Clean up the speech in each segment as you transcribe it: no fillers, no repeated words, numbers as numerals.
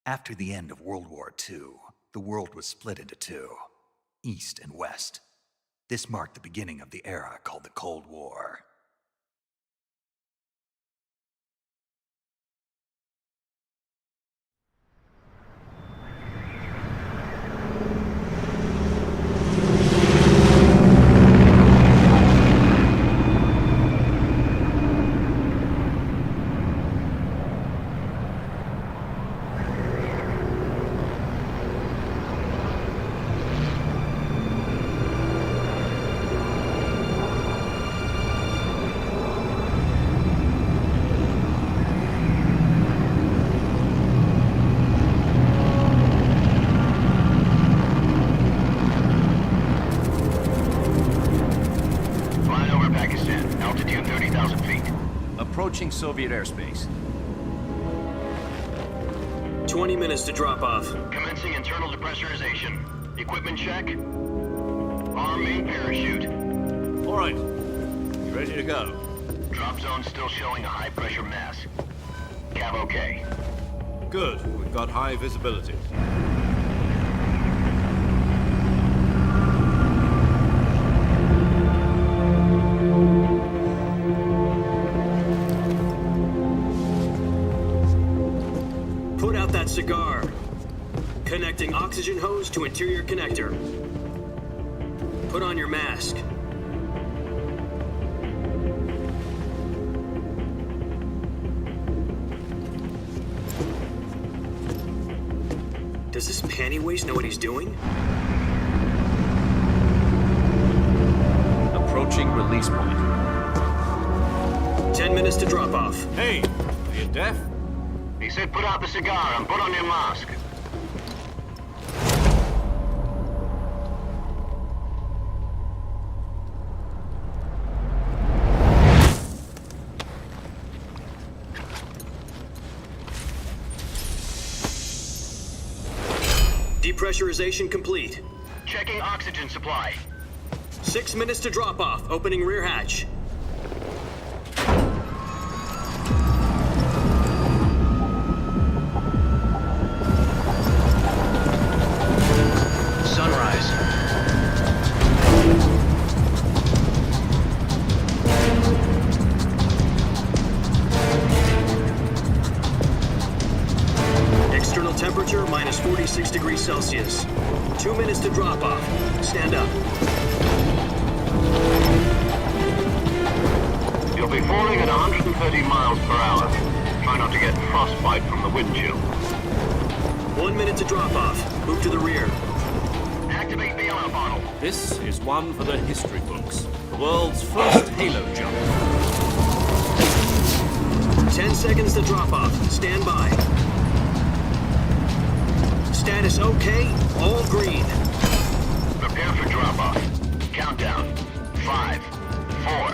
After the end of World War II, the world was split into two, East and West. This marked the beginning of the era called the Cold War. Approaching Soviet airspace. 20 minutes to drop off. Commencing internal depressurization. Equipment check. Arm main parachute. All right. Ready to go. Drop zone still showing a high pressure mass. Cav okay. Good. We've got high visibility. Put out that cigar. Connecting oxygen hose to interior connector. Put on your mask. Does this panty waste know what he's doing? Approaching release point. 10 minutes to drop off. Hey, are you deaf? He said put out the cigar and put on your mask. Depressurization complete. Checking oxygen supply. 6 minutes to drop off. Opening rear hatch. Sunrise. External temperature minus 46 degrees Celsius. 2 minutes to drop off. Stand up. You'll be falling at 130 miles per hour. Try not to get frostbite from the wind chill. 1 minute to drop off. Move to the rear. Activate bailout bottle. This is one for the history books. The world's first halo jump. 10 seconds to drop off. Stand by. Status okay. All green. Prepare for drop off. Countdown. 5, 4,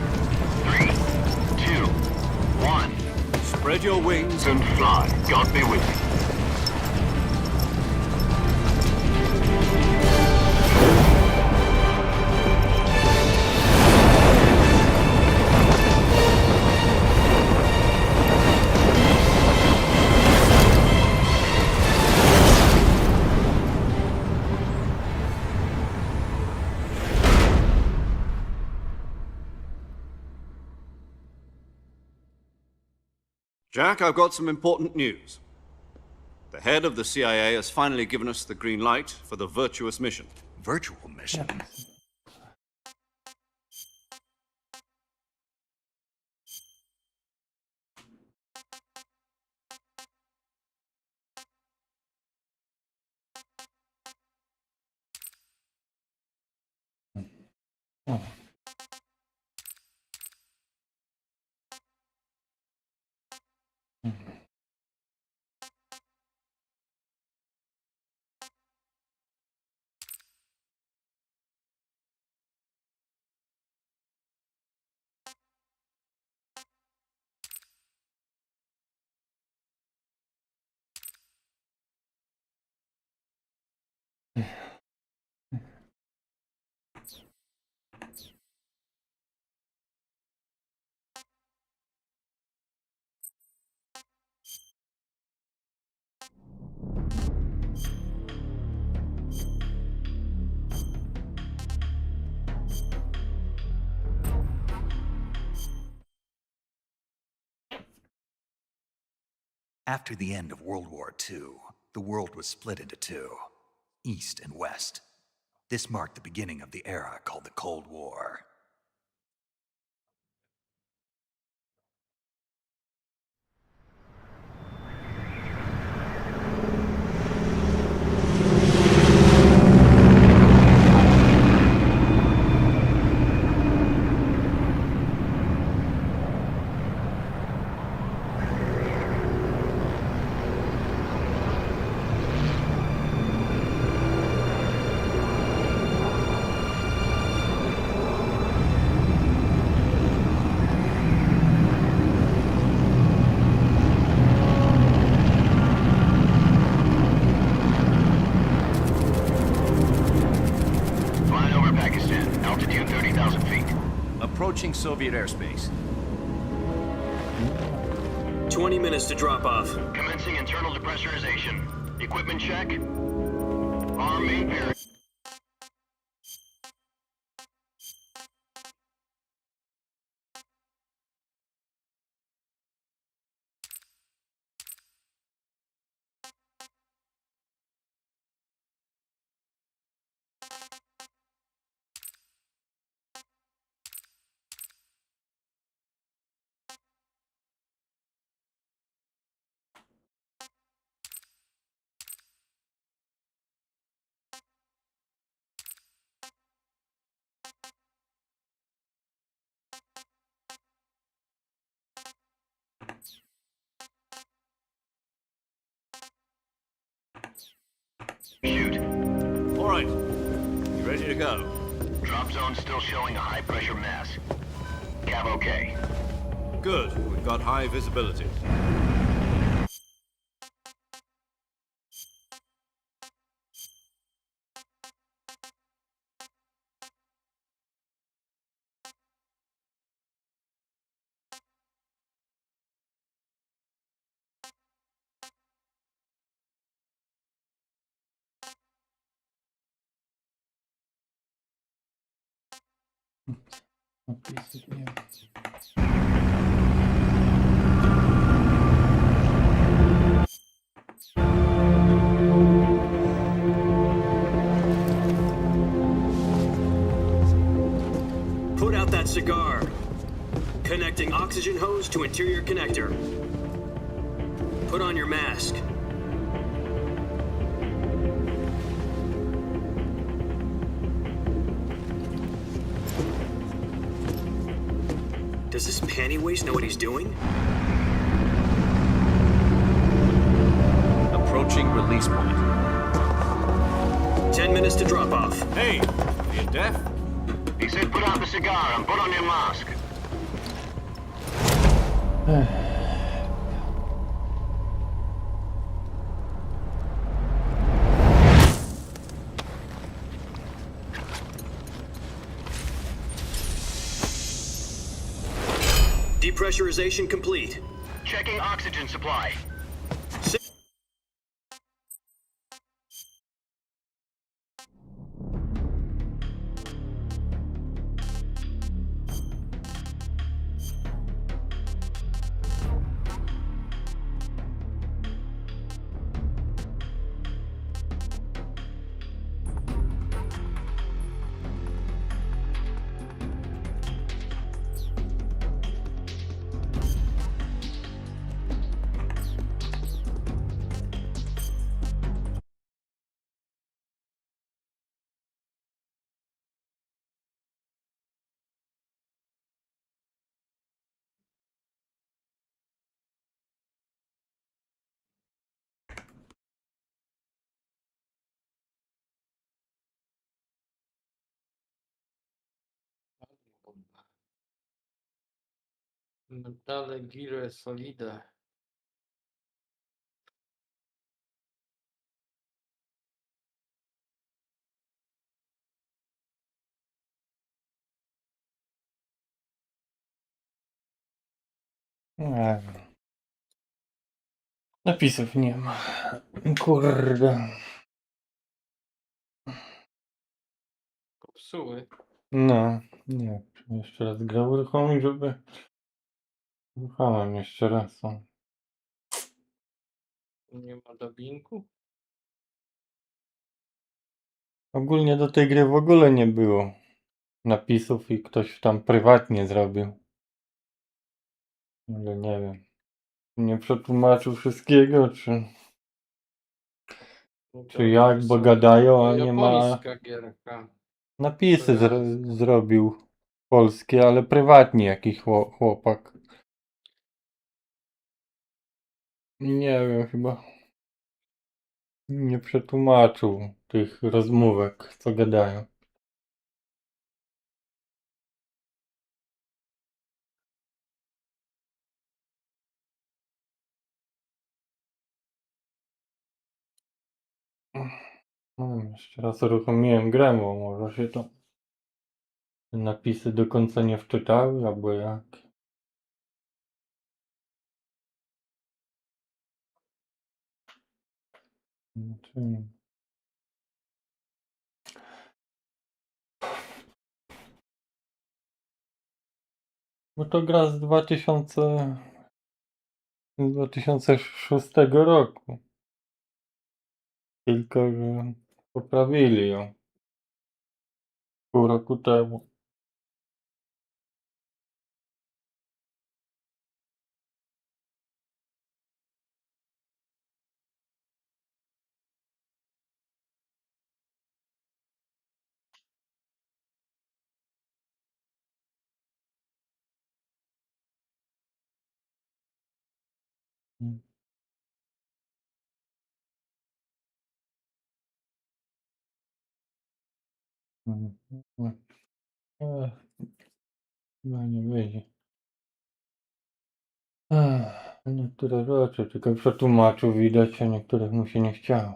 3, 2, 1. Spread your wings And fly. God be with you. Jack, I've got some important news. The head of the CIA has finally given us the green light for the virtuous mission. Virtual mission? After the end of World War II, the world was split into two, East and West. This marked the beginning of the era called the Cold War. Flying over Pakistan, altitude 30,000 feet. Approaching Soviet airspace. 20 minutes to drop off. Commencing internal depressurization. Equipment check. Arm main parachute. Shoot. All right. You ready to go? Drop zone still showing a high pressure mass. Cav okay. Good. We've got high visibility. Put out that cigar. Connecting oxygen hose to interior connector. Put on your mask. Does this panty waste know what he's doing? Approaching release point. 10 minutes to drop off. Hey, are you deaf? He said put out the cigar and put on your mask. Depressurization complete. Checking oxygen supply. Metale gire solide. Nie wiem. Napisów nie ma. Kurde. Popsuły. No, nie. Jeszcze raz grę uruchomić, żeby... Uruchamiam jeszcze raz. Nie ma dubbingu? Ogólnie do tej gry w ogóle nie było napisów i ktoś tam prywatnie zrobił. Ale nie wiem. Nie przetłumaczył wszystkiego, czy No to Czy jak, bo są- gadają, to a nie ma japońska gierka. napisy Koreańska. zrobił polskie, ale prywatnie jakiś chłopak. Nie wiem, chyba nie przetłumaczył tych rozmówek, co gadają. No, jeszcze raz uruchomiłem grę, bo może się to te napisy do końca nie wczytały, albo jak. Znaczy, bo to gra z 2006 roku. Tylko, że poprawili ją pół roku temu. No nie wyjdzie. Niektóre rzeczy tylko przetłumaczył widać, a niektórych mu się nie chciało.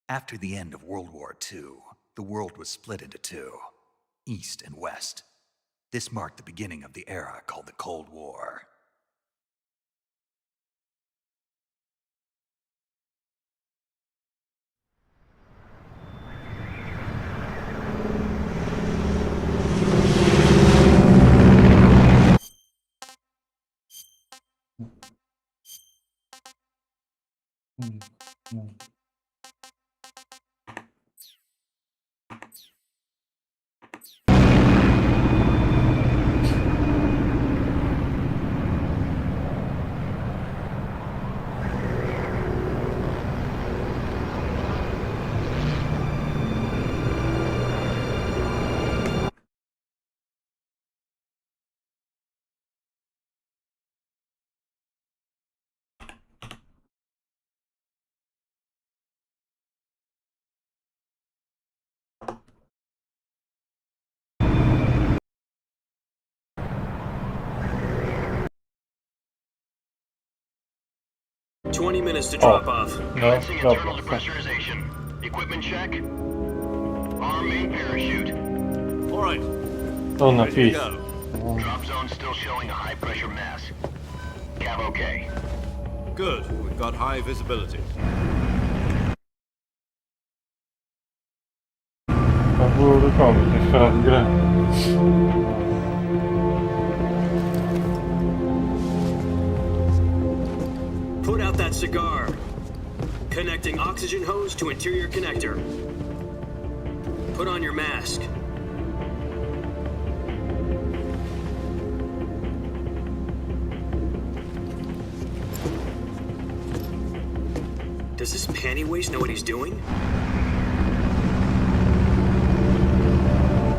After the end of World War II, the world was split into two, East and West. This marked the beginning of the era called the Cold War. No. Twenty minutes to drop off. No, Commencing internal dobra. depressurization. Equipment check. Arm main parachute. All right, To ready to napis. go. Drop zone still showing a high pressure mass. Cav okay. Good, we've got high visibility. To było uruchomić jeszcze raz grę. Put out that cigar. Connecting oxygen hose to interior connector. Put on your mask. Does this panty waste know what he's doing?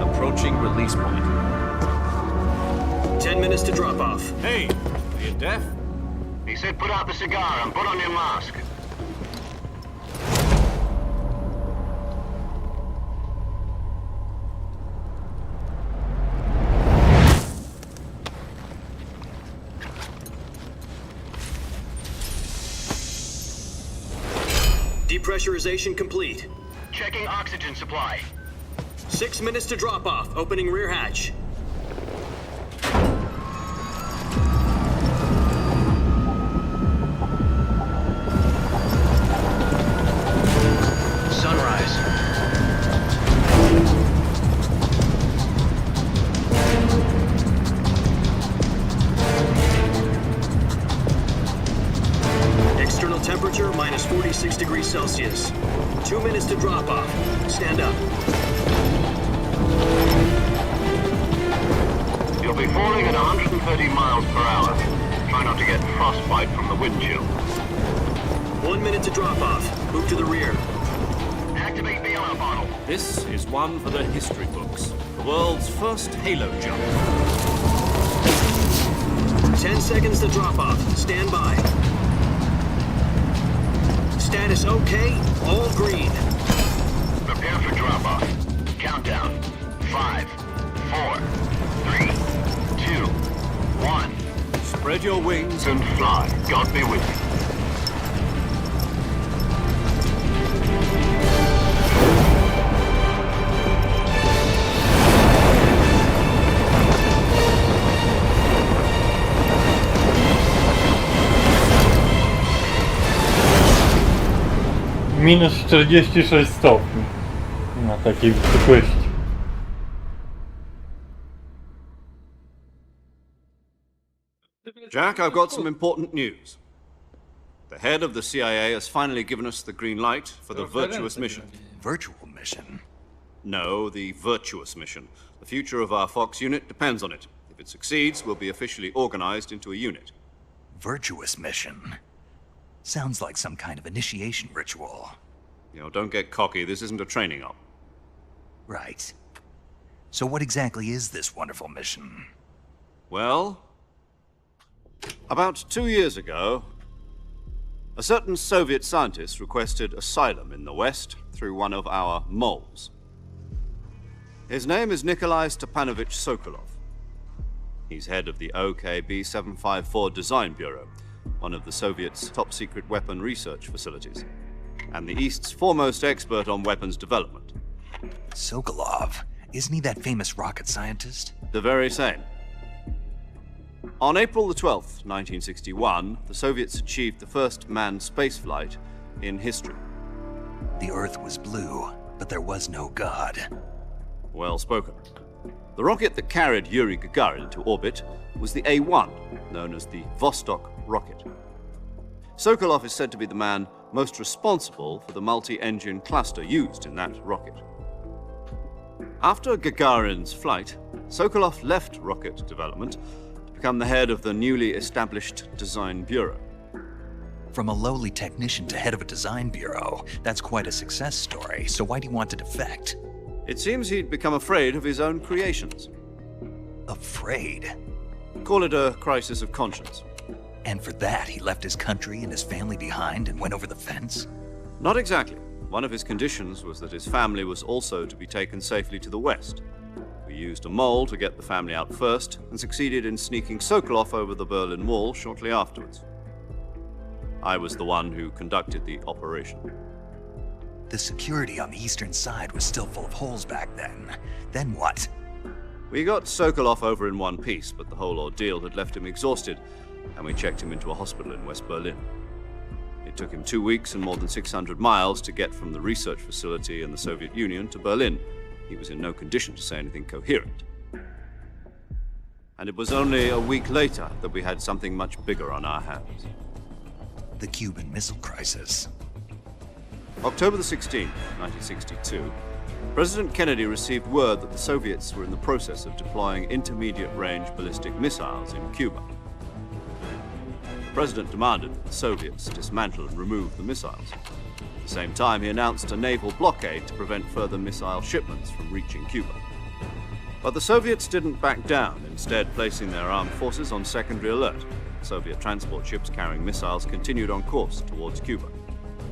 Approaching release point. 10 minutes to drop off. Hey, are you deaf? He said put out the cigar and put on your mask. Depressurization complete. Checking oxygen supply. 6 minutes to drop off. Opening rear hatch. Sunrise. External temperature minus 46 degrees Celsius. 2 minutes to drop off. Stand up. You'll be falling at 130 miles per hour. Try not to get frostbite from the wind chill. 1 minute to drop off. Move to the rear. Activate the oil bottle. This is one for the history books. The world's first halo jump. 10 seconds to drop off. Stand by. Status okay. All green. Prepare for drop-off. Countdown. 5, 4, 3, 2, 1. Spread your wings And fly. God be with you. Minus 46 stopni na takiej wysokości. Jack, I've got some important news. The head of the CIA has finally given us the green light for the virtuous mission. Virtual mission? No, the virtuous mission. The future of our Fox unit depends on it. If it succeeds, we'll be officially organized into a unit. Virtuous mission? Sounds like some kind of initiation ritual. You know, don't get cocky. This isn't a training op. Right. So what exactly is this wonderful mission? Well, about 2 years ago, a certain Soviet scientist requested asylum in the West through one of our moles. His name is Nikolai Stepanovich Sokolov. He's head of the OKB-754 Design Bureau, one of the Soviets' top-secret weapon research facilities, and the East's foremost expert on weapons development. Sokolov? Isn't he that famous rocket scientist? The very same. On April the 12th, 1961, the Soviets achieved the first manned spaceflight in history. The Earth was blue, but there was no God. Well spoken. The rocket that carried Yuri Gagarin into orbit was the A-1, known as the Vostok rocket. Sokolov is said to be the man most responsible for the multi-engine cluster used in that rocket. After Gagarin's flight, Sokolov left rocket development to become the head of the newly established Design Bureau. From a lowly technician to head of a design bureau, that's quite a success story, so why'd he want to defect? It seems he'd become afraid of his own creations. Afraid? Call it a crisis of conscience. And for that, he left his country and his family behind and went over the fence? Not exactly. One of his conditions was that his family was also to be taken safely to the West. We used a mole to get the family out first and succeeded in sneaking Sokolov over the Berlin Wall shortly afterwards. I was the one who conducted the operation. The security on the eastern side was still full of holes back then. Then what? We got Sokolov over in one piece, but the whole ordeal had left him exhausted, and we checked him into a hospital in West Berlin. It took him 2 weeks and more than 600 miles to get from the research facility in the Soviet Union to Berlin. He was in no condition to say anything coherent. And it was only a week later that we had something much bigger on our hands. The Cuban Missile Crisis. October the 16th, 1962, President Kennedy received word that the Soviets were in the process of deploying intermediate-range ballistic missiles in Cuba. The President demanded that the Soviets dismantle and remove the missiles. At the same time, he announced a naval blockade to prevent further missile shipments from reaching Cuba. But the Soviets didn't back down, instead placing their armed forces on secondary alert. Soviet transport ships carrying missiles continued on course towards Cuba.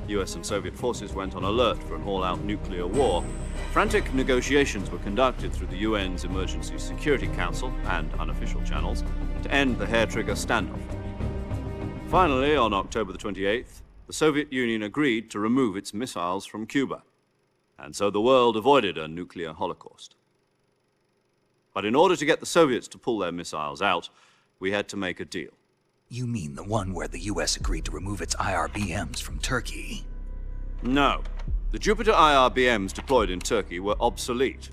US and Soviet forces went on alert for an all-out nuclear war. Frantic negotiations were conducted through the UN's Emergency Security Council and unofficial channels to end the hair-trigger standoff. Finally, on October the 28th, the the Soviet Union agreed to remove its missiles from Cuba, and so the world avoided a nuclear holocaust. But in order to get the Soviets to pull their missiles out, we had to make a deal. You mean the one where the US agreed to remove its IRBMs from Turkey? No. The Jupiter IRBMs deployed in Turkey were obsolete,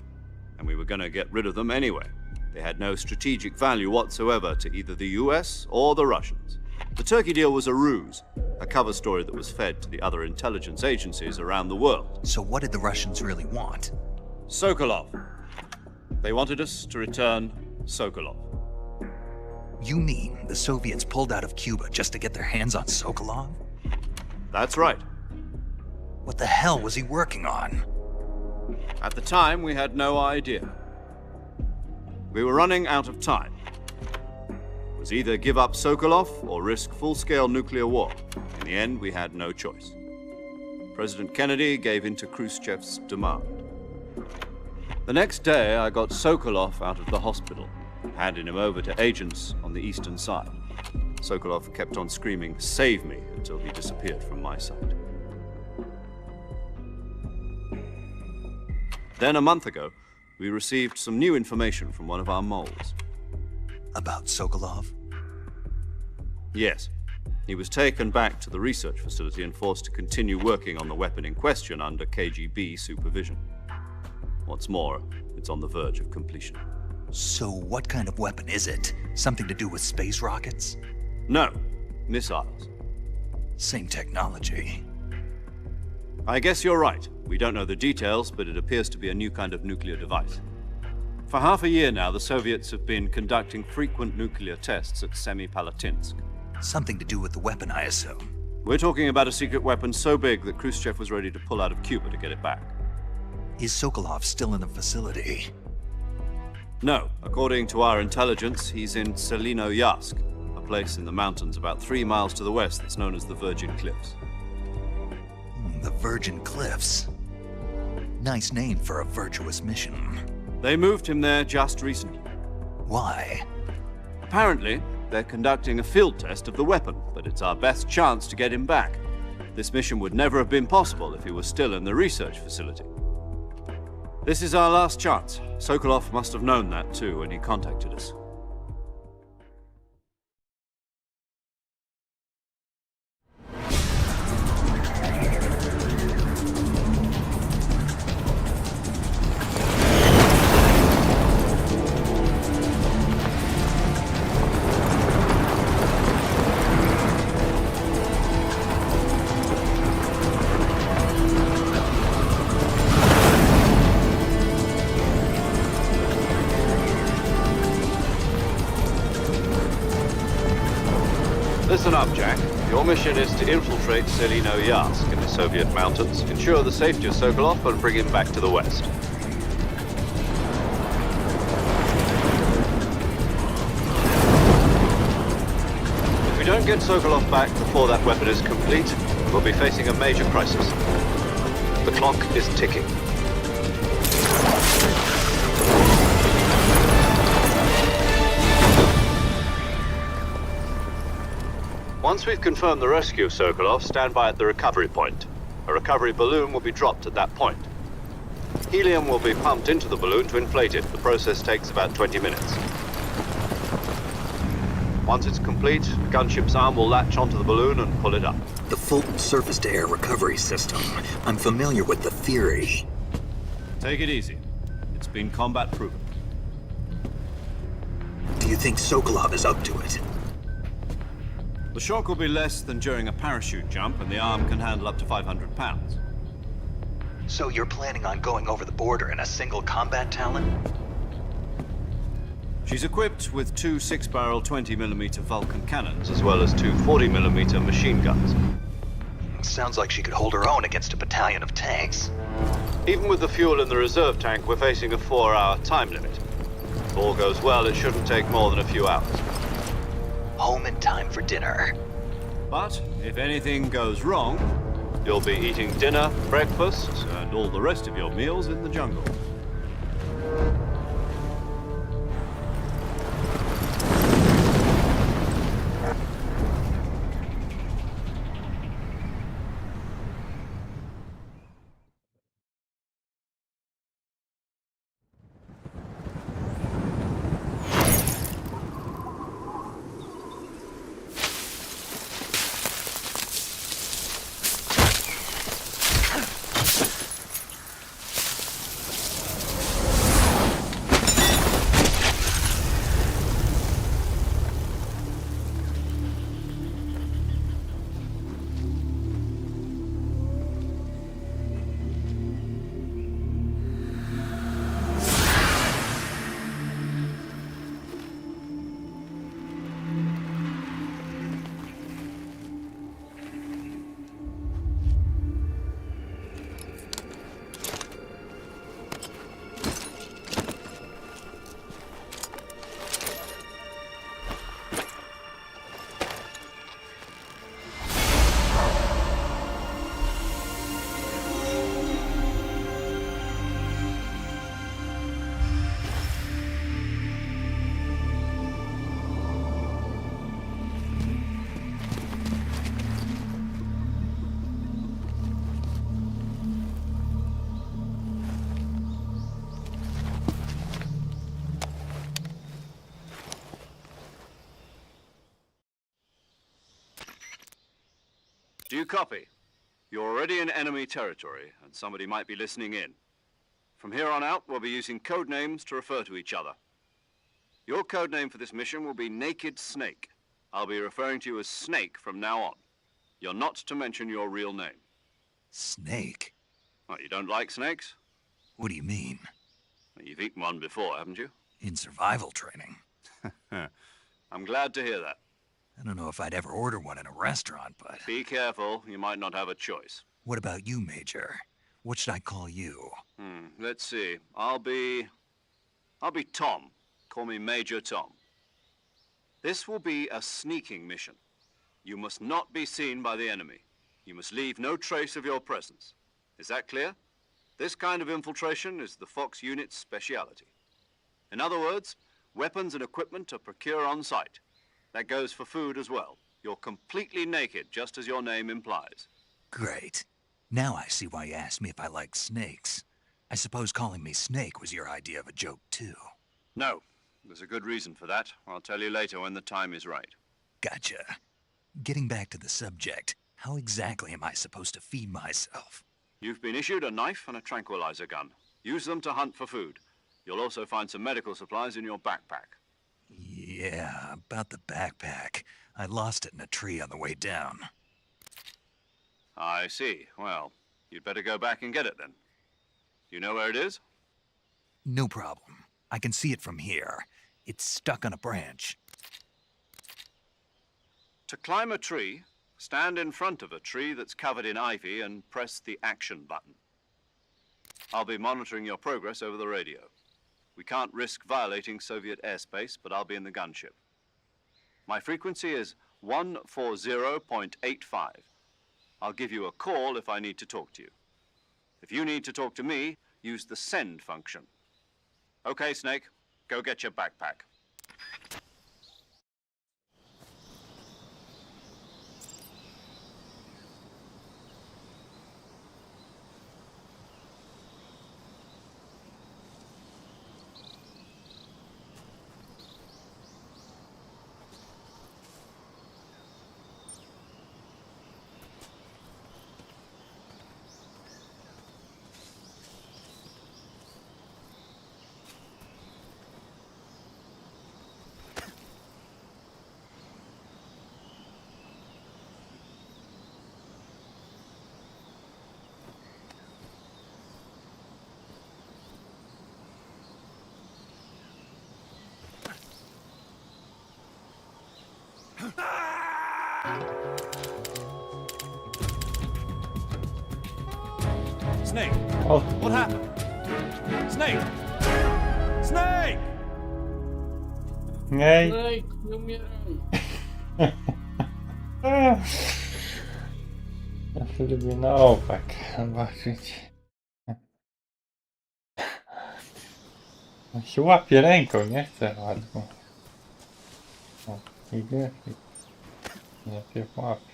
and we were going to get rid of them anyway. They had no strategic value whatsoever to either the US or the Russians. The Turkey deal was a ruse, a cover story that was fed to the other intelligence agencies around the world. So what did the Russians really want? Sokolov. They wanted us to return Sokolov. You mean the Soviets pulled out of Cuba just to get their hands on Sokolov? That's right. What the hell was he working on? At the time, we had no idea. We were running out of time. It was either give up Sokolov or risk full-scale nuclear war. In the end, we had no choice. President Kennedy gave in to Khrushchev's demand. The next day, I got Sokolov out of the hospital, handing him over to agents on the eastern side. Sokolov kept on screaming, "Save me," until he disappeared from my sight. Then, a month ago, we received some new information from one of our moles. About Sokolov? Yes. He was taken back to the research facility and forced to continue working on the weapon in question under KGB supervision. What's more, it's on the verge of completion. So what kind of weapon is it? Something to do with space rockets? No, missiles. Same technology. I guess you're right. We don't know the details, but it appears to be a new kind of nuclear device. For half a year now, the Soviets have been conducting frequent nuclear tests at Semipalatinsk. Something to do with the weapon, I assume. We're talking about a secret weapon so big that Khrushchev was ready to pull out of Cuba to get it back. Is Sokolov still in the facility? No. According to our intelligence, he's in Selinoyarsk, a place in the mountains about 3 miles to the west that's known as the Virgin Cliffs. The Virgin Cliffs. Nice name for a virtuous mission. They moved him there just recently. Why? Apparently, they're conducting a field test of the weapon, but it's our best chance to get him back. This mission would never have been possible if he was still in the research facility. This is our last chance. Sokolov must have known that too when he contacted us. Listen up, Jack. Your mission is to infiltrate Selinoyarsk in the Soviet mountains, ensure the safety of Sokolov, and bring him back to the west. If we don't get Sokolov back before that weapon is complete, we'll be facing a major crisis. The clock is ticking. Once we've confirmed the rescue of Sokolov, stand by at the recovery point. A recovery balloon will be dropped at that point. Helium will be pumped into the balloon to inflate it. The process takes about 20 minutes. Once it's complete, the gunship's arm will latch onto the balloon and pull it up. The Fulton surface-to-air recovery system. I'm familiar with the theory. Take it easy. It's been combat-proven. Do you think Sokolov is up to it? The shock will be less than during a parachute jump, and the arm can handle up to 500 pounds. So you're planning on going over the border in a single combat Talon? She's equipped with 2 6-barrel 20mm Vulcan cannons, as well as 2 40mm machine guns. Sounds like she could hold her own against a battalion of tanks. Even with the fuel in the reserve tank, we're facing a 4-hour time limit. If all goes well, it shouldn't take more than a few hours. Home in time for dinner. But if anything goes wrong, you'll be eating dinner, breakfast, and all the rest of your meals in the jungle. Do you copy? You're already in enemy territory, and somebody might be listening in. From here on out, we'll be using code names to refer to each other. Your code name for this mission will be Naked Snake. I'll be referring to you as Snake from now on. You're not to mention your real name. Snake? What, you don't like snakes? What do you mean? You've eaten one before, haven't you? In survival training? I'm glad to hear that. I don't know if I'd ever order one in a restaurant, but... Be careful, you might not have a choice. What about you, Major? What should I call you? Let's see. I'll be Tom. Call me Major Tom. This will be a sneaking mission. You must not be seen by the enemy. You must leave no trace of your presence. Is that clear? This kind of infiltration is the Fox unit's speciality. In other words, weapons and equipment are procured on site. That goes for food as well. You're completely naked, just as your name implies. Great. Now I see why you asked me if I like snakes. I suppose calling me Snake was your idea of a joke, too. No, there's a good reason for that. I'll tell you later when the time is right. Gotcha. Getting back to the subject, how exactly am I supposed to feed myself? You've been issued a knife and a tranquilizer gun. Use them to hunt for food. You'll also find some medical supplies in your backpack. Yeah, about the backpack. I lost it in a tree on the way down. I see. Well, you'd better go back and get it then. You know where it is? No problem. I can see it from here. It's stuck on a branch. To climb a tree, stand in front of a tree that's covered in ivy and press the action button. I'll be monitoring your progress over the radio. We can't risk violating Soviet airspace, but I'll be in the gunship. My frequency is 140.85. I'll give you a call if I need to talk to you. If you need to talk to me, use the send function. Okay, Snake, go get your backpack. Snake, O, what happened? Snake! Snake! nie. Snake, nie umieraj. Ja się lubię na opak zobaczyć. On się łapie ręką, nie chce łatwo. O, idzie i najpierw łapie.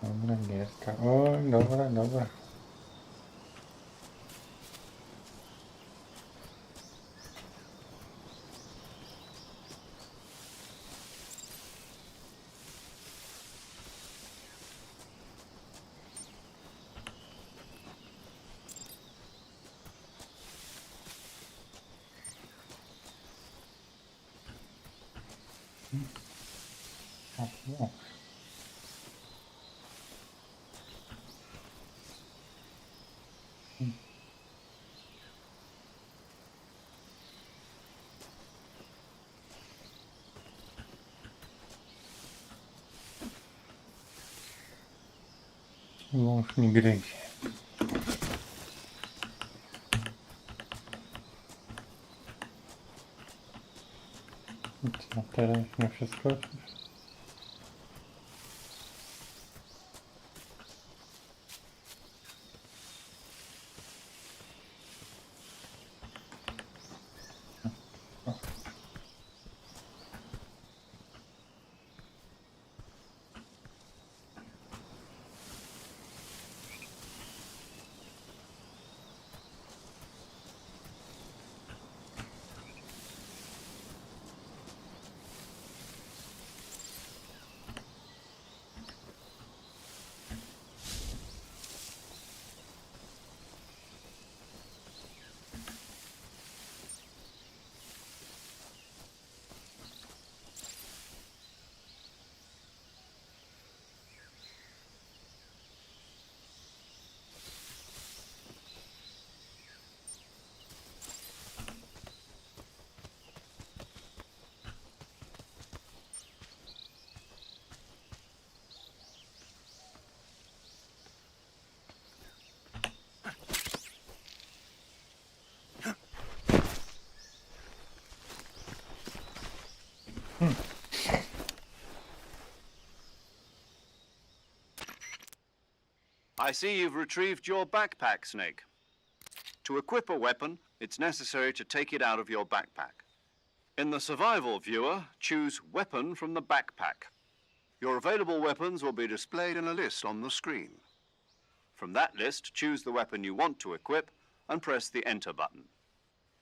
Dobra, gierka. O, dobra, dobra. O, o. Wąż mi gryzie. I co, teraz nie przeskoczysz? I see you've retrieved your backpack, Snake. To equip a weapon, it's necessary to take it out of your backpack. In the survival viewer, choose Weapon from the backpack. Your available weapons will be displayed in a list on the screen. From that list, choose the weapon you want to equip and press the Enter button.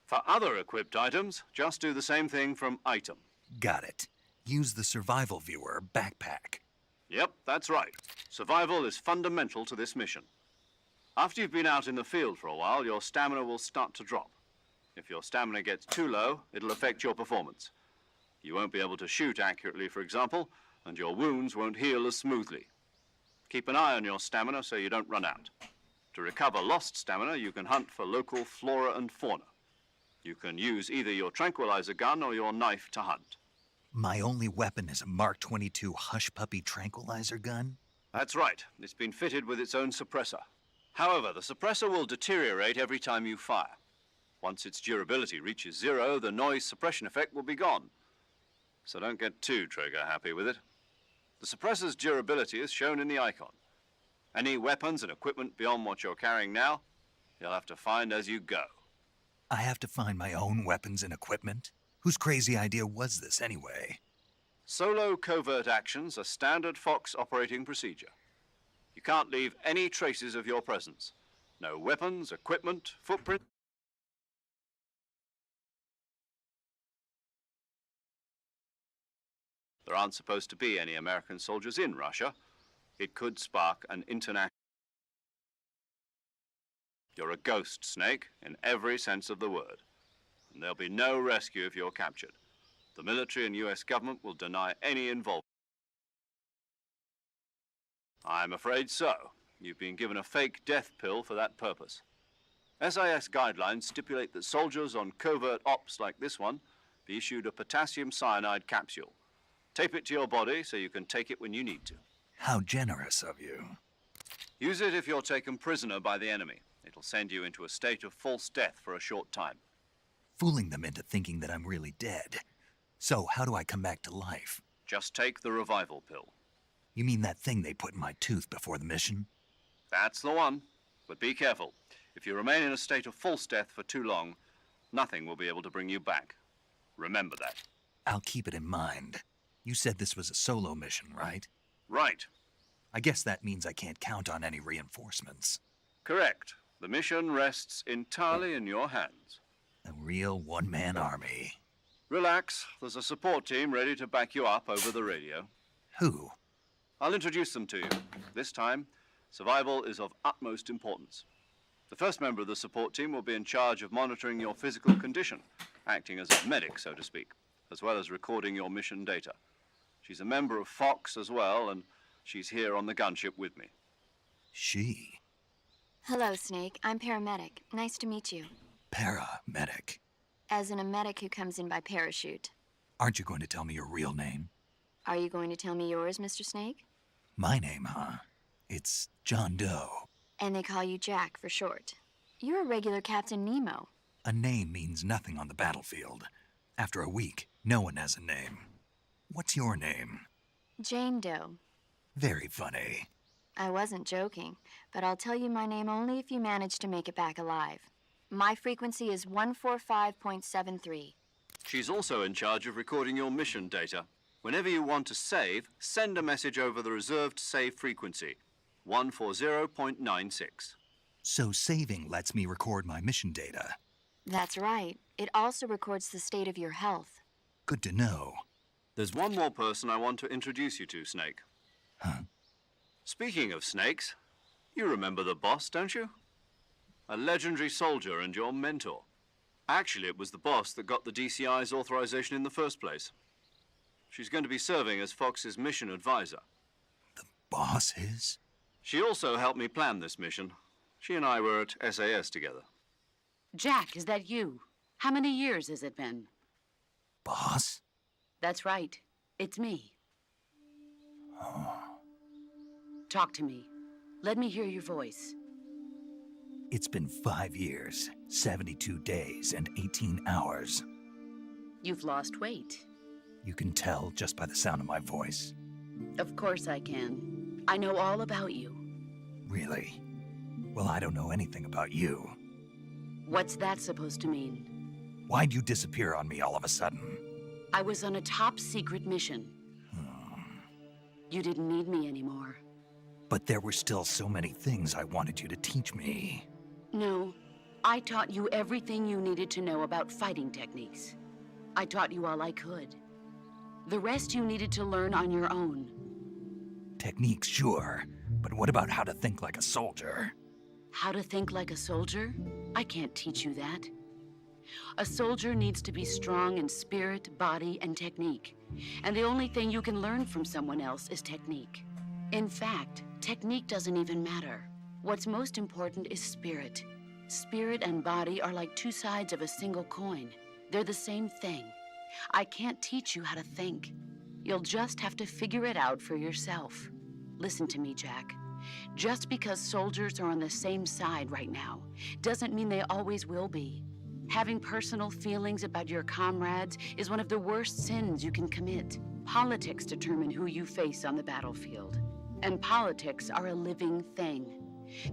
For other equipped items, just do the same thing from Item. Got it. Use the survival viewer backpack. Yep, that's right. Survival is fundamental to this mission. After you've been out in the field for a while, your stamina will start to drop. If your stamina gets too low, it'll affect your performance. You won't be able to shoot accurately, for example, and your wounds won't heal as smoothly. Keep an eye on your stamina so you don't run out. To recover lost stamina, you can hunt for local flora and fauna. You can use either your tranquilizer gun or your knife to hunt. My only weapon is a Mark 22 Hush Puppy tranquilizer gun? That's right. It's been fitted with its own suppressor. However, the suppressor will deteriorate every time you fire. Once its durability reaches 0, the noise suppression effect will be gone. So don't get too trigger-happy with it. The suppressor's durability is shown in the icon. Any weapons and equipment beyond what you're carrying now, you'll have to find as you go. I have to find my own weapons and equipment? Whose crazy idea was this anyway? Solo covert actions are standard Fox operating procedure. You can't leave any traces of your presence. No weapons, equipment, footprint. There aren't supposed to be any American soldiers in Russia. It could spark an international... You're a ghost, Snake, in every sense of the word. And there'll be no rescue if you're captured. The military and US government will deny any involvement. I'm afraid so. You've been given a fake death pill for that purpose. SIS guidelines stipulate that soldiers on covert ops like this one be issued a potassium cyanide capsule. Tape it to your body so you can take it when you need to. How generous of you. Use it if you're taken prisoner by the enemy. It'll send you into a state of false death for a short time. Fooling them into thinking that I'm really dead. So how do I come back to life? Just take the revival pill. You mean that thing they put in my tooth before the mission? That's the one. But be careful. If you remain in a state of false death for too long, nothing will be able to bring you back. Remember that. I'll keep it in mind. You said this was a solo mission, right? Right. I guess that means I can't count on any reinforcements. Correct. The mission rests entirely in your hands. A real one-man army. Relax. There's a support team ready to back you up over the radio. Who? I'll introduce them to you. This time, survival is of utmost importance. The first member of the support team will be in charge of monitoring your physical condition, acting as a medic, so to speak, as well as recording your mission data. She's a member of Fox as well, and she's here on the gunship with me. She? Hello, Snake. I'm paramedic. Nice to meet you. Paramedic. As in a medic who comes in by parachute. Aren't you going to tell me your real name? Are you going to tell me yours, Mr. Snake? My name, huh? It's John Doe. And they call you Jack for short. You're a regular Captain Nemo. A name means nothing on the battlefield. After a week, no one has a name. What's your name? Jane Doe. Very funny. I wasn't joking, but I'll tell you my name only if you manage to make it back alive. My frequency is 145.73. She's also in charge of recording your mission data. Whenever you want to save, send a message over the reserved save frequency, 140.96. So saving lets me record my mission data. That's right. It also records the state of your health. Good to know. There's one more person I want to introduce you to, Snake. Huh? Speaking of snakes, you remember the boss, don't you? A legendary soldier and your mentor. Actually, it was the boss that got the DCI's authorization in the first place. She's going to be serving as Fox's mission advisor. The boss is? She also helped me plan this mission. She and I were at SAS together. Jack, is that you? How many years has it been? Boss? That's right. It's me. Oh. Talk to me. Let me hear your voice. It's been 5 years, 72 days, and 18 hours. You've lost weight. You can tell just by the sound of my voice. Of course I can. I know all about you. Really? Well, I don't know anything about you. What's that supposed to mean? Why'd you disappear on me all of a sudden? I was on a top-secret mission. You didn't need me anymore. But there were still so many things I wanted you to teach me. No, I taught you everything you needed to know about fighting techniques. I taught you all I could. The rest you needed to learn on your own. Techniques, sure. But what about how to think like a soldier? How to think like a soldier? I can't teach you that. A soldier needs to be strong in spirit, body, and technique. And the only thing you can learn from someone else is technique. In fact, technique doesn't even matter. What's most important is spirit. Spirit and body are like two sides of a single coin. They're the same thing. I can't teach you how to think. You'll just have to figure it out for yourself. Listen to me, Jack. Just because soldiers are on the same side right now doesn't mean they always will be. Having personal feelings about your comrades is one of the worst sins you can commit. Politics determine who you face on the battlefield. And politics are a living thing.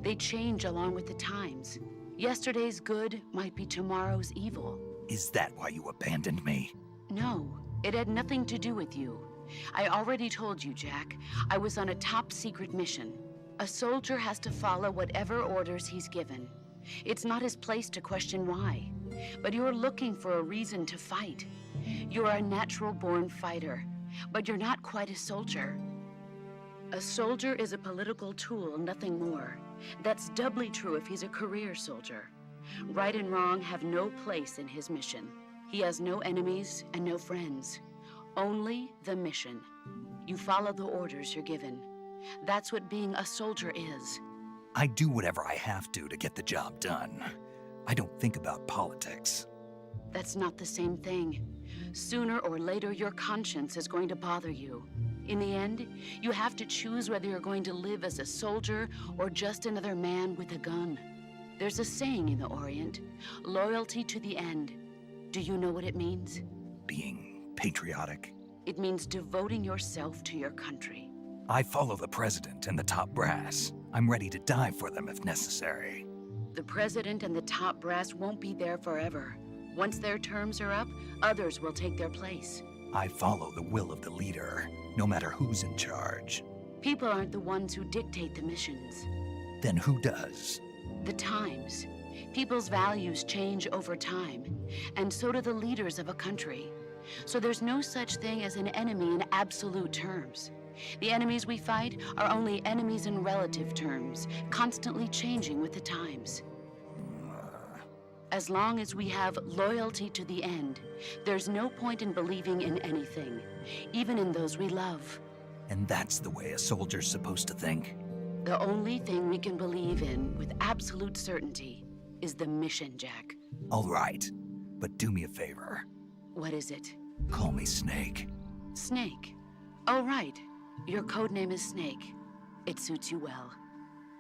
They change along with the times. Yesterday's good might be tomorrow's evil. Is that why you abandoned me? No, it had nothing to do with you. I already told you, Jack. I was on a top-secret mission. A soldier has to follow whatever orders he's given. It's not his place to question why. But you're looking for a reason to fight. You're a natural-born fighter, but you're not quite a soldier. A soldier is a political tool, nothing more. That's doubly true if he's a career soldier. Right and wrong have no place in his mission. He has no enemies and no friends. Only the mission. You follow the orders you're given. That's what being a soldier is. I do whatever I have to get the job done. I don't think about politics. That's not the same thing. Sooner or later, your conscience is going to bother you. In the end, you have to choose whether you're going to live as a soldier or just another man with a gun. There's a saying in the Orient, loyalty to the end. Do you know what it means? Being patriotic. It means devoting yourself to your country. I follow the president and the top brass. I'm ready to die for them if necessary. The president and the top brass won't be there forever. Once their terms are up, others will take their place. I follow the will of the leader, no matter who's in charge. People aren't the ones who dictate the missions. Then who does? The times. People's values change over time, and so do the leaders of a country. So there's no such thing as an enemy in absolute terms. The enemies we fight are only enemies in relative terms, constantly changing with the times. As long as we have loyalty to the end, there's no point in believing in anything, even in those we love. And that's the way a soldier's supposed to think? The only thing we can believe in with absolute certainty is the mission, Jack. All right, but do me a favor. What is it? Call me Snake. Snake. Oh, right. Your codename is Snake. It suits you well.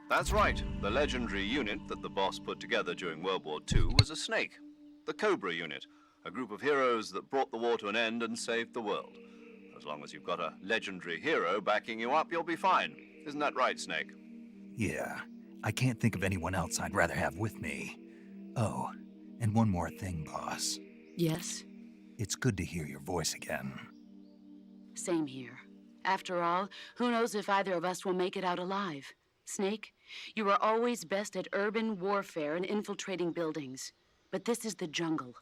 That's right. The legendary unit that the boss put together during World War II was a snake. The Cobra unit, a group of heroes that brought the war to an end and saved the world. As long as you've got a legendary hero backing you up, you'll be fine. Isn't that right, Snake? Yeah, I can't think of anyone else I'd rather have with me. Oh, and one more thing, boss. Yes? It's good to hear your voice again. Same here. After all, who knows if either of us will make it out alive? Snake, you are always best at urban warfare and infiltrating buildings. But this is the jungle.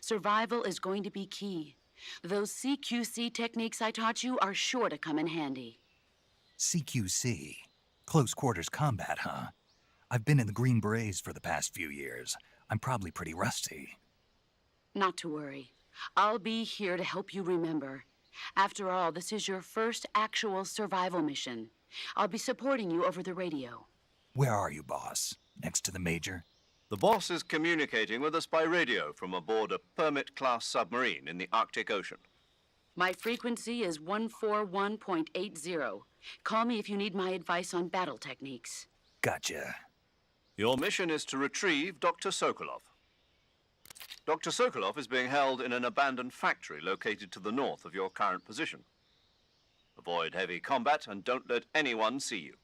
Survival is going to be key. Those CQC techniques I taught you are sure to come in handy. CQC? Close quarters combat, huh? I've been in the Green Berets for the past few years. I'm probably pretty rusty. Not to worry. I'll be here to help you remember. After all, this is your first actual survival mission. I'll be supporting you over the radio. Where are you, boss? Next to the Major? The boss is communicating with us by radio from aboard a Permit-class submarine in the Arctic Ocean. My frequency is 141.80. Call me if you need my advice on battle techniques. Gotcha. Your mission is to retrieve Dr. Sokolov. Dr. Sokolov is being held in an abandoned factory located to the north of your current position. Avoid heavy combat and don't let anyone see you.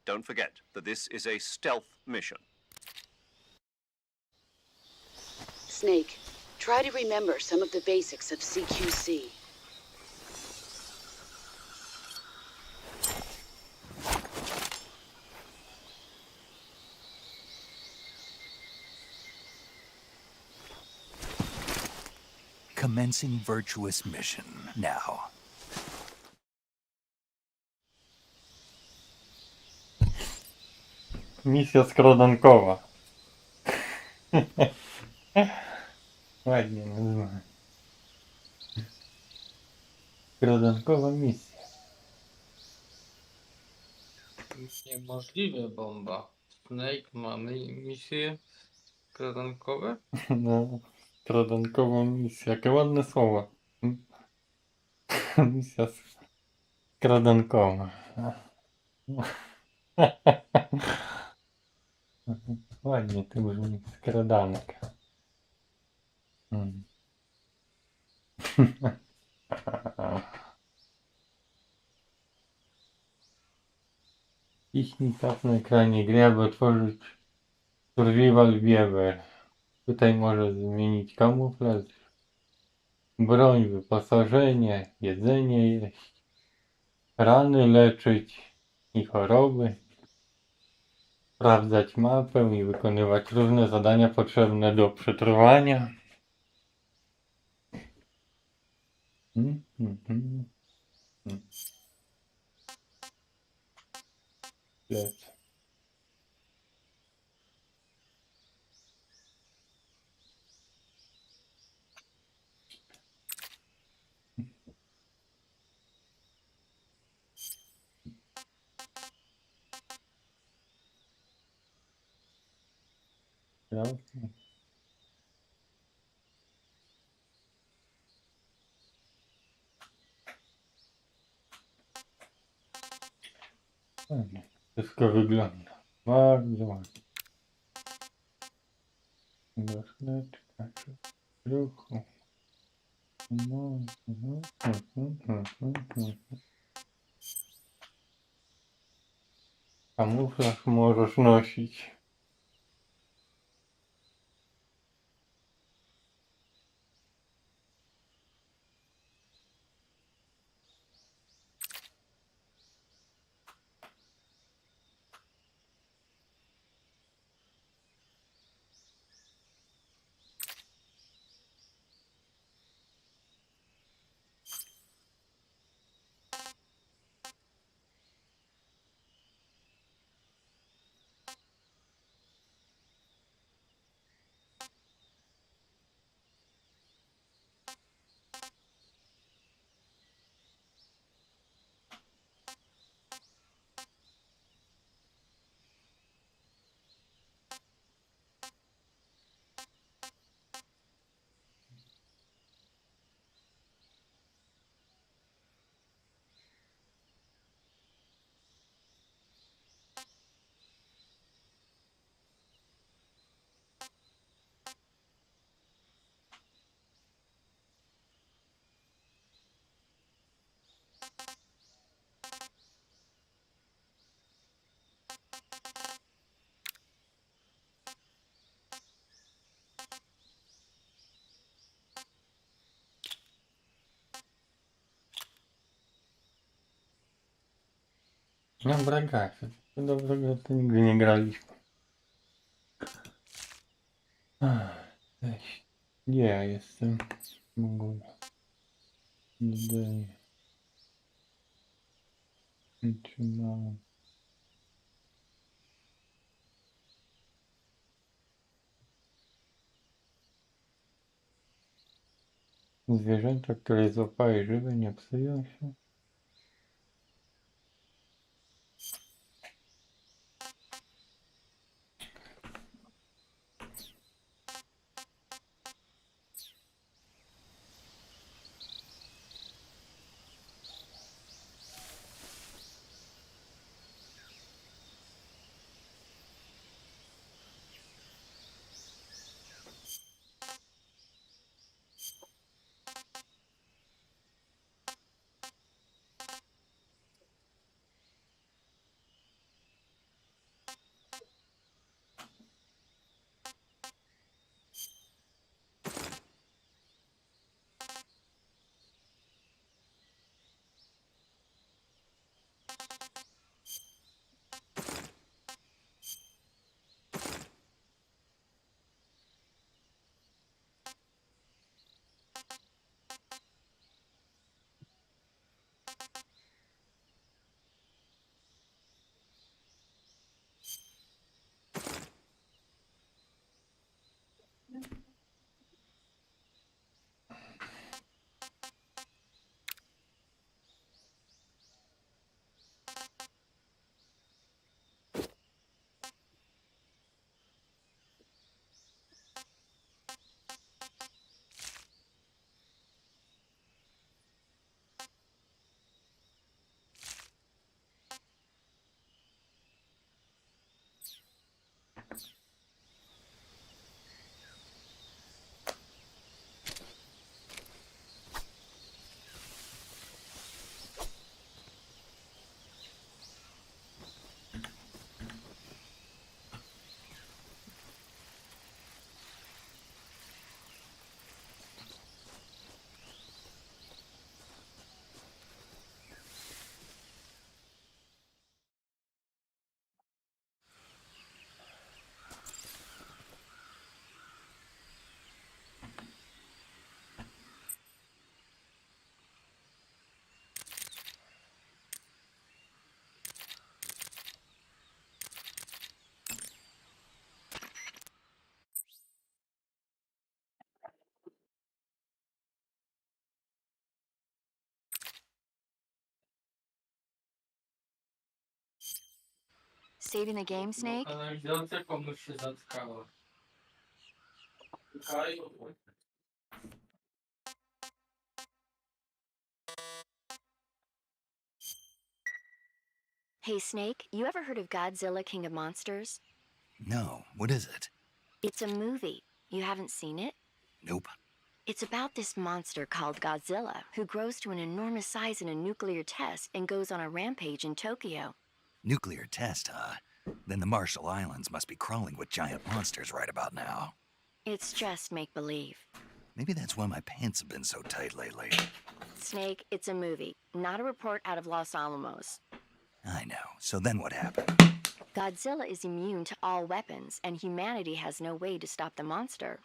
Don't forget that this is a stealth mission. Snake, try to remember some of the basics of CQC. Commencing virtuous mission now. Misja skradankowa. Ładnie nazwane. Skradankowa misja. Niemożliwe, bomba. Snake, mamy misje skradankowe? No, skradankowa misja. Jakie ładne słowa. Misja skradankowa. Ładnie to brzmi. Skradanek. Ciśnij tab na ekranie gry, aby otworzyć Survival Viewer. Tutaj możesz zmienić kamuflaż, broń, wyposażenie, jedzenie jeść, rany leczyć i choroby, sprawdzać mapę i wykonywać różne zadania potrzebne do przetrwania. Plec. Jasne. Ładnie. Wszystko wygląda bardzo ładnie. Gaszleczka, ruchu. Kamuflaż możesz nosić. Dobra gra. Dobrze, że to nigdy nie graliśmy. Cześć. Gdzie ja jestem? Mogę. Daję. Trzymałem. Zwierzęta, które złapałeś żywe, nie psują się. Saving the game, Snake? Kanalizacja komuś się zatkała. Czekaj. Hey, Snake, you ever heard of Godzilla King of Monsters? No, what is it? It's a movie. You haven't seen it? Nope. It's about this monster called Godzilla, who grows to an enormous size in a nuclear test and goes on a rampage in Tokyo. Nuclear test, huh? Then the Marshall Islands must be crawling with giant monsters right about now. It's just make-believe. Maybe that's why my pants have been so tight lately. Snake, it's a movie, not a report out of Los Alamos. I know. So then what happened? Godzilla is immune to all weapons, and humanity has no way to stop the monster.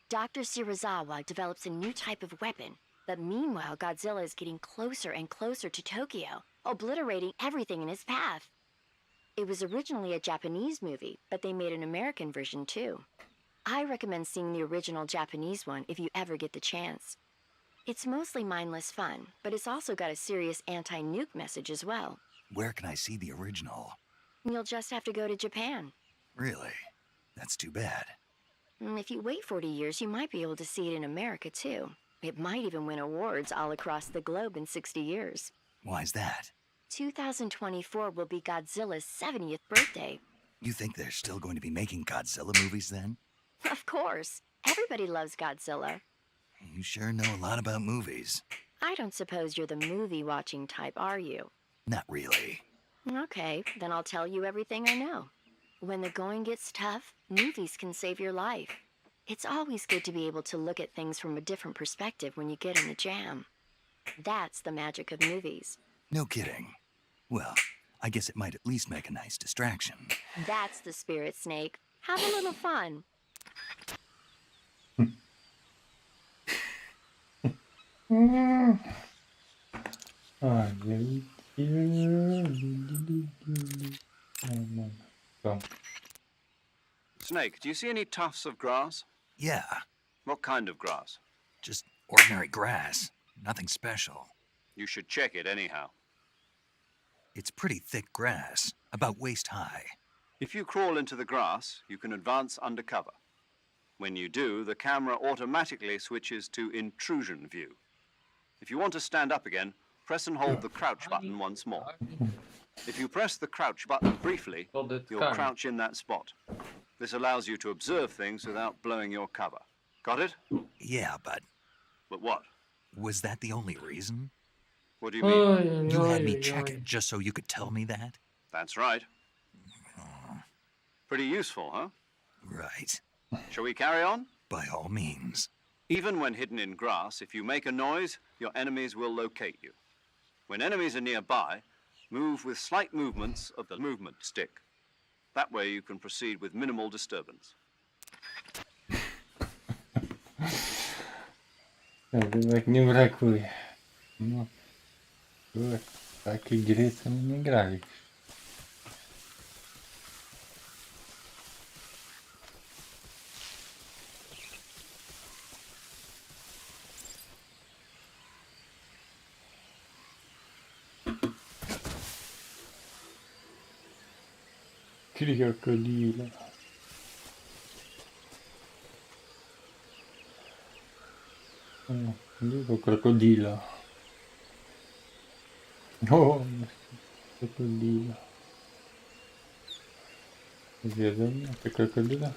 Dr. Shirazawa develops a new type of weapon, but meanwhile, Godzilla is getting closer and closer to Tokyo, obliterating everything in his path. It was originally a Japanese movie, but they made an American version too. I recommend seeing the original Japanese one if you ever get the chance. It's mostly mindless fun, but it's also got a serious anti-nuke message as well. Where can I see the original? You'll just have to go to Japan. Really? That's too bad. If you wait 40 years, you might be able to see it in America too. It might even win awards all across the globe in 60 years. Why's that? 2024 will be Godzilla's 70th birthday. You think they're still going to be making Godzilla movies then? Of course. Everybody loves Godzilla. You sure know a lot about movies. I don't suppose you're the movie-watching type, are you? Not really. Okay, then I'll tell you everything I know. When the going gets tough, movies can save your life. It's always good to be able to look at things from a different perspective when you get in a jam. That's the magic of movies. No kidding. Well, I guess it might at least make a nice distraction. That's the spirit, Snake. Have a little fun. Snake, do you see any tufts of grass? Yeah, What kind of grass? just ordinary grass. Nothing special. You should check it anyhow. It's pretty thick grass, about waist high. If you crawl into the grass, you can advance undercover. When you do, the camera automatically switches to intrusion view. If you want to stand up again, press and hold the crouch button once more. If you press the crouch button briefly, you'll crouch in that spot. This allows you to observe things without blowing your cover. Got it? Yeah, but But what? was that the only reason? What do you mean? You had me check it just so you could tell me that? That's right. Pretty useful, huh? Right. Shall we carry on? By all means. Even when hidden in grass, if you make a noise, your enemies will locate you. When enemies are nearby, move with slight movements of the movement stick. That way you can proceed with minimal disturbance. Jak nie brakuje. No. Takie gry co nie grali. Krokodila. O, dużo krokodila. O, krokodila. Zjedzą mnie te krokodile?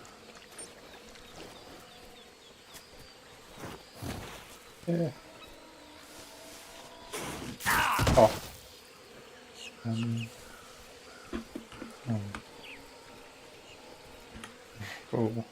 O! O.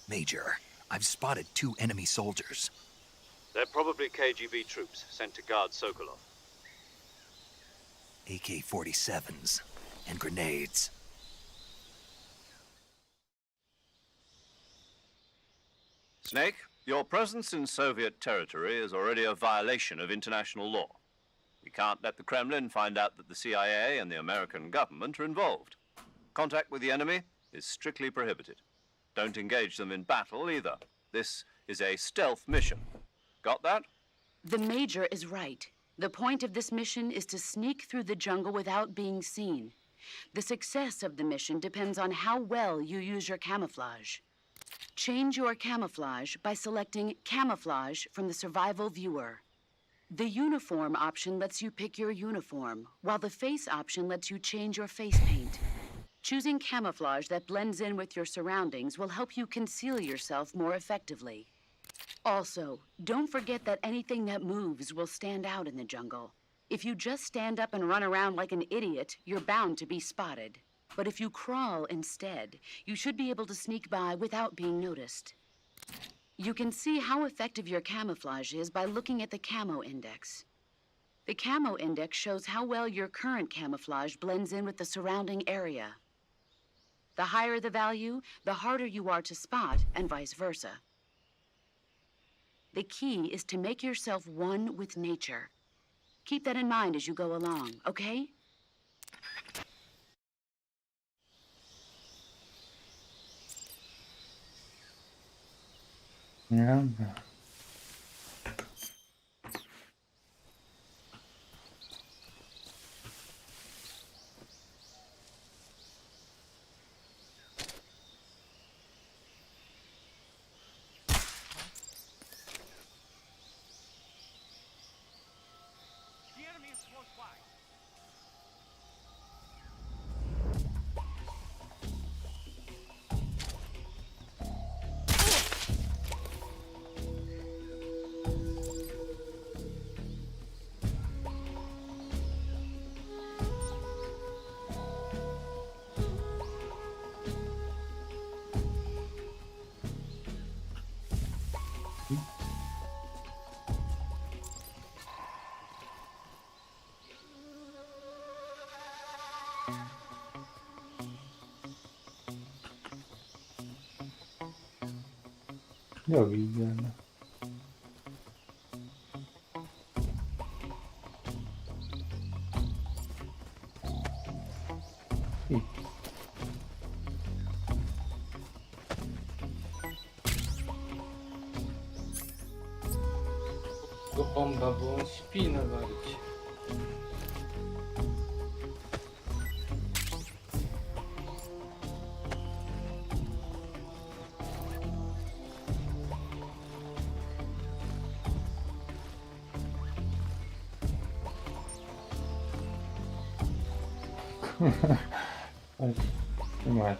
Major, I've spotted 2 enemy soldiers. They're probably KGB troops sent to guard Sokolov. AK-47s and grenades. Snake, your presence in Soviet territory is already a violation of international law. We can't let the Kremlin find out that the CIA and the American government are involved. Contact with the enemy is strictly prohibited. Don't engage them in battle either. This is a stealth mission. Got that? The Major is right. The point of this mission is to sneak through the jungle without being seen. The success of the mission depends on how well you use your camouflage. Change your camouflage by selecting Camouflage from the Survival Viewer. The Uniform option lets you pick your uniform, while the Face option lets you change your face paint. Choosing camouflage that blends in with your surroundings will help you conceal yourself more effectively. Also, don't forget that anything that moves will stand out in the jungle. If you just stand up and run around like an idiot, you're bound to be spotted. But if you crawl instead, you should be able to sneak by without being noticed. You can see how effective your camouflage is by looking at the Camo Index. The Camo Index shows how well your current camouflage blends in with the surrounding area. The higher the value, the harder you are to spot, and vice versa. The key is to make yourself one with nature. Keep that in mind as you go along, okay? Yeah. Do widzenia. Go bomba, bo on śpi na warcie. Trzymać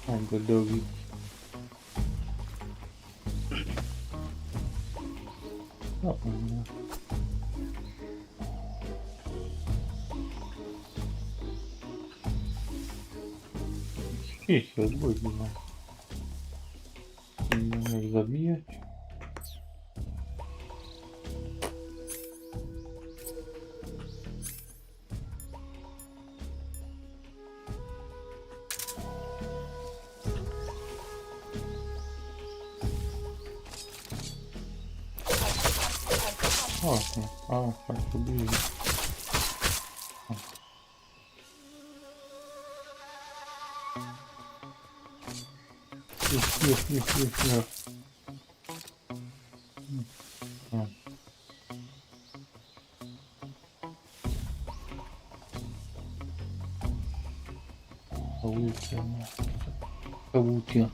tak go dobić. No, no. Śpi się, odbudzi nas. Nie możesz zabijać. O, tak to bliżej. Już. Kałutia.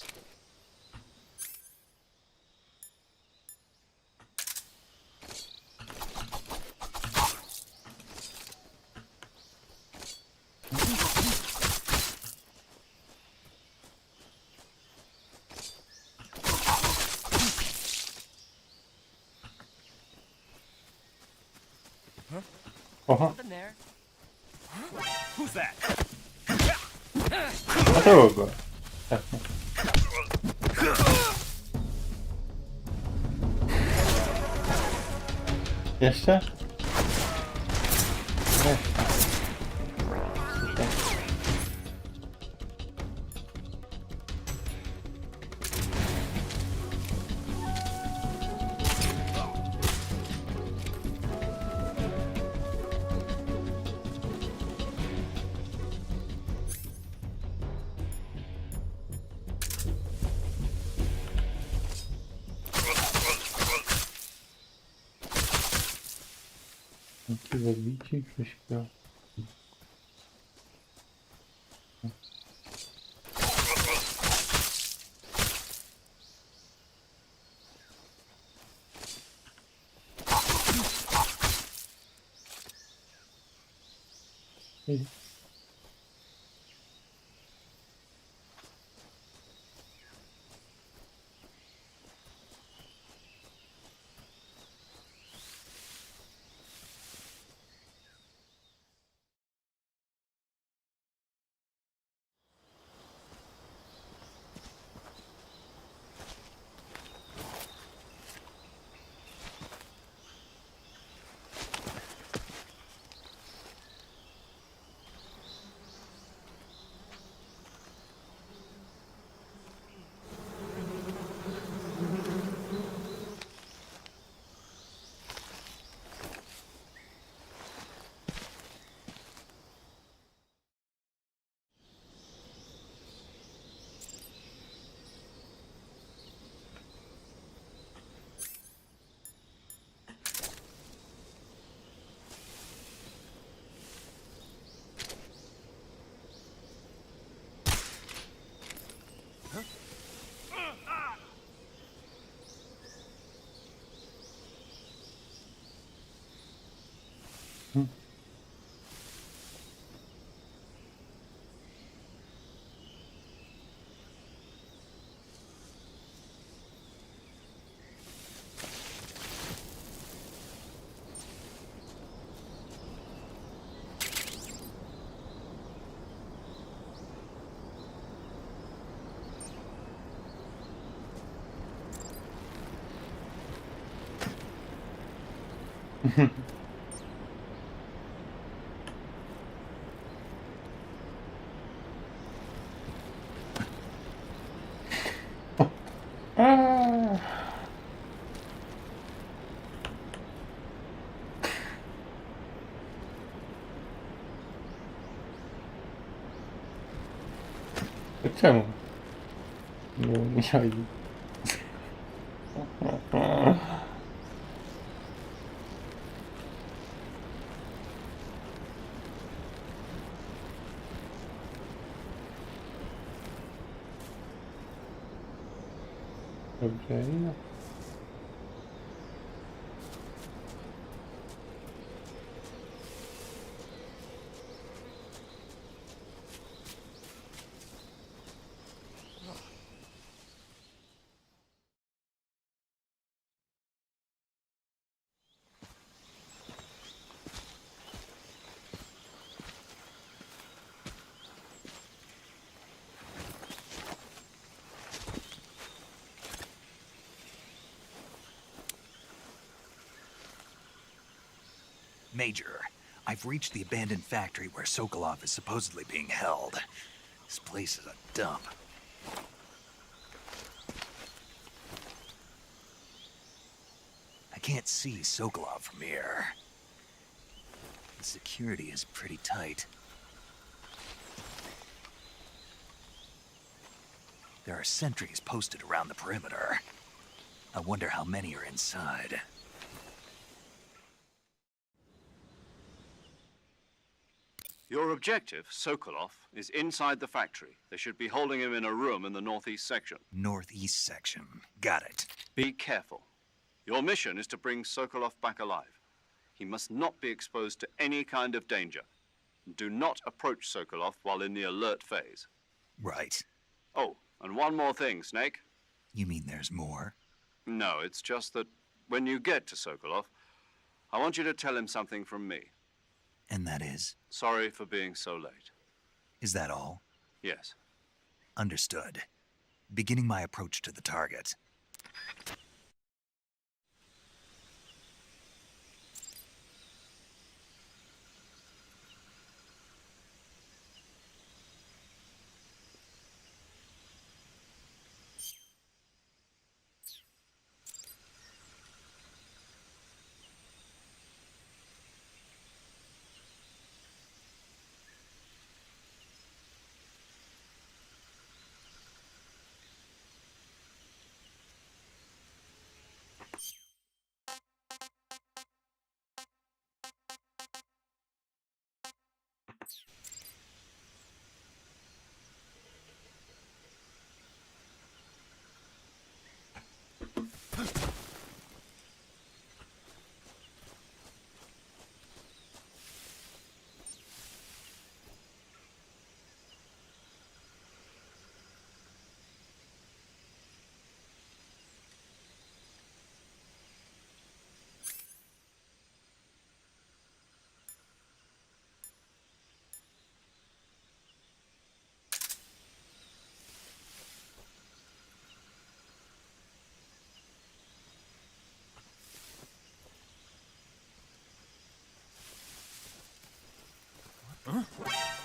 defenses. Oho, Nothing there. Who's that? a długo. Tak. Jeszcze? Jeszcze. Ci zabici, czy śpią? Czemu? Nie musieli. Dobrze. Major, I've reached the abandoned factory where Sokolov is supposedly being held. This place is a dump. I can't see Sokolov from here. The security is pretty tight. There are sentries posted around the perimeter. I wonder how many are inside. Your objective, Sokolov, is inside the factory. They should be holding him in a room in the northeast section. Northeast section. Got it. Be careful. Your mission is to bring Sokolov back alive. He must not be exposed to any kind of danger. Do not approach Sokolov while in the alert phase. Right. Oh, and one more thing, Snake. You mean there's more? No, it's just that when you get to Sokolov, I want you to tell him something from me. And that is? Sorry for being so late. Is that all? Yes. Understood. Beginning my approach to the target.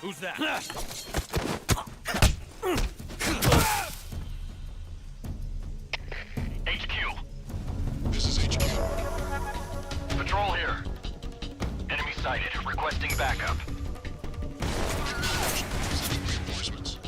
Who's that? HQ. This is HQ. Patrol here. Enemy sighted. Requesting backup. Reinforcements.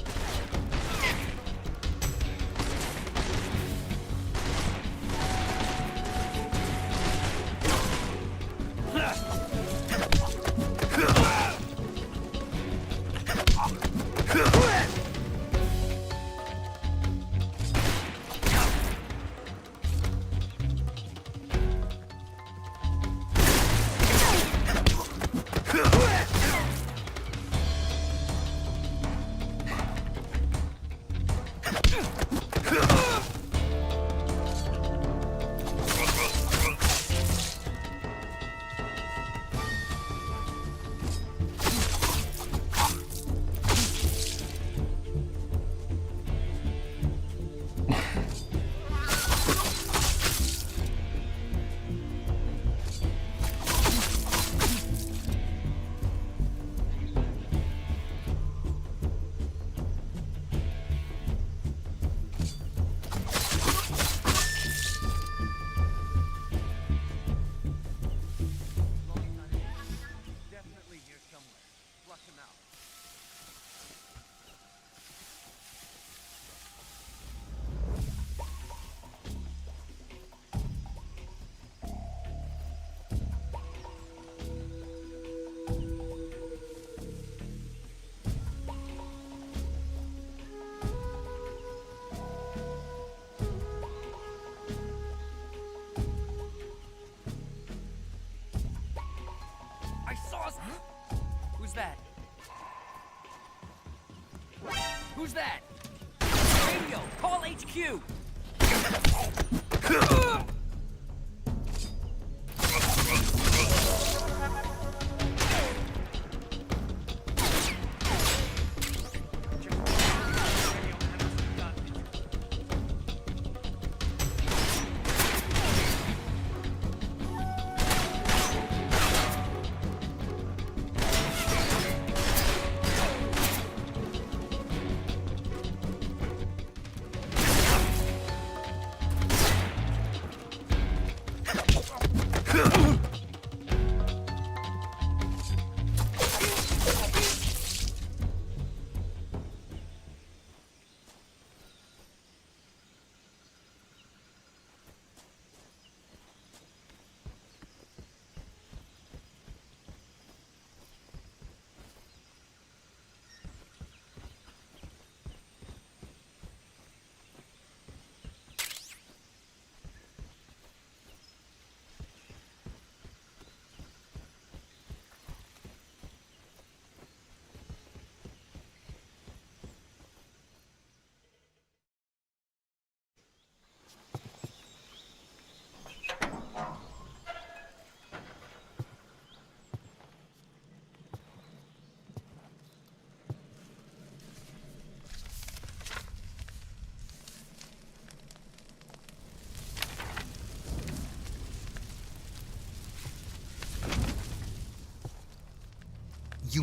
Who's that? Who's that? Radio! Call HQ!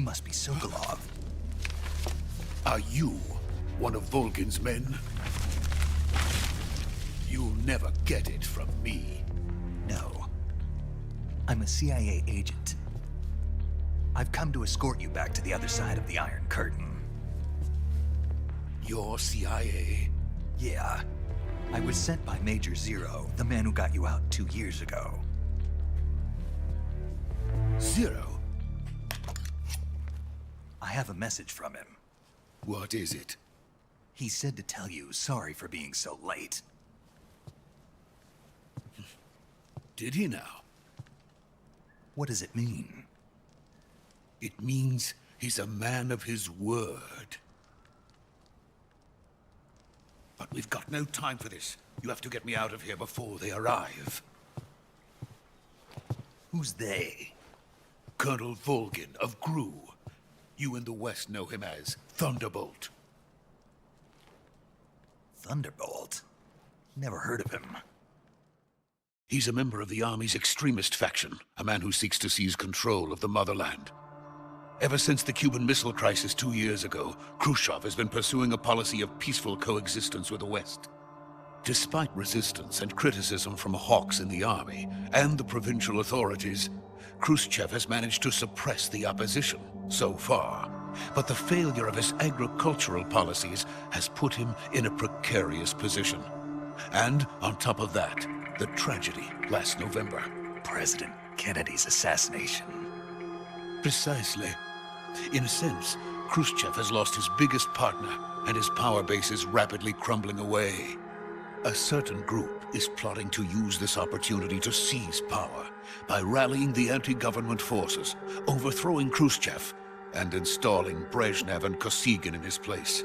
must be Sokolov. Are you one of Volgin's men? You'll never get it from me. No. I'm a CIA agent. I've come to escort you back to the other side of the Iron Curtain. You're CIA? Yeah. I was sent by Major Zero, the man who got you out 2 years ago. Zero? I have a message from him. What is it? He said to tell you sorry for being so late. Did he now? What does it mean? It means he's a man of his word. But we've got no time for this. You have to get me out of here before they arrive. Who's they? Colonel Volgin of GRU. You in the West know him as Thunderbolt. Thunderbolt? Never heard of him. He's a member of the Army's extremist faction, a man who seeks to seize control of the motherland. Ever since the Cuban Missile Crisis 2 years ago, Khrushchev has been pursuing a policy of peaceful coexistence with the West. Despite resistance and criticism from hawks in the army and the provincial authorities, Khrushchev has managed to suppress the opposition, so far. But the failure of his agricultural policies has put him in a precarious position. And on top of that, the tragedy last November. President Kennedy's assassination. Precisely. In a sense, Khrushchev has lost his biggest partner, and his power base is rapidly crumbling away. A certain group is plotting to use this opportunity to seize power by rallying the anti-government forces, overthrowing Khrushchev, and installing Brezhnev and Kosygin in his place.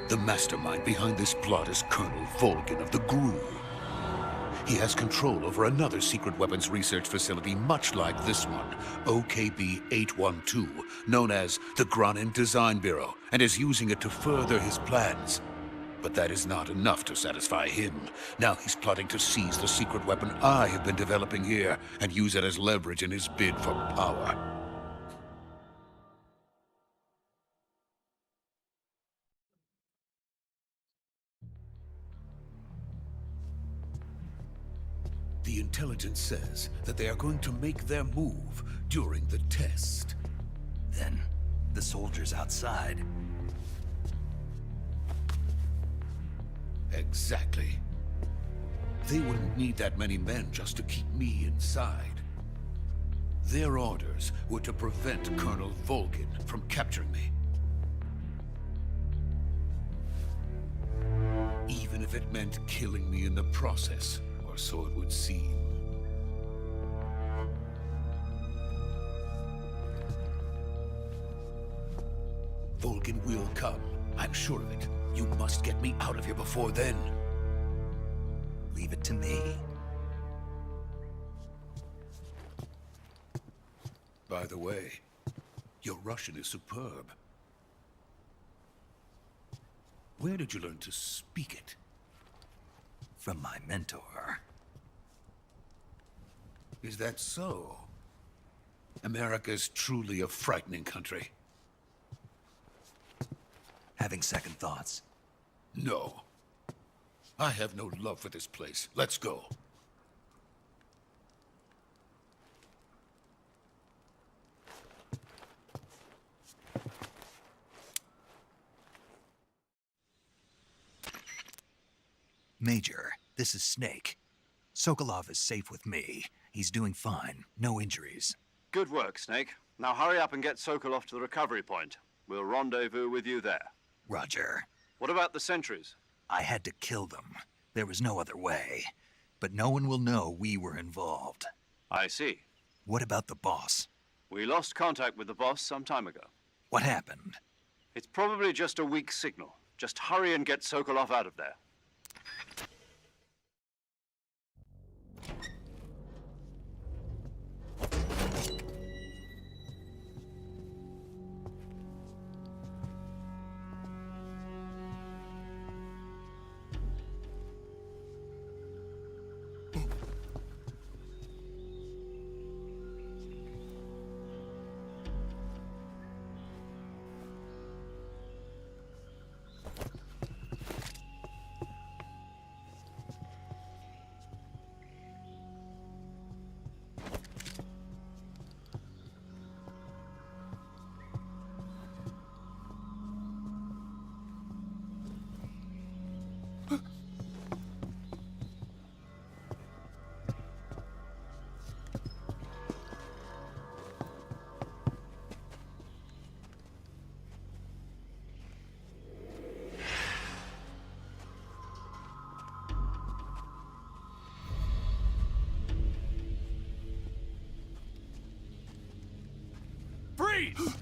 The mastermind behind this plot is Colonel Volgin of the GRU. He has control over another secret weapons research facility much like this one, OKB-812, known as the Granin Design Bureau, and is using it to further his plans. But that is not enough to satisfy him. Now he's plotting to seize the secret weapon I have been developing here and use it as leverage in his bid for power. The intelligence says that they are going to make their move during the test. Then, the soldiers outside. Exactly. They wouldn't need that many men just to keep me inside. Their orders were to prevent Colonel Volgin from capturing me. Even if it meant killing me in the process, or so it would seem. Volgin will come. I'm sure of it. You must get me out of here before then. Leave it to me. By the way, your Russian is superb. Where did you learn to speak it? From my mentor. Is that so? America's truly a frightening country. Having second thoughts? No. I have no love for this place. Let's go. Major, this is Snake. Sokolov is safe with me. He's doing fine. No injuries. Good work, Snake. Now hurry up and get Sokolov to the recovery point. We'll rendezvous with you there. Roger. What about the sentries? I had to kill them. There was no other way. But no one will know we were involved. I see. What about the boss? We lost contact with the boss some time ago. What happened? It's probably just a weak signal. Just hurry and get Sokolov out of there. Freeze!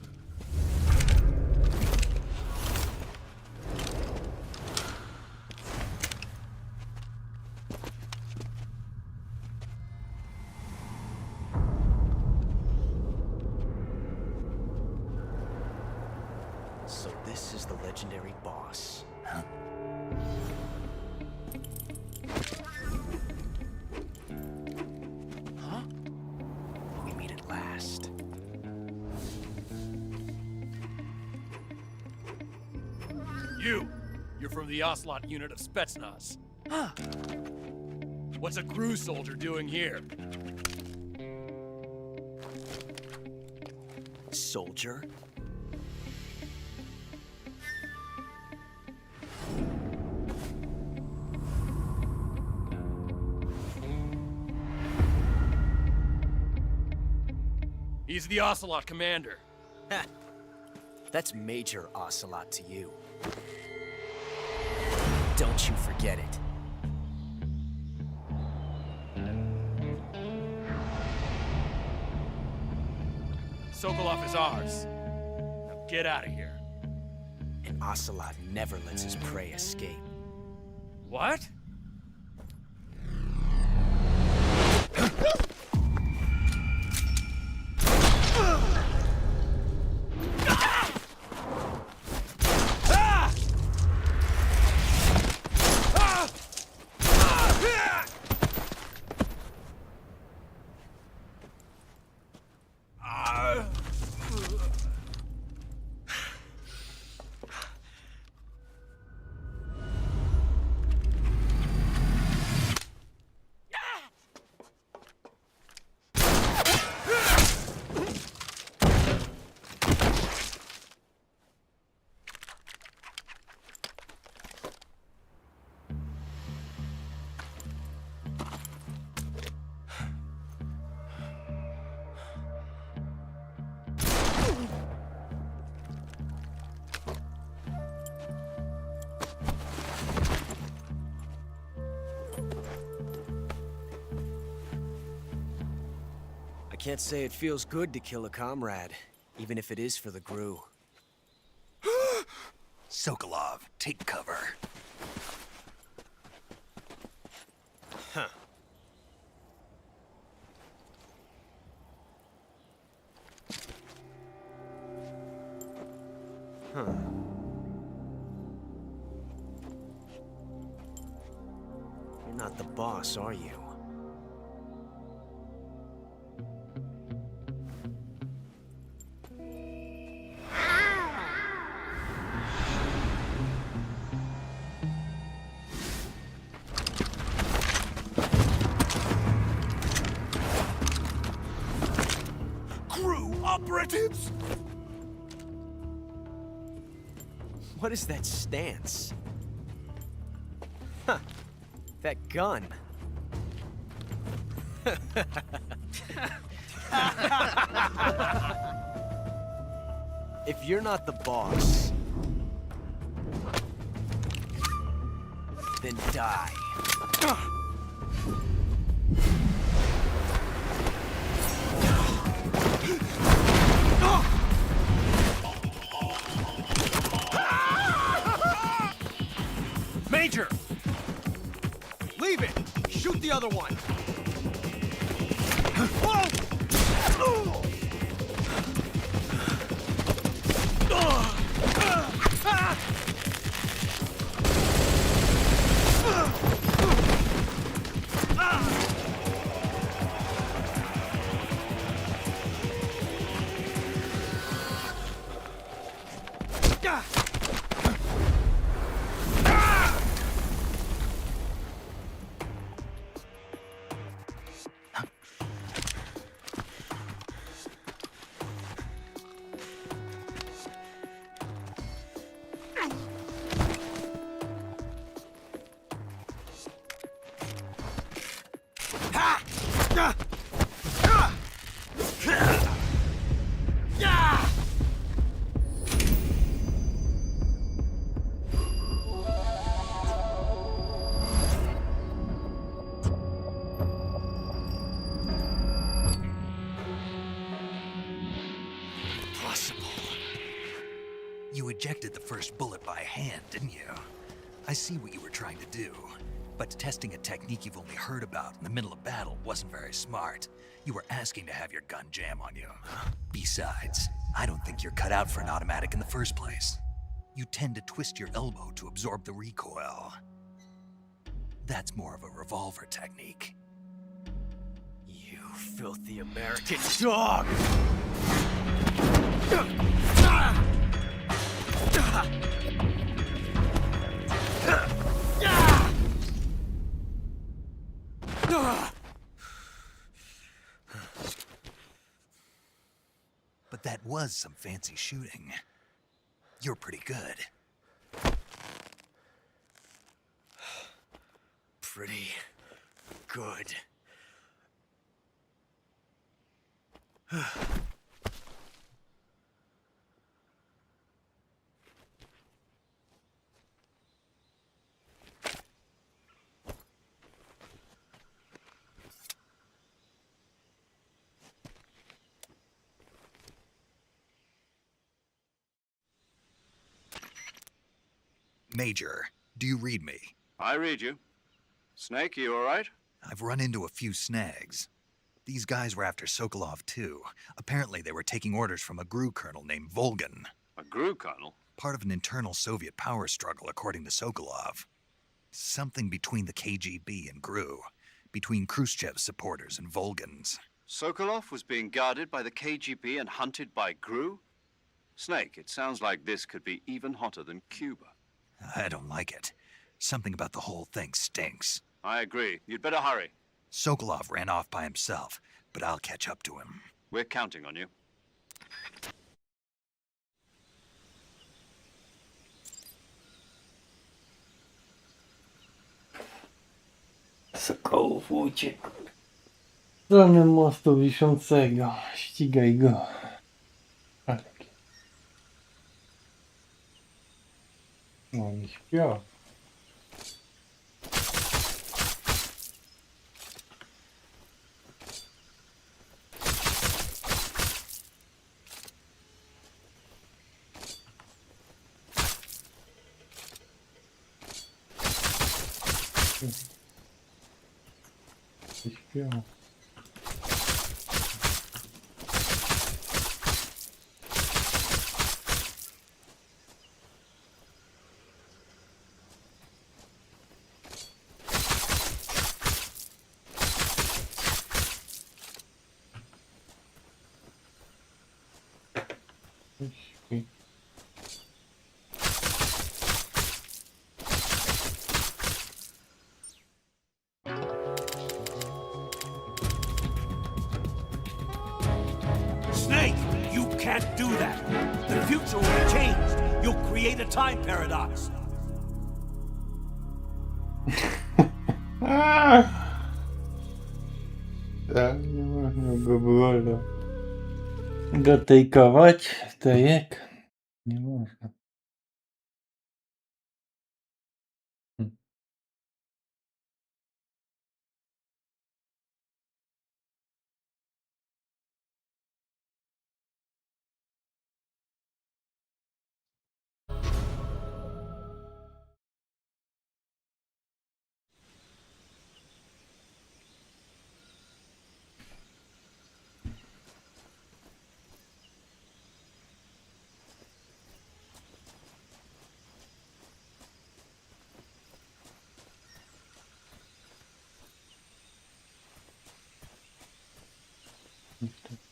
So this is the legendary boss. Huh? Huh? We meet at last. You're from the Ocelot unit of Spetsnaz. What's a crew soldier doing here? Soldier? He's the Ocelot commander. Ha! That's Major Ocelot to you. Don't you forget it. Sokolov is ours. Now get out of here. And Ocelot never lets his prey escape. What? I can't say it feels good to kill a comrade, even if it is for the GRU. Sokolov, take cover. Huh. Huh. You're not the boss, are you? Operatives! What is that stance? Huh. That gun. If you're not the boss, then die. Major! Leave it! Shoot the other one! ejected the first bullet by hand, didn't you? I see what you were trying to do, but testing a technique you've only heard about in the middle of battle wasn't very smart. You were asking to have your gun jam on you. Besides, I don't think you're cut out for an automatic in the first place. You tend to twist your elbow to absorb the recoil. That's more of a revolver technique. You filthy American dog! But that was some fancy shooting. You're pretty good. Pretty good. Major, do you read me? I read you. Snake, you all right? I've run into a few snags. These guys were after Sokolov too. Apparently they were taking orders from a GRU colonel named Volgan. A GRU colonel? Part of an internal Soviet power struggle, according to Sokolov. Something between the KGB and GRU. Between Khrushchev's supporters and Volgan's. Sokolov was being guarded by the KGB and hunted by GRU? Snake, it sounds like this could be even hotter than Cuba. I don't like it. Something about the whole thing stinks. I agree. You'd better hurry. Sokolov ran off by himself, but I'll catch up to him. We're counting on you. Sokołów uciekł. W stronę mostu wiszącego. Ścigaj go. Ale... Oni śpią. Śpią. Śpi. Snake, you can't do that. The future will be changed. You'll create a time paradox. Tak, nie można go było dotejkować. Tejek. Nie można.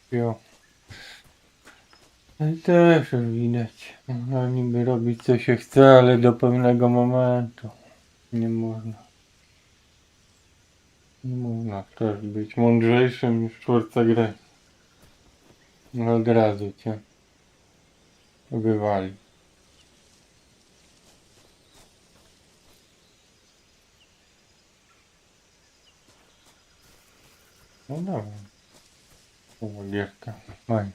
Śpią. No i też już widać. Można niby robić co się chce, ale do pewnego momentu. Nie można. Nie można też być mądrzejszym niż twórca gry. Od razu cię wywali. No dobra. To gierka. Fajnie.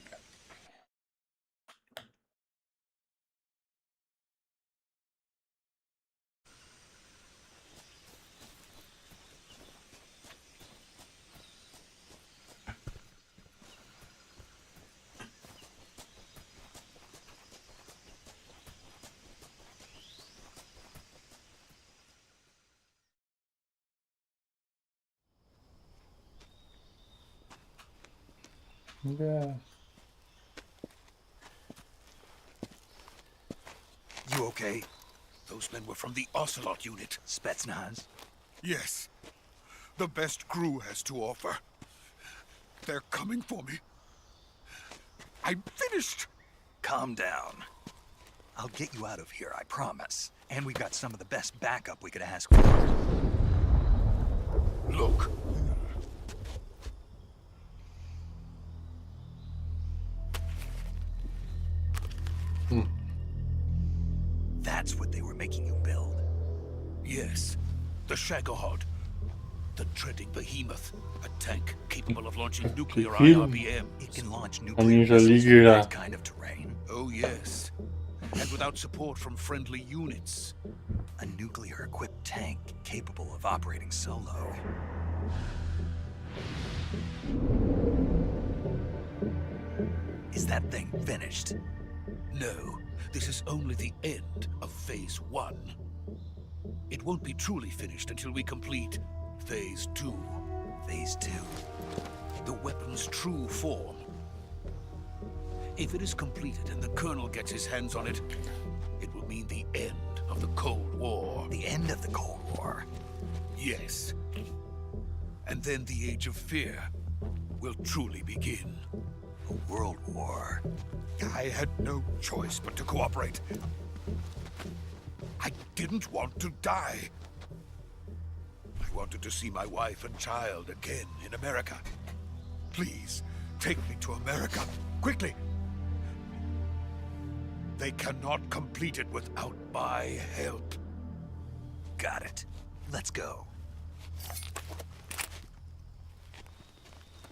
Nie. You okay? Those men were from the Ocelot unit. Spetsnaz? Yes. The best crew has to offer. They're coming for me. I'm finished. Calm down. I'll get you out of here, I promise. And we've got some of the best backup we could ask for. Look. That's what they were making you build. Yes. The Shagohod. The dreading behemoth. A tank capable of launching nuclear IRBM. It can launch nuclear Aniżeli missiles from gra. that kind of terrain. Oh, yes. And without support from friendly units. A nuclear-equipped tank capable of operating solo. Is that thing finished? No, this is only the end of Phase 1. It won't be truly finished until we complete Phase 2. Phase 2. The weapon's true form. If it is completed and the Colonel gets his hands on it, it will mean the end of the Cold War. The end of the Cold War? Yes. And then the Age of Fear will truly begin. A world war. I had no choice but to cooperate. I didn't want to die. I wanted to see my wife and child again in America. Please, take me to America, quickly. They cannot complete it without my help. Got it. Let's go.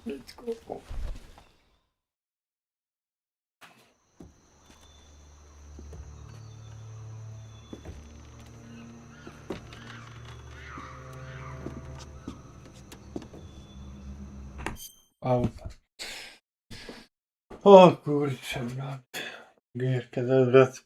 Let's go. Auta. O kurczę, gierkę zaraz.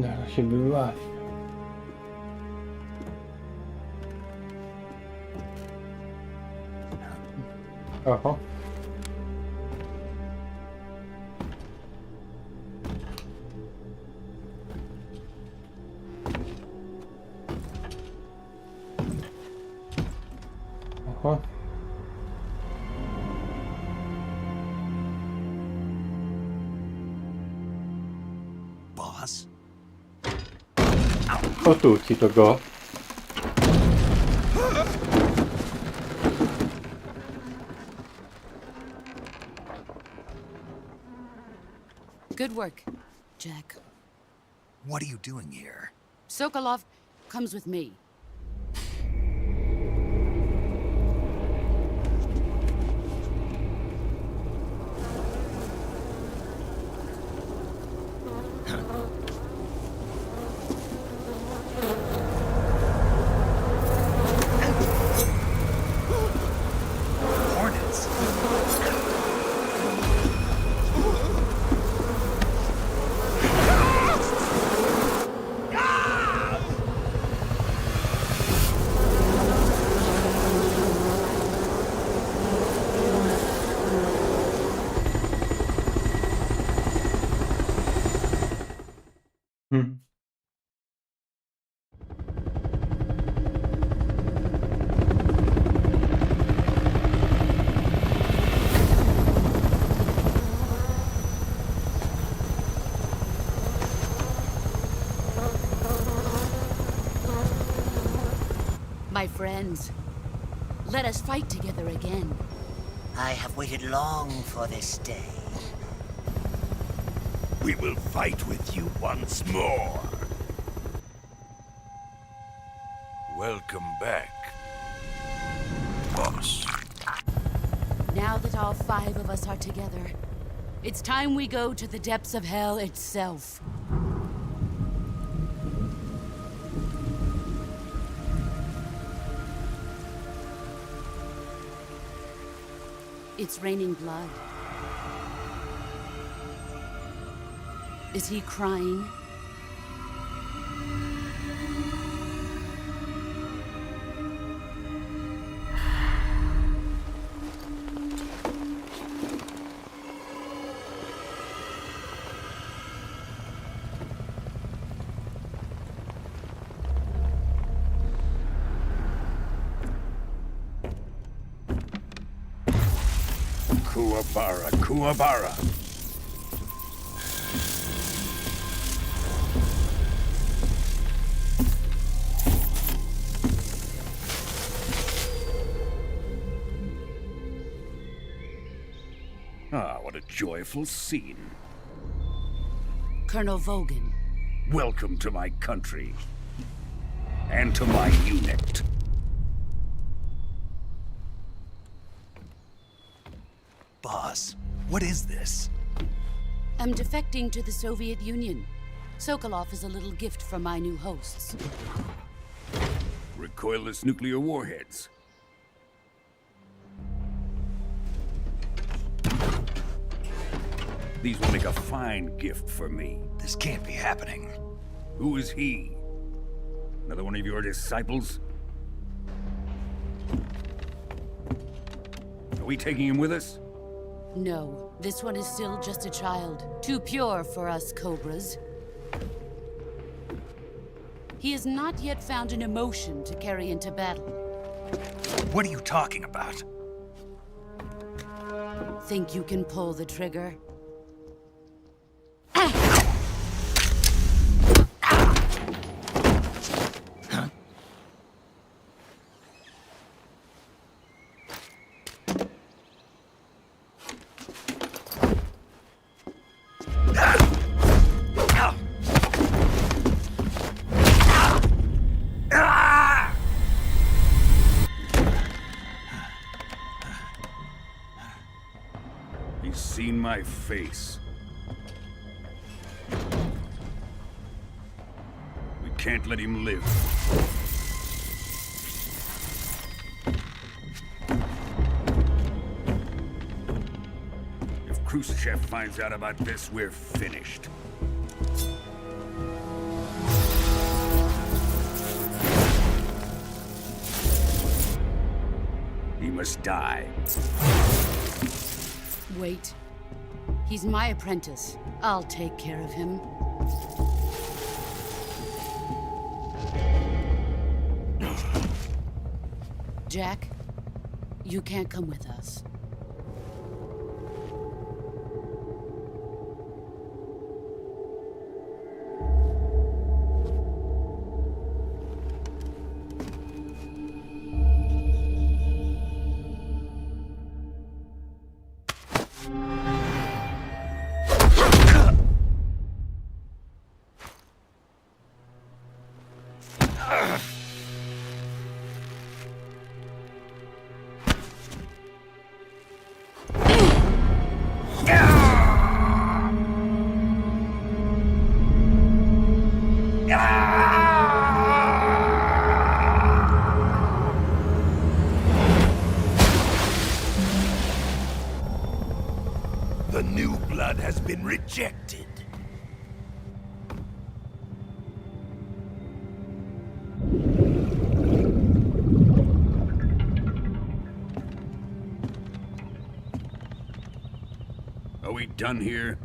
Zaraz się wywali. Oho. Oho. Boss? O tu ci to go. Good work, Jack. What are you doing here? Sokolov comes with me. My friends, let us fight together again. I have waited long for this day. We will fight with you once more. Welcome back, boss. Now that all 5 of us are together, it's time we go to the depths of hell itself. It's raining blood. Is he crying? Kuwabara, Kuwabara. Ah, what a joyful scene. Colonel Vogan. Welcome to my country. And to my unit. Boss, what is this? I'm defecting to the Soviet Union. Sokolov is a little gift from my new hosts. Recoilless nuclear warheads. These will make a fine gift for me. This can't be happening. Who is he? Another one of your disciples? Are we taking him with us? No, this one is still just a child. Too pure for us Cobras. He has not yet found an emotion to carry into battle. What are you talking about? Think you can pull the trigger? He's seen my face. We can't let him live. If Khrushchev finds out about this, we're finished. He must die. Wait. He's my apprentice. I'll take care of him. Jack, you can't come with us. The new blood has been rejected. Are we done here?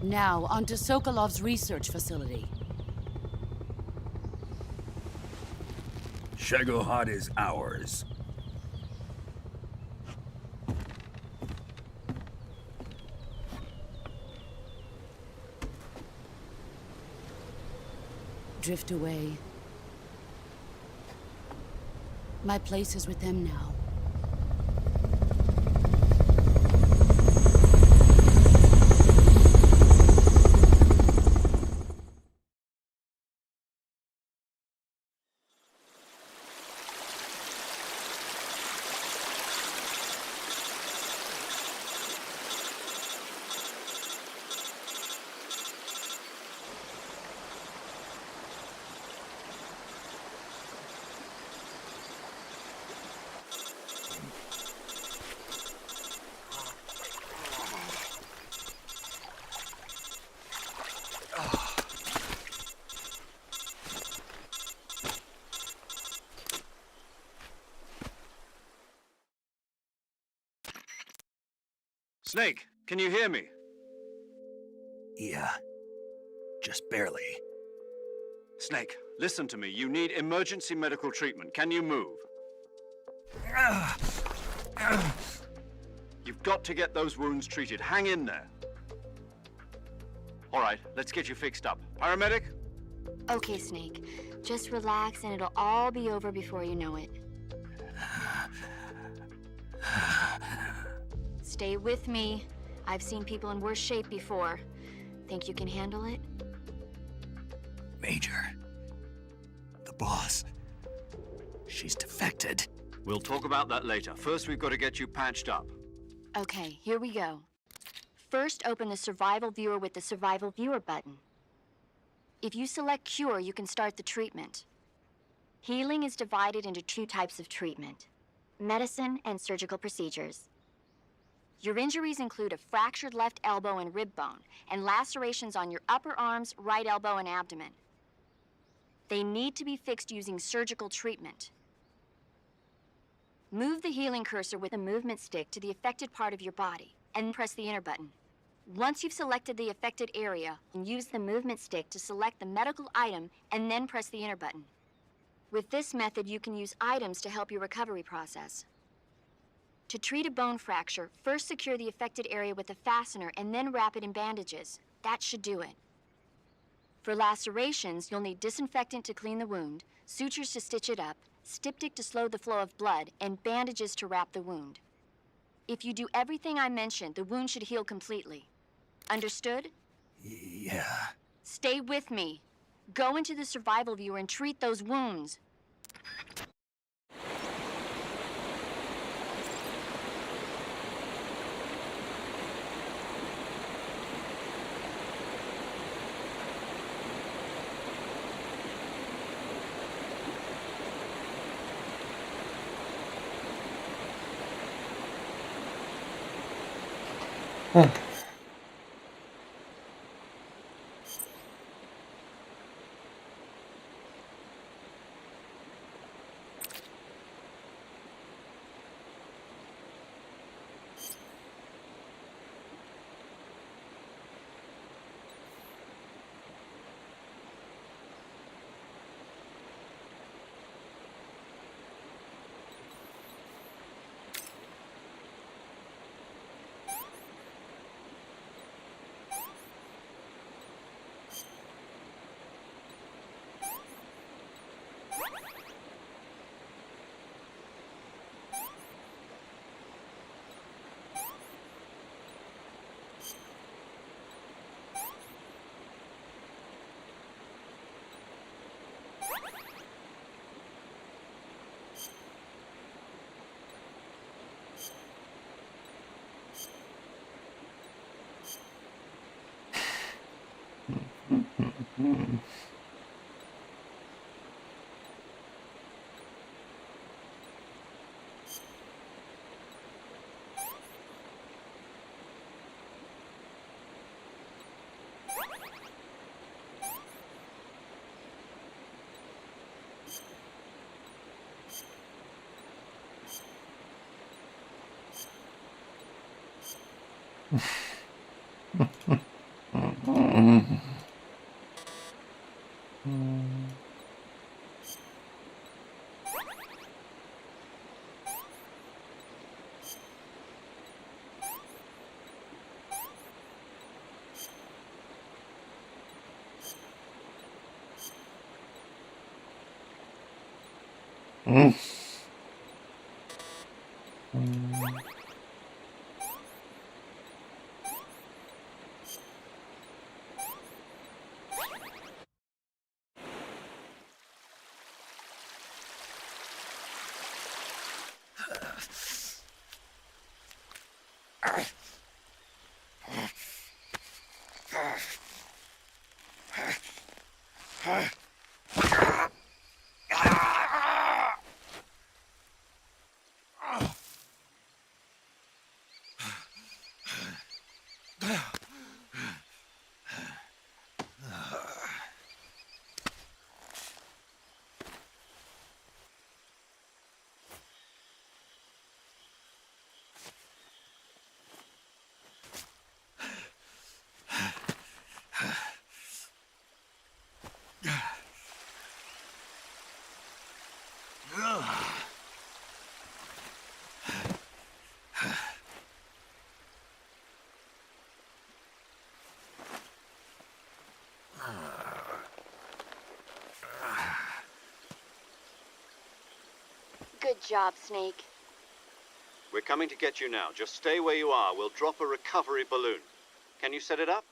Now, onto Sokolov's research facility. Shagohod is ours. Drift away. My place is with them now. Snake, can you hear me? Yeah. Just barely. Snake, listen to me. You need emergency medical treatment. Can you move? You've got to get those wounds treated. Hang in there. All right, let's get you fixed up. Paramedic? Okay, Snake. Just relax and it'll all be over before you know it. Stay with me. I've seen people in worse shape before. Think you can handle it? Major. The boss. She's defected. We'll talk about that later. First, we've got to get you patched up. Okay, here we go. First, open the Survival Viewer with the Survival Viewer button. If you select Cure, you can start the treatment. Healing is divided into two types of treatment: medicine and surgical procedures. Your injuries include a fractured left elbow and rib bone, and lacerations on your upper arms, right elbow, and abdomen. They need to be fixed using surgical treatment. Move the healing cursor with a movement stick to the affected part of your body, and press the enter button. Once you've selected the affected area, use the movement stick to select the medical item, and then press the enter button. With this method, you can use items to help your recovery process. To treat a bone fracture, first secure the affected area with a fastener and then wrap it in bandages. That should do it. For lacerations, you'll need disinfectant to clean the wound, sutures to stitch it up, styptic to slow the flow of blood, and bandages to wrap the wound. If you do everything I mentioned, the wound should heal completely. Understood? Yeah. Stay with me. Go into the Survival Viewer and treat those wounds. Good job, Snake. We're coming to get you now. Just stay where you are. We'll drop a recovery balloon. Can you set it up?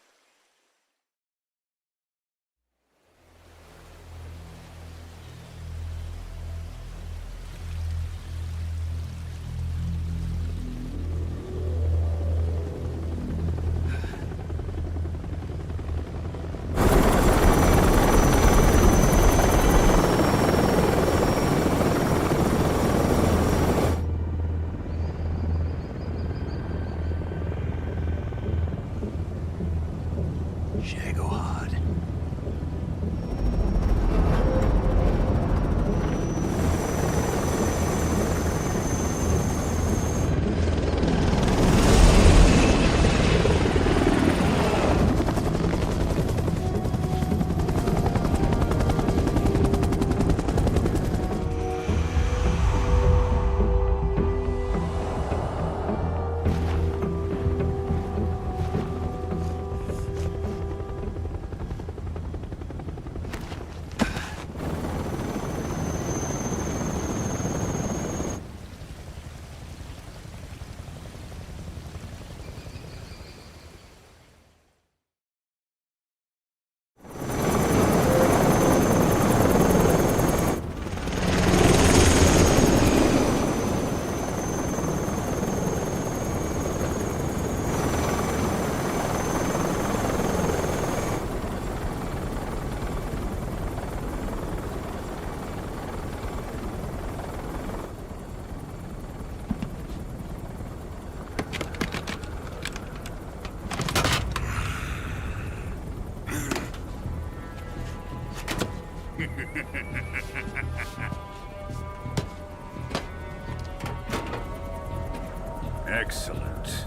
Excellent.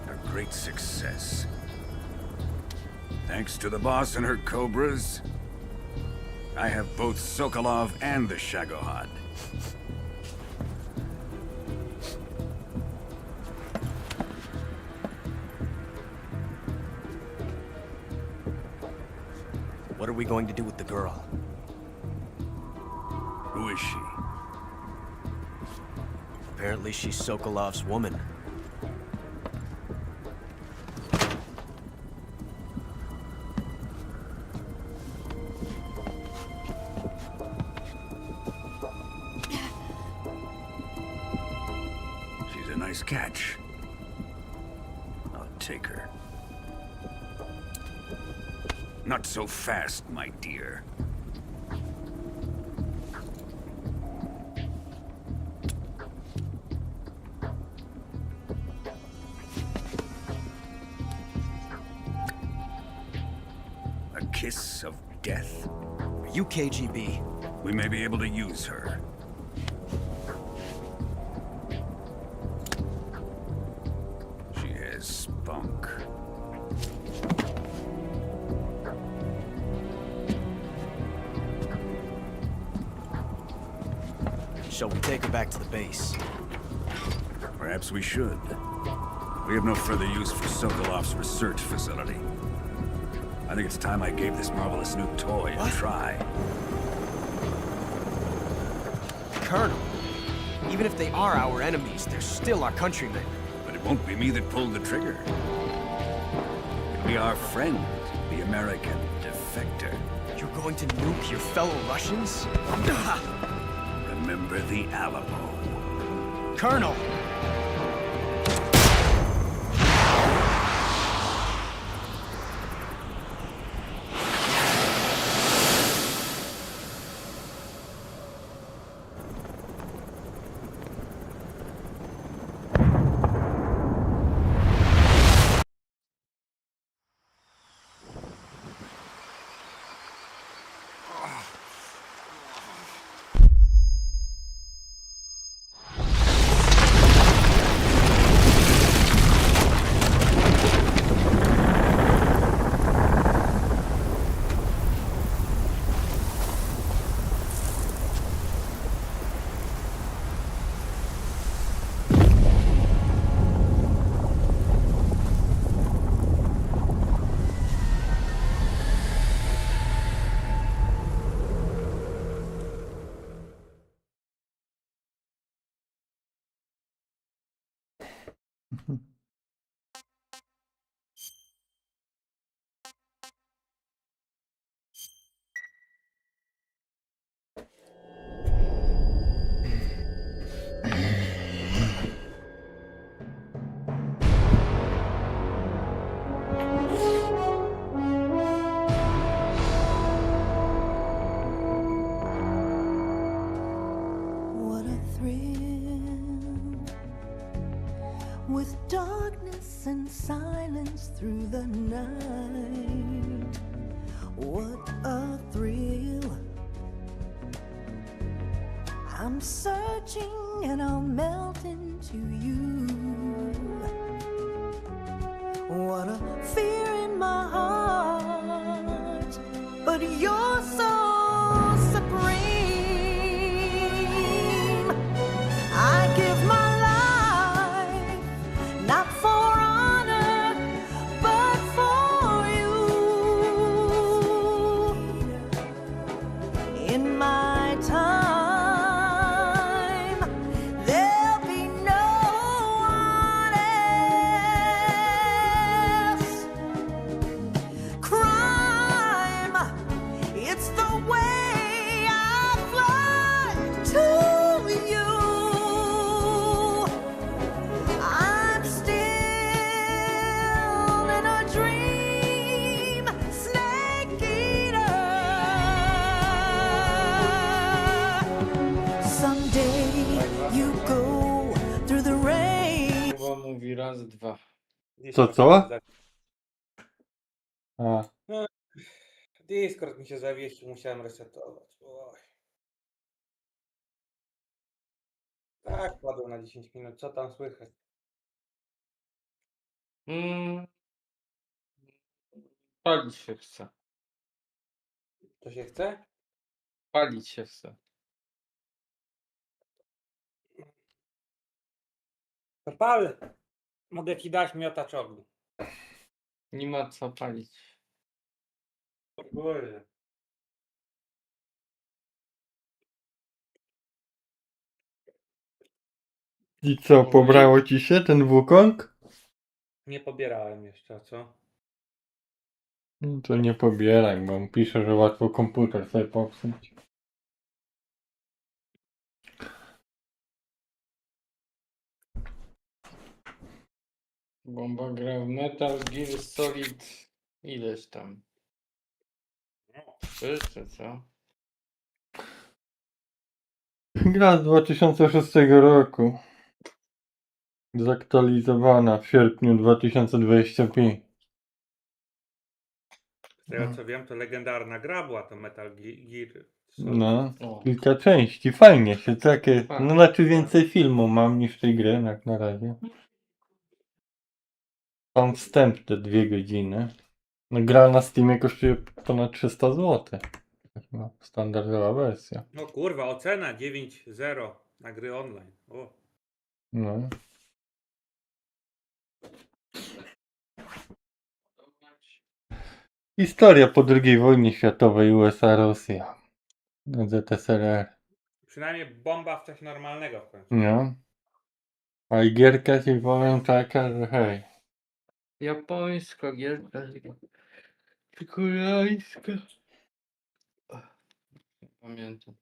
A great success. Thanks to the boss and her cobras, I have both Sokolov and the Shagohod. What are we going to do with the girl? Who is she? Apparently she's Sokolov's woman. She's a nice catch. I'll take her. Not so fast, my dear. A kiss of death? Are you KGB? We may be able to use her. She has spunk. Shall we take her back to the base? Perhaps we should. We have no further use for Sokolov's research facility. I think it's time I gave this marvelous new toy a try. Colonel, even if they are our enemies, they're still our countrymen. But it won't be me that pulled the trigger. It'll be our friend, the American defector. You're going to nuke your fellow Russians? Remember the Alamo. Colonel! What a thrill with darkness and silence through the night. What a thrill. I'm searching and I'll melt into you. What a fear in my heart, but you're so supreme. I give my life, not for honor, but for you. In my time, there'll be no one else. Crime, it's the way I fly to you. I'm still in a dream, snake eater. Someday you go through the rain. Chyba mówi raz, dwa. Co? A, No, Discord mi się zawiesił, musiałem resetować. Oj. Tak, padł na 10 minut. Co tam słychać? Palić się chce. To się chce? Palić się chce. To pal! Mogę ci dać miotacz ognia. Nie ma co palić. O Boże. i co, pobrało ci się ten Wukong? Nie pobierałem jeszcze, a co? No to nie pobieraj, bo on pisze, że łatwo komputer sobie popsuć. Bomba gra w Metal Gear Solid ileś tam. Jeszcze co? Gra z 2006 roku. Zaktualizowana w sierpniu 2025. Z tego co wiem, to legendarna gra była to Metal Gear Solid. No, O. kilka części, fajnie się, takie, no znaczy więcej filmu mam niż tej gry, jak na razie. Tam wstęp te 2 godziny. No gra na Steamie kosztuje ponad 300 zł. No, standardowa wersja. No kurwa, ocena 9.0 na gry online. O. No. Historia po II wojnie światowej USA-Rosja. ZSRR. Przynajmniej bomba w coś normalnego w końcu. No. A i gierka ci powiem taka, że hej. Japońska gierka, czy koreańska? Nie pamiętam.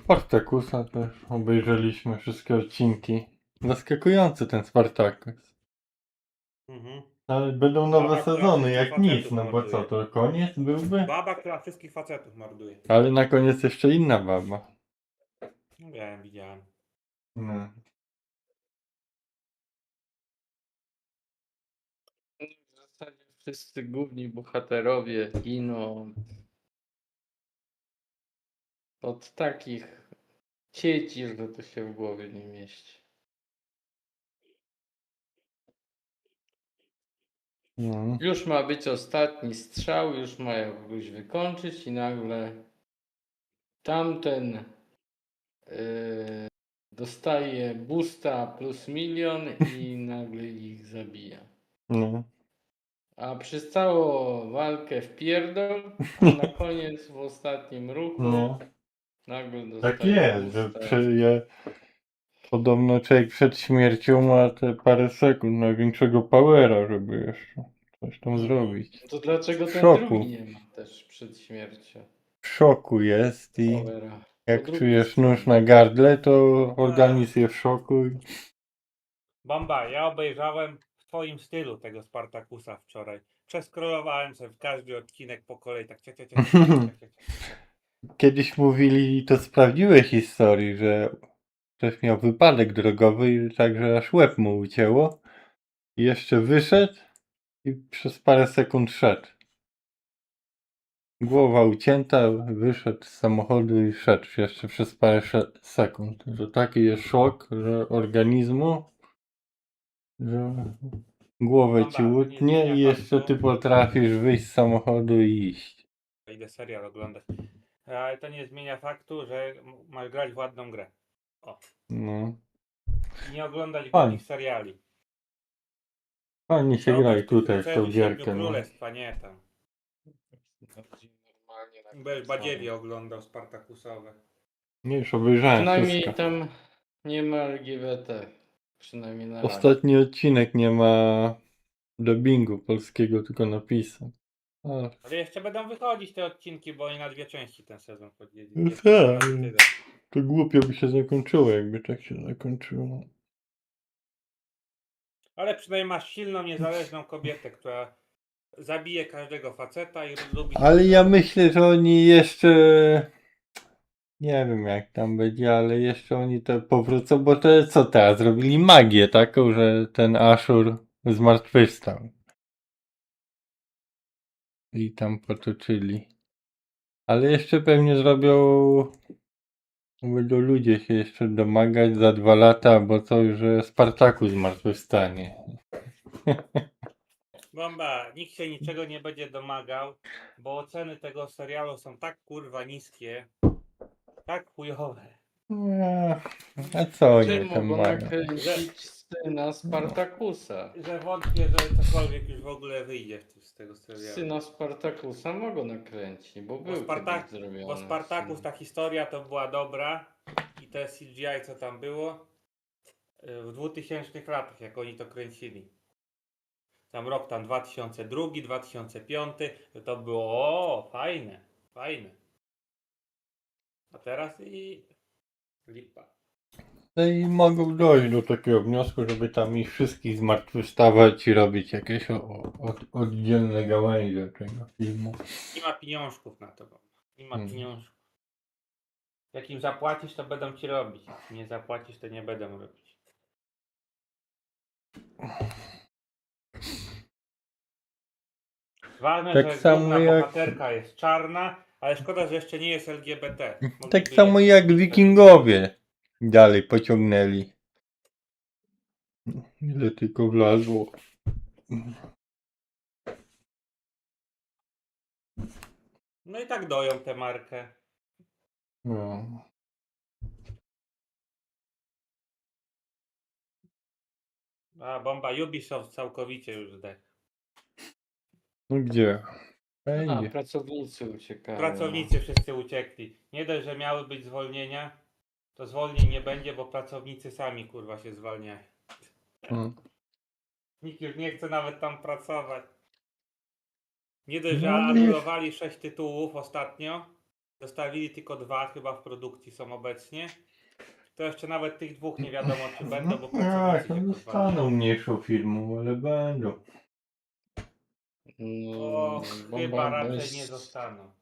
Spartakusa też obejrzeliśmy wszystkie odcinki. Zaskakujący ten Spartakus. Mhm. Ale będą nowe Baba, która sezony jak wszystkich nic, facetów no bo morduje. co, to koniec byłby? Baba, która wszystkich facetów morduje. Ale na koniec jeszcze inna baba. No wiem, widziałem. No. W zasadzie wszyscy główni bohaterowie giną od takich cieci, że to się w głowie nie mieści. No. Już ma być ostatni strzał, już mają kogoś wykończyć i nagle tamten dostaje boosta plus milion i nagle ich zabija. No. A przez całą walkę wpierdol, a na koniec w ostatnim ruchu No. nagle Tak dostaje jest, że boosta. podobno człowiek przed śmiercią ma te parę sekund największego powera, żeby jeszcze coś tam zrobić. To dlaczego W ten szoku. drugi nie ma też przed śmiercią? W szoku jest i Powera. jak Po drugiej czujesz nóż stronie. na gardle, to organizm jest w szoku. Bomba, ja obejrzałem w twoim stylu tego Spartakusa wczoraj. Przeskrolowałem sobie w każdy odcinek po kolei, tak Kiedyś mówili, to z prawdziwej historii, że ktoś miał wypadek drogowy i także aż łeb mu ucięło. I jeszcze wyszedł i przez parę sekund szedł. Głowa ucięta, wyszedł z samochodu i szedł jeszcze przez parę sekund. Że taki jest szok, że organizmu, że głowę ci łutnie i jeszcze ty potrafisz wyjść z samochodu i iść. Idę serial oglądać. Ale to nie zmienia faktu, że masz grać w ładną grę. O. No. I nie oglądać Fajnie. głupich seriali. Fajnie się gra i tutaj w tą Rycerzy gierkę. Siedmiu No. Królestwa, nie tam. Będziesz badziewie oglądał Spartakusowe. Nie, już obejrzałem Przynajmniej wszystko. tam nie ma LGBT. Przynajmniej na razie. Ostatni odcinek nie ma dubbingu polskiego, tylko napisy. Ale jeszcze będą wychodzić te odcinki, bo oni na dwie części ten sezon podzieli. No tak, to głupio by się zakończyło, jakby tak się zakończyło. Ale przynajmniej masz silną, niezależną kobietę, która zabije każdego faceta i lubi... Ale ja myślę, że oni jeszcze... Nie wiem jak tam będzie, ale jeszcze oni to powrócą, bo to co teraz? Zrobili magię taką, że ten Ashur zmartwychwstał. I tam potoczyli. Ale jeszcze pewnie zrobią... Będą ludzie się jeszcze domagać za 2 lata, bo to, że Spartaku zmartwychwstanie. Bomba, nikt się niczego nie będzie domagał, bo oceny tego serialu są tak kurwa niskie, tak chujowe. A co oni Czemu tam go mają? nakręcić syna Spartakusa? Że wątpię, że cokolwiek już w ogóle wyjdzie z tego serialu. Syna Spartakusa mogą nakręcić, bo był kiedyś zrobiony. Bo Spartakus, ta historia to była dobra i te CGI co tam było w 2000 latach, jak oni to kręcili. Tam rok tam 2002, 2005, to było fajne, fajne. A teraz i lipa. No i mogą dojść do takiego wniosku, żeby tam ich wszystkich zmartwychwstawać i robić jakieś oddzielne gałęzie tego filmu. Nie ma pieniążków na to. Nie ma pieniążków. Jak im zapłacisz, to będą ci robić. Jak nie zapłacisz, to nie będą robić. Ważne, Tak że samo główna jak- bohaterka jest czarna, ale szkoda, że jeszcze nie jest LGBT. Tak samo jak wikingowie dalej pociągnęli. Ile tylko wlazło. No i tak doją tę markę. No. A bomba Ubisoft całkowicie już zdechł. No gdzie? A, Będzie. pracownicy uciekają. Pracownicy wszyscy uciekli. Nie dość, że miały być zwolnienia, to zwolnień nie będzie, bo pracownicy sami kurwa się zwalniają. Nikt już nie chce nawet tam pracować. Nie dość, że No, anulowali 6 tytułów ostatnio, zostawili tylko 2 chyba w produkcji są obecnie. To jeszcze nawet tych 2 nie wiadomo czy będą, bo pracownicy Tak, się no kurwa. dostaną mniejszą firmą, ale będą. O, chyba raczej nie zostaną.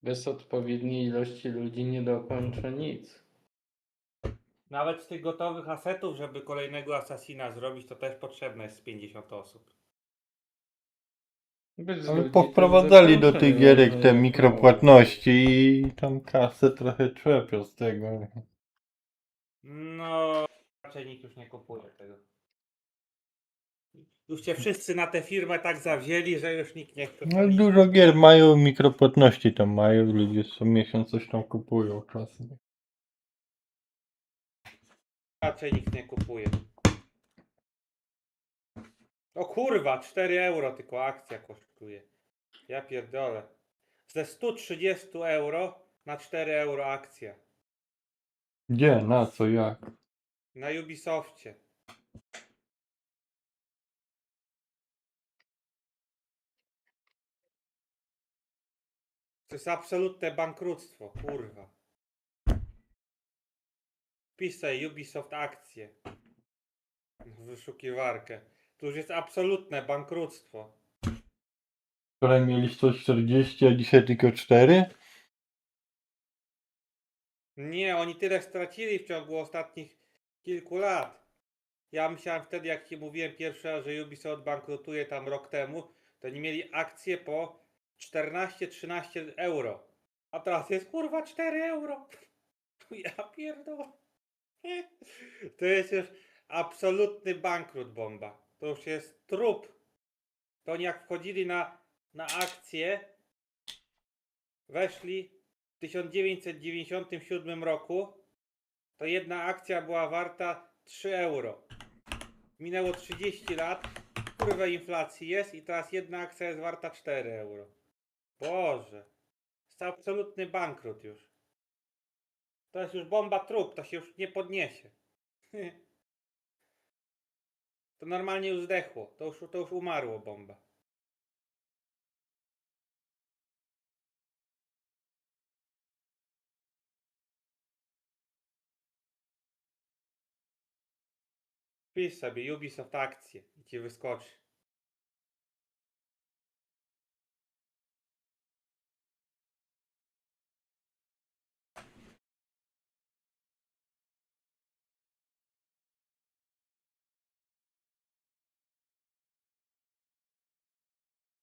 Bez odpowiedniej ilości ludzi nie dokończę nic. Nawet z tych gotowych asetów, żeby kolejnego Assassina zrobić, to też potrzebne jest z 50 osób. Ale powprowadzali do tych gierek te mikropłatności i tam kasę trochę trzepią z tego. No, raczej nikt już nie kupuje tego. Już cię wszyscy na tę firmę tak zawzięli, że już nikt nie chce. No dużo gier mają, mikropłatności tam mają, ludzie co miesiąc coś tam kupują czasem. Raczej nikt nie kupuje. O kurwa, 4 euro tylko akcja kosztuje. Ja pierdolę. Ze 130 euro na 4 euro akcja. Gdzie? Na co? Jak? Na Ubisoftie. To jest absolutne bankructwo, kurwa. Wpisaj Ubisoft akcje. W wyszukiwarkę. To już jest absolutne bankructwo. Wczoraj mieli 140, a dzisiaj tylko 4? Nie, oni tyle stracili w ciągu ostatnich kilku lat. Ja myślałem wtedy, jak ci mówiłem pierwszy raz, że Ubisoft bankrutuje tam rok temu, to oni mieli akcje po 14-13 euro. A teraz jest kurwa 4 euro. Ja pierdolę. To jest już absolutny bankrut, bomba. To już jest trup. To oni jak wchodzili na akcję, weszli w 1997 roku, to jedna akcja była warta 3 euro. Minęło 30 lat, kurwa inflacji jest i teraz jedna akcja jest warta 4 euro. Boże. To jest absolutny bankrut już. To jest już bomba trup, to się już nie podniesie. To normalnie już zdechło, to już umarło bomba. Wpisz sobie Ubisoft akcje i ci wyskoczy.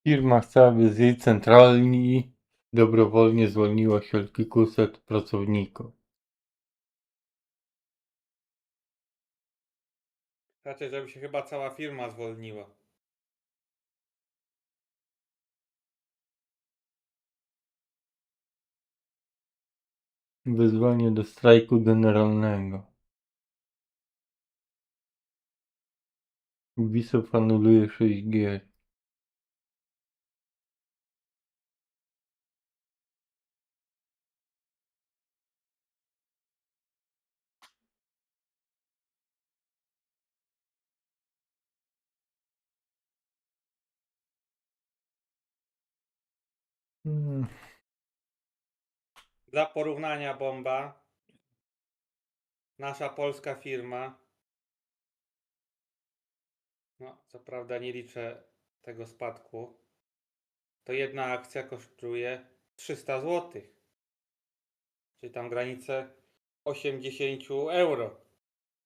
Firma chce, aby z jej centrali dobrowolnie zwolniło się kilkuset pracowników. Raczej, żeby się chyba cała firma zwolniła. Wezwanie do strajku generalnego. Ubisoft anuluje 6 gier. Dla porównania bomba. Nasza polska firma. No, co prawda nie liczę tego spadku. To jedna akcja kosztuje 300 zł. Czyli tam granicę 80 euro.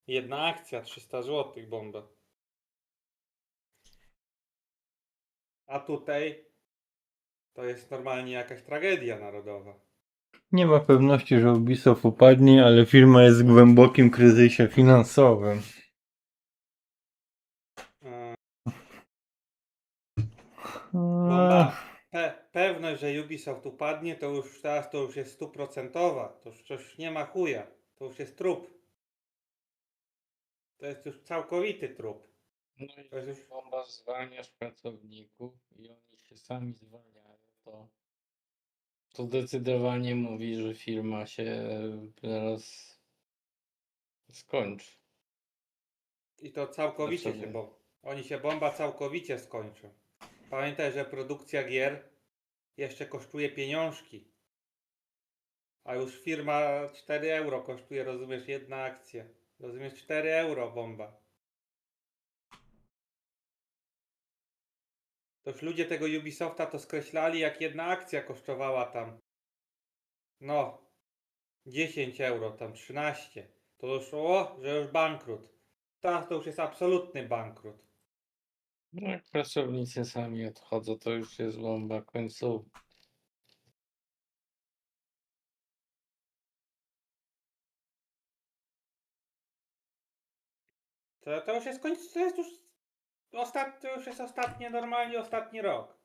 Jedna akcja 300 zł bomba. A tutaj to jest normalnie jakaś tragedia narodowa. Nie ma pewności, że Ubisoft upadnie, ale firma jest w głębokim kryzysie finansowym. Bomba. Pewność, że Ubisoft upadnie, to już teraz to już jest 100%. To już nie ma chuja. To już jest trup. To jest już całkowity trup. No i To jest już... bomba zwalniasz pracowników i oni się sami zwalniają, to zdecydowanie mówi, że firma się zaraz skończy. I to całkowicie się, bo oni się bomba całkowicie skończą. Pamiętaj, że produkcja gier jeszcze kosztuje pieniążki. A już firma 4 euro kosztuje, rozumiesz, jedna akcja. Rozumiesz, 4 euro bomba. To już ludzie tego Ubisofta to skreślali, jak jedna akcja kosztowała tam. No, 10 euro, tam 13. To już, że już bankrut. Teraz to już jest absolutny bankrut. No jak pracownicy sami odchodzą, to już jest bomba końcowa. To już jest końc, to jest już to już jest normalnie ostatni rok.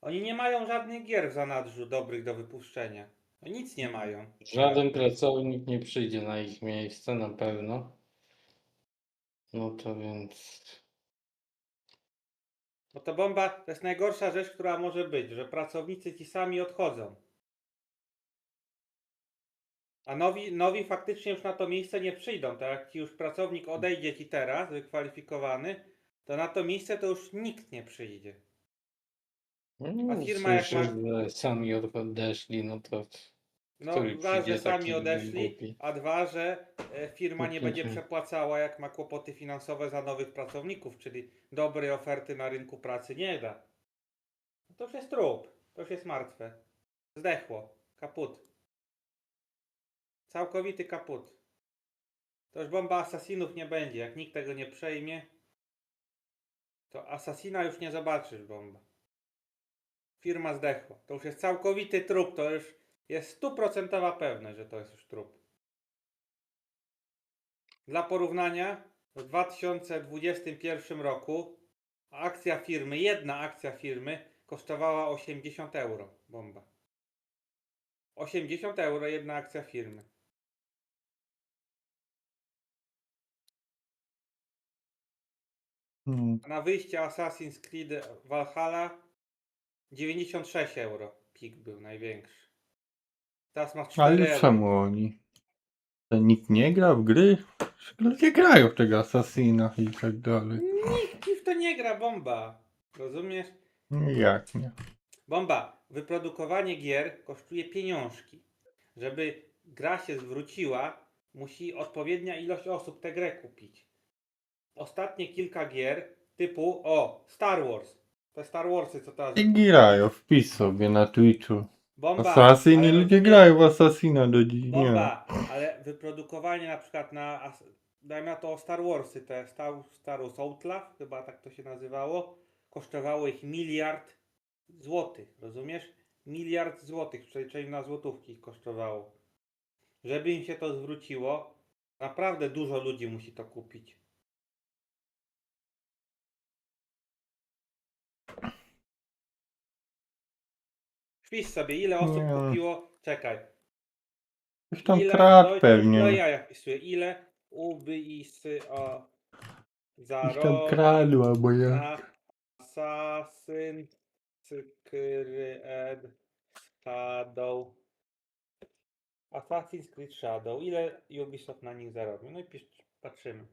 Oni nie mają żadnych gier w zanadrzu dobrych do wypuszczenia. Nic nie mają. Żaden pracownik nie przyjdzie na ich miejsce na pewno. No to więc Bo to bomba to jest najgorsza rzecz, która może być, że pracownicy ci sami odchodzą. A nowi faktycznie już na to miejsce nie przyjdą. Tak jak ci już pracownik odejdzie ci teraz, wykwalifikowany, to na to miejsce to już nikt nie przyjdzie. A firma jak ma... że sami odeszli, no to No który raz, że przyjdzie sami taki odeszli, głupi? a dwa, że firma nie będzie Głupi. przepłacała, jak ma kłopoty finansowe za nowych pracowników, czyli dobrej oferty na rynku pracy nie da. To już jest trup, to już jest martwe. Zdechło, kaput. Całkowity kaput. To już bomba asasinów nie będzie. Jak nikt tego nie przejmie, to asasina już nie zobaczysz bomba. Firma zdechła. To już jest całkowity trup. To już jest 100% pewne, że to jest już trup. Dla porównania, w 2021 roku akcja firmy, jedna akcja firmy kosztowała 80 euro. Bomba. 80 euro jedna akcja firmy. Na wyjście Assassin's Creed Valhalla 96 euro. Pik był największy. Teraz masz 4 Ale euro. czemu oni? To nikt nie gra w gry? Ludzie grają w tego Assassina i tak dalej. Nikt ci w to nie gra, bomba. Rozumiesz? Jak nie? Bomba. Wyprodukowanie gier kosztuje pieniążki. Żeby gra się zwróciła, musi odpowiednia ilość osób tę grę kupić. Ostatnie kilka gier typu Star Wars. Te Star Warsy, co teraz... I grają, wpis sobie na Twitchu. Bomba, Assassin i ale ludzie rozumiesz- grają w Assassina do dziś dnia. Bomba, ale wyprodukowanie na przykład dajmy na to Star Warsy, te Star Wars Outlaw, chyba tak to się nazywało, kosztowało ich 1 miliard złotych, rozumiesz? 1 miliard złotych, czyli na złotówki ich kosztowało. Żeby im się to zwróciło, naprawdę dużo ludzi musi to kupić. Wpisz sobie, ile osób Nie. kupiło, czekaj. Ktoś tam Ile, kradł no pewnie. ja wpisuję, ile za Ktoś tam rok kradł albo ja. na Assassin's Creed Shadow. Assassin's Creed Shadow. Ile Ubisoft na nich zarobił? No i patrzymy.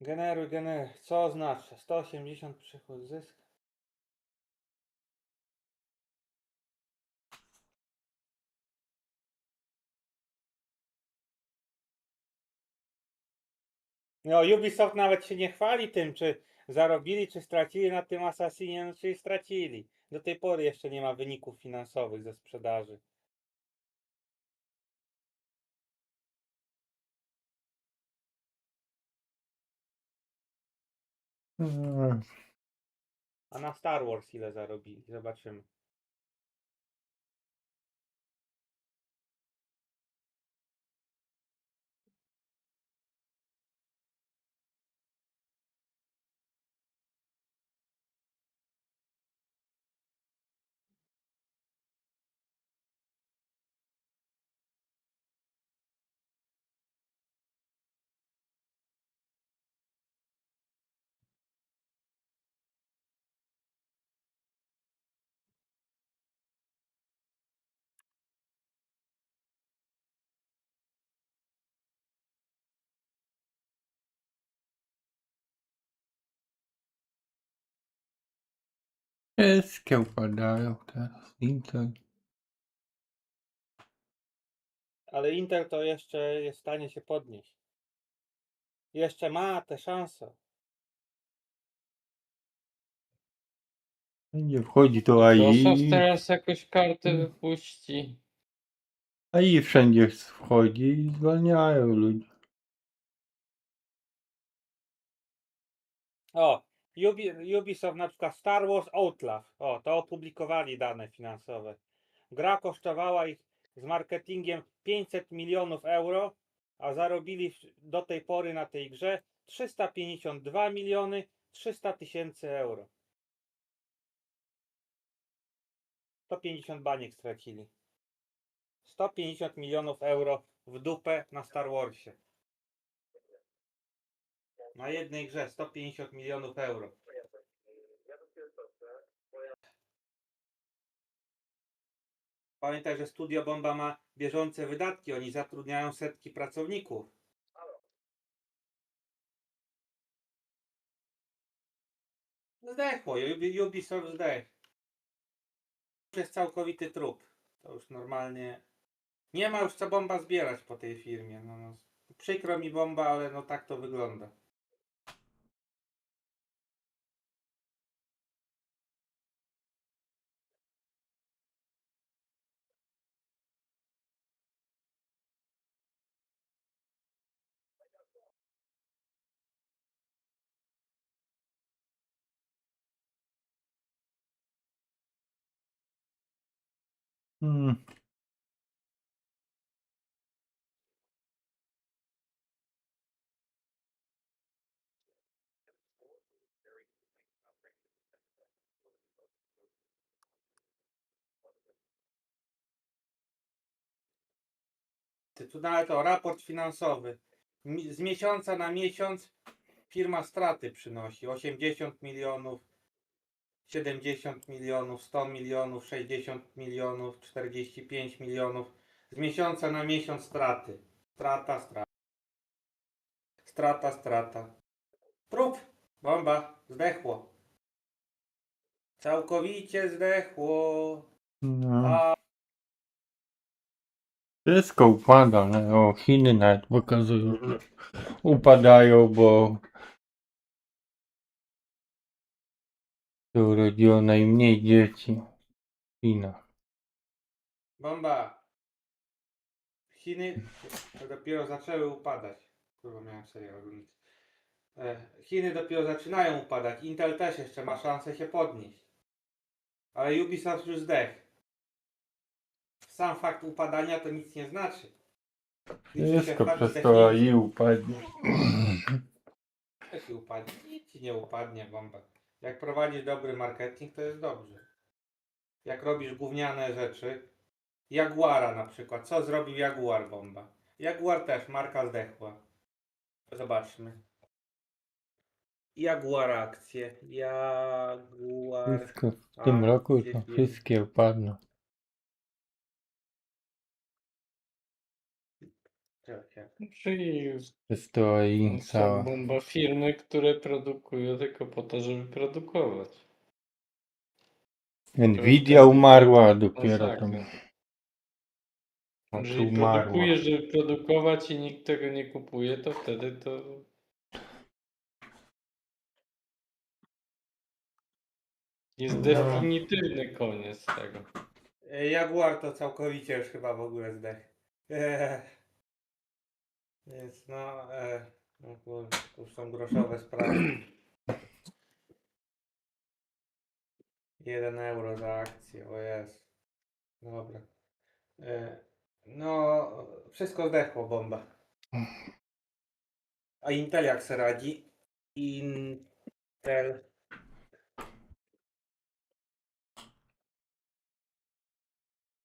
Generuj. Co oznacza? 180 przychód, zysk. No, Ubisoft nawet się nie chwali tym, czy zarobili, czy stracili na tym Assassinie, no czyli stracili. Do tej pory jeszcze nie ma wyników finansowych ze sprzedaży. A na Star Wars ile zarobili? Zobaczymy. Wszystkie upadają teraz. Intel. Ale Intel to jeszcze jest w stanie się podnieść. Jeszcze ma tę szansę. Nie wchodzi to Microsoft AI. teraz jakąś kartę wypuści. AI wszędzie wchodzi i zwalniają ludzi. Ubisoft na przykład Star Wars Outlaw. To opublikowali dane finansowe. Gra kosztowała ich z marketingiem 500 milionów euro, a zarobili do tej pory na tej grze 352 miliony 300 tysięcy euro. 150 baniek stracili. 150 milionów euro w dupę na Star Warsie. Na jednej grze 150 milionów euro. Pamiętaj, że Studio Bomba ma bieżące wydatki. Oni zatrudniają setki pracowników. Zdechło. Ubisoft zdech. To jest całkowity trup. To już normalnie... Nie ma już co Bomba zbierać po tej firmie. No, przykro mi Bomba, ale no tak to wygląda. Tu nawet to raport finansowy. Z miesiąca na miesiąc firma straty przynosi 80 milionów, 70 milionów, 100 milionów, 60 milionów, 45 milionów. Z miesiąca na miesiąc straty. Strata, strata. Strata, strata. Trup! Bomba! Zdechło. Całkowicie zdechło. No. Wszystko upada, no. O, Chiny nawet pokazują, że upadają, bo się urodziło najmniej dzieci w Chinach. Bomba! Chiny dopiero zaczęły upadać. Kurwa, miałem serię robić. Chiny dopiero zaczynają upadać. Intel też jeszcze ma szansę się podnieść. Ale Ubisoft już zdech. Sam fakt upadania to nic nie znaczy. Liczy się Wszystko fakt przez to zdechnięcia. AI upadnie. Co ci upadnie? Nic ci nie upadnie, Bomba. Jak prowadzisz dobry marketing, to jest dobrze. Jak robisz gówniane rzeczy, Jaguara na przykład. Co zrobił Jaguar, Bomba? Jaguar też, marka zdechła. Zobaczmy. Jaguar akcje. Jaguar Wszystko w tym roku to akcje. wszystkie upadną. Czyli Przez to AI są cała. Bomba firmy, które produkują tylko po to, żeby produkować. Nvidia umarła dopiero tam. Masakra. A tu Jeżeli umarła. produkujesz, żeby produkować i nikt tego nie kupuje, to wtedy to jest definitywny koniec tego. Jaguar to całkowicie już chyba w ogóle zdech. Więc no kurde, to już są groszowe sprawy. 1 euro za akcję, o jest. Dobra. No, wszystko zdechło, Bomba. A Intel jak se radzi? Intel.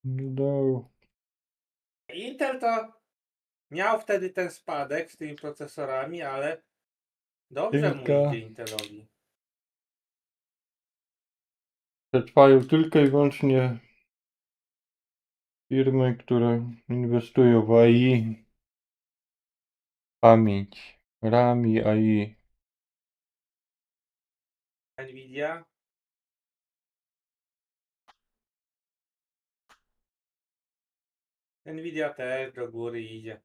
No. Intel to miał wtedy ten spadek z tymi procesorami, ale dobrze mu idzie Intelowi. Przetrwają tylko i wyłącznie firmy, które inwestują w AI, pamięć, RAM i AI. Nvidia. Nvidia też do góry idzie.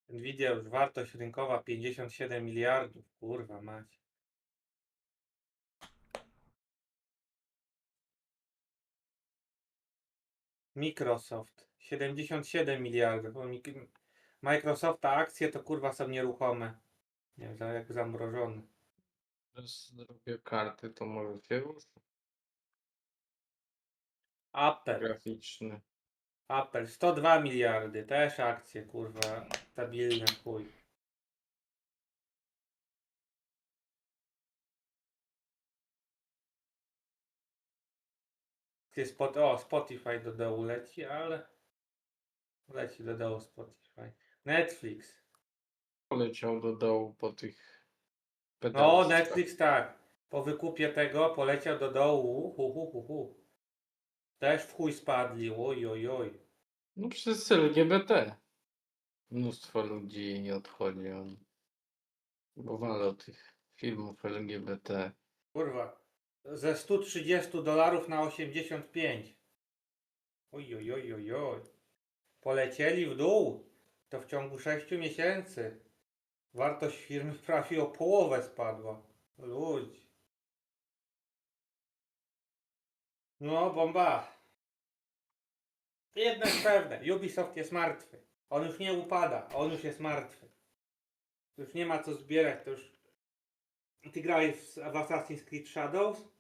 Nvidia już wartość rynkowa 57 miliardów. Kurwa mać. Microsoft 77 miliardów. Microsofta akcje to kurwa są nieruchome. Nie wiem, jak zamrożone. Teraz zrobię karty, to może się ruszy. Apple. Graficzny. Apple 102 miliardy. Też akcje kurwa. Stabilne w chuj. Spotify do dołu leci, ale... Leci do dołu Spotify. Netflix. Poleciał do dołu po tych pedałach. No, Netflix tak. Po wykupie tego poleciał do dołu. Też w chuj spadli. Oj. No przez LGBT. Mnóstwo ludzi nie odchodzi. Bo walą tych filmów LGBT. Kurwa. Ze $130 na 85. Oj. Polecieli w dół. To w ciągu 6 miesięcy. Wartość firmy prawie o połowę spadła. Ludzi. No, bomba. Jedno jest pewne. Ubisoft jest martwy. On już nie upada. On już jest martwy. Już nie ma co zbierać. To już... Ty grałeś w Assassin's Creed Shadows?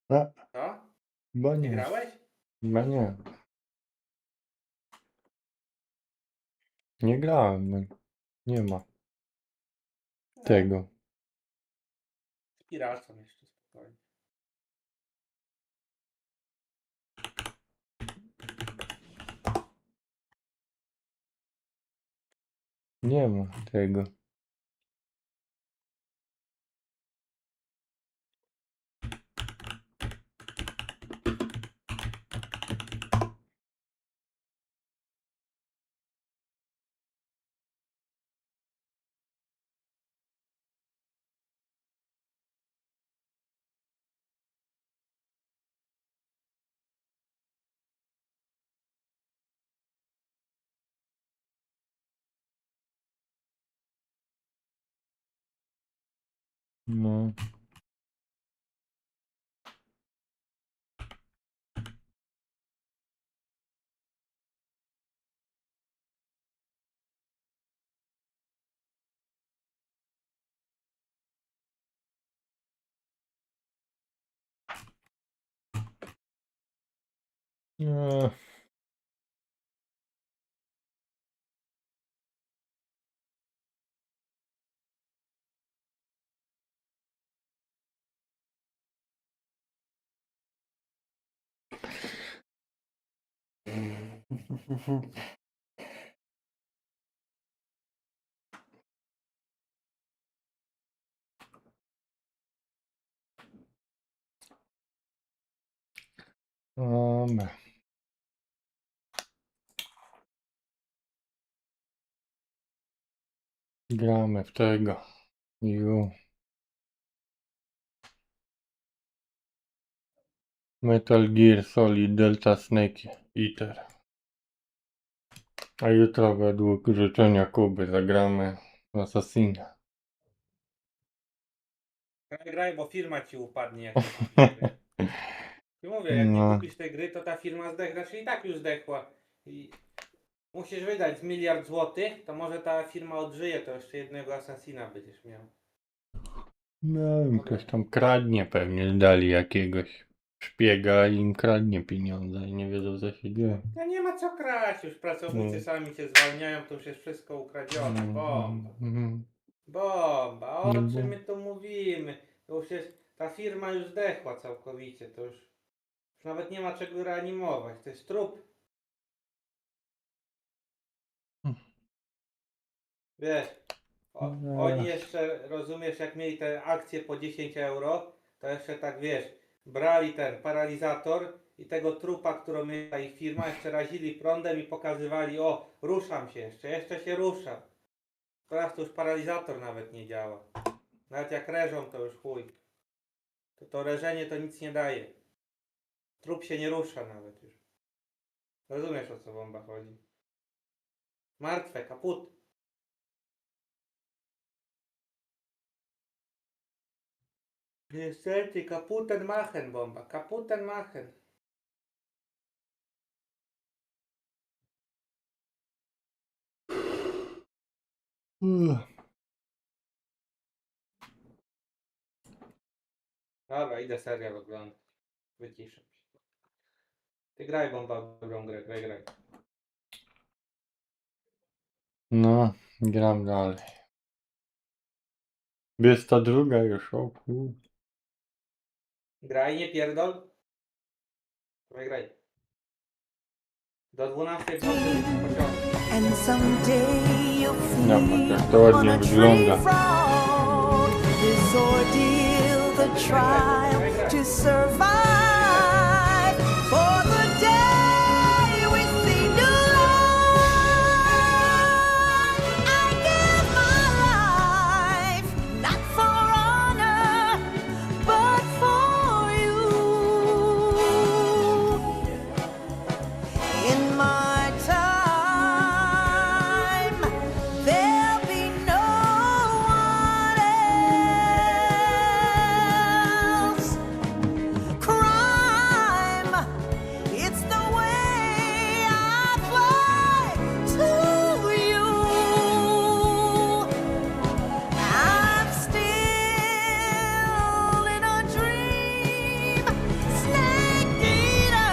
A, Co? chyba Nie nie. grałeś? Chyba nie. Nie grałem. No. Nie ma tego. Z piracą jeszcze spokojnie. Nie ma tego. No. No. Dobra. Gramy w tego. Metal Gear Solid Delta Snake Eater. A jutro według życzenia Kuby zagramy w Assassina. Graj, bo firma ci upadnie, jak nie kupisz gry. I mówię, jak nie No. kupisz tej gry, to ta firma zdechła, czyli i tak już zdechła. I musisz wydać z 1 miliard złotych, to może ta firma odżyje, to jeszcze jednego Assassina będziesz miał. No, ktoś tam kradnie pewnie, dali jakiegoś szpiega i im kradnie pieniądze i nie wiedzą co się dzieje. No nie ma co kraść, już pracownicy sami się zwalniają, to już jest wszystko ukradzione. Bomba. Bomba, o czym my tu mówimy? To już jest, ta firma już zdechła całkowicie, to już nawet nie ma czego reanimować, to jest trup. Wiesz, oni jeszcze, rozumiesz, jak mieli te akcje po 10 euro, to jeszcze tak wiesz, brali ten paralizator i tego trupa, którą miała ich firma, jeszcze razili prądem i pokazywali, o, ruszam się jeszcze się ruszam. Teraz to już paralizator nawet nie działa. Nawet jak reżą, to już chuj. To reżenie to nic nie daje. Trup się nie rusza nawet już. Rozumiesz, o co bomba chodzi? Martwe, kaput. Niestety, kaputen machen, bomba. Kaputen machen. Dobra, idę serial oglądać. Wyciszę się. Ty graj, bomba, w dobrą grę, graj. No, gram dalej. 22 już, o kur... Graj, nie pierdol. Graj. Do 12 w nocy pociągu. And someday you'll No, feel tak to ładnie on a wygląda. tree frog. This ordeal, the trial to survive. For the day we see new life, I give my life, not for honor, but for you. In my time, there'll be no one else. Crime, it's the way I fly to you. I'm still in a dream, snake eater.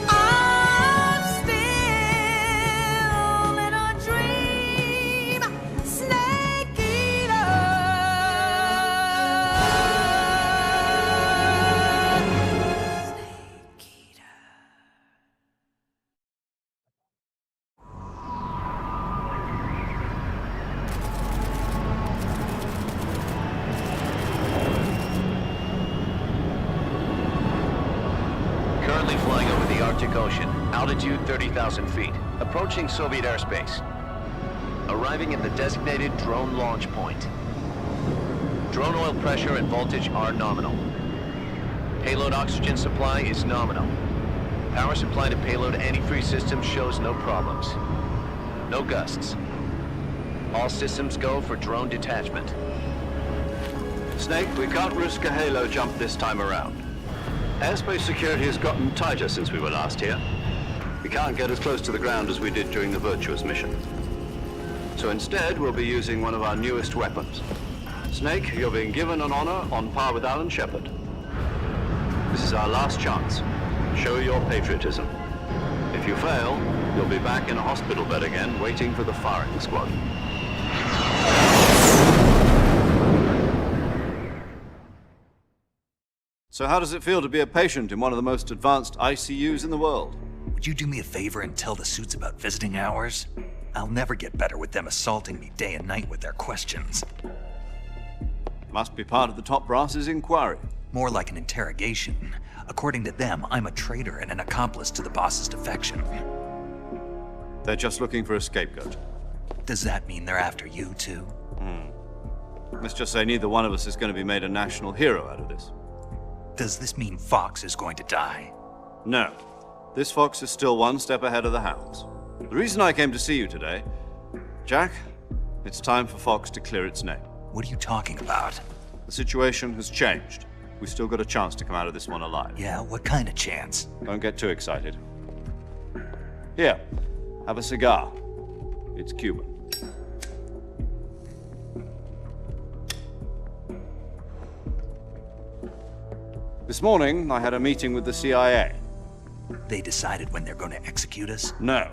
I'm still in a dream, snake eater. Snake eater. Currently flying over the Arctic Ocean, altitude 30,000 feet, approaching Soviet airspace. Arriving at the designated drone launch point. Drone oil pressure and voltage are nominal. Payload oxygen supply is nominal. Power supply to payload antifreeze system shows no problems. No gusts. All systems go for drone detachment. Snake, we can't risk a halo jump this time around. Airspace security has gotten tighter since we were last here. We can't get as close to the ground as we did during the Virtuous mission. So instead, we'll be using one of our newest weapons. Snake, you're being given an honor on par with Alan Shepard. This is our last chance. Show your patriotism. If you fail, you'll be back in a hospital bed again, waiting for the firing squad. So how does it feel to be a patient in one of the most advanced ICUs in the world? Would you do me a favor and tell the suits about visiting hours? I'll never get better with them assaulting me day and night with their questions. Must be part of the top brass's inquiry. More like an interrogation. According to them, I'm a traitor and an accomplice to the boss's defection. They're just looking for a scapegoat. Does that mean they're after you too? Let's just say neither one of us is going to be made a national hero out of this. Does this mean Fox is going to die? No. This fox is still one step ahead of the hounds. The reason I came to see you today, Jack, it's time for Fox to clear its name. What are you talking about? The situation has changed. We've still got a chance to come out of this one alive. Yeah, what kind of chance? Don't get too excited. Here, have a cigar. It's Cuban. This morning, I had a meeting with the CIA. They decided when they're going to execute us? No.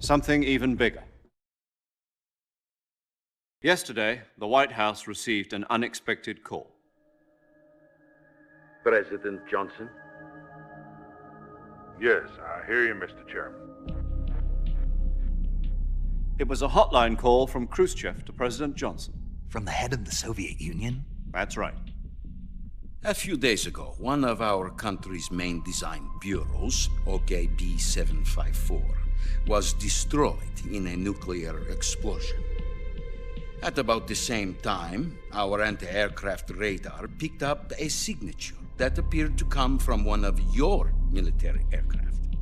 Something even bigger. Yesterday, the White House received an unexpected call. President Johnson? Yes, I hear you, Mr. Chairman. It was a hotline call from Khrushchev to President Johnson. From the head of the Soviet Union? That's right. A few days ago, one of our country's main design bureaus, OKB-754, was destroyed in a nuclear explosion. At about the same time, our anti-aircraft radar picked up a signature that appeared to come from one of your military aircraft.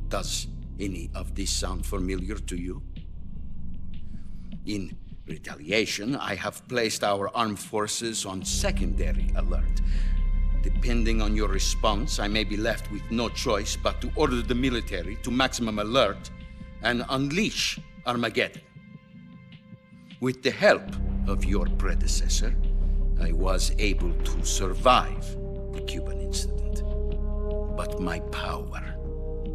Does any of this sound familiar to you? In retaliation, I have placed our armed forces on secondary alert. Depending on your response, I may be left with no choice but to order the military to maximum alert and unleash Armageddon. With the help of your predecessor, I was able to survive the Cuban incident. But my power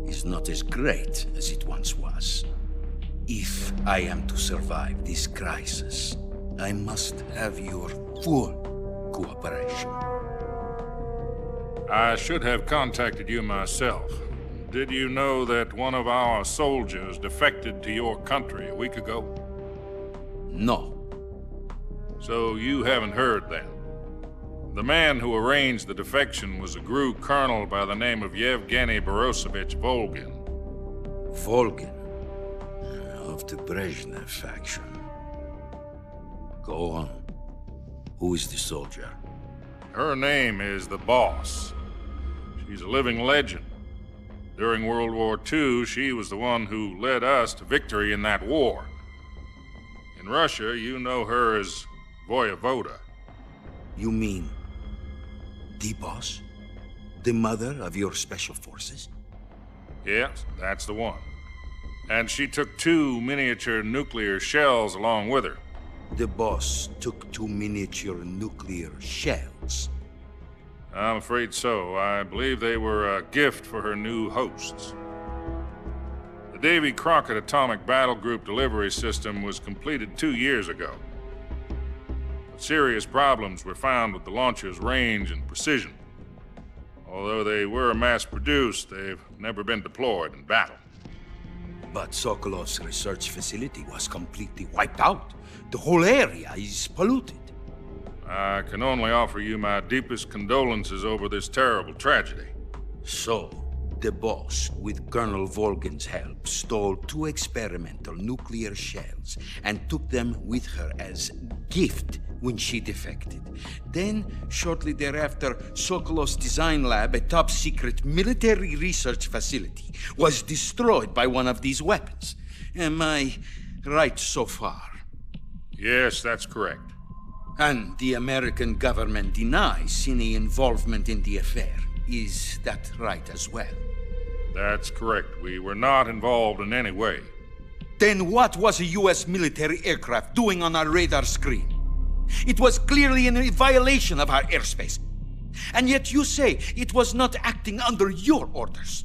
is not as great as it once was. If I am to survive this crisis, I must have your full cooperation. I should have contacted you myself. Did you know that one of our soldiers defected to your country a week ago? No. So you haven't heard then? The man who arranged the defection was a GRU colonel by the name of Yevgeny Borisovich Volgin. Volgin? Of the Brezhnev faction. Go on. Who is the soldier? Her name is the Boss. She's a living legend. During World War II, she was the one who led us to victory in that war. In Russia, you know her as Voyevoda. You mean the Boss? The mother of your special forces? Yes, that's the one. And she took 2 miniature nuclear shells along with her. The Boss took 2 miniature nuclear shells? I'm afraid so. I believe they were a gift for her new hosts. The Davy Crockett Atomic Battle Group delivery system was completed 2 years ago. But serious problems were found with the launcher's range and precision. Although they were mass-produced, they've never been deployed in battle. But Sokolov's research facility was completely wiped out. The whole area is polluted. I can only offer you my deepest condolences over this terrible tragedy. So, the Boss, with Colonel Volgin's help, stole 2 experimental nuclear shells and took them with her as gift when she defected. Then, shortly thereafter, Sokolov's design lab, a top-secret military research facility, was destroyed by one of these weapons. Am I right so far? Yes, that's correct. And the American government denies any involvement in the affair. Is that right as well? That's correct. We were not involved in any way. Then what was a U.S. military aircraft doing on our radar screen? It was clearly in violation of our airspace. And yet you say it was not acting under your orders.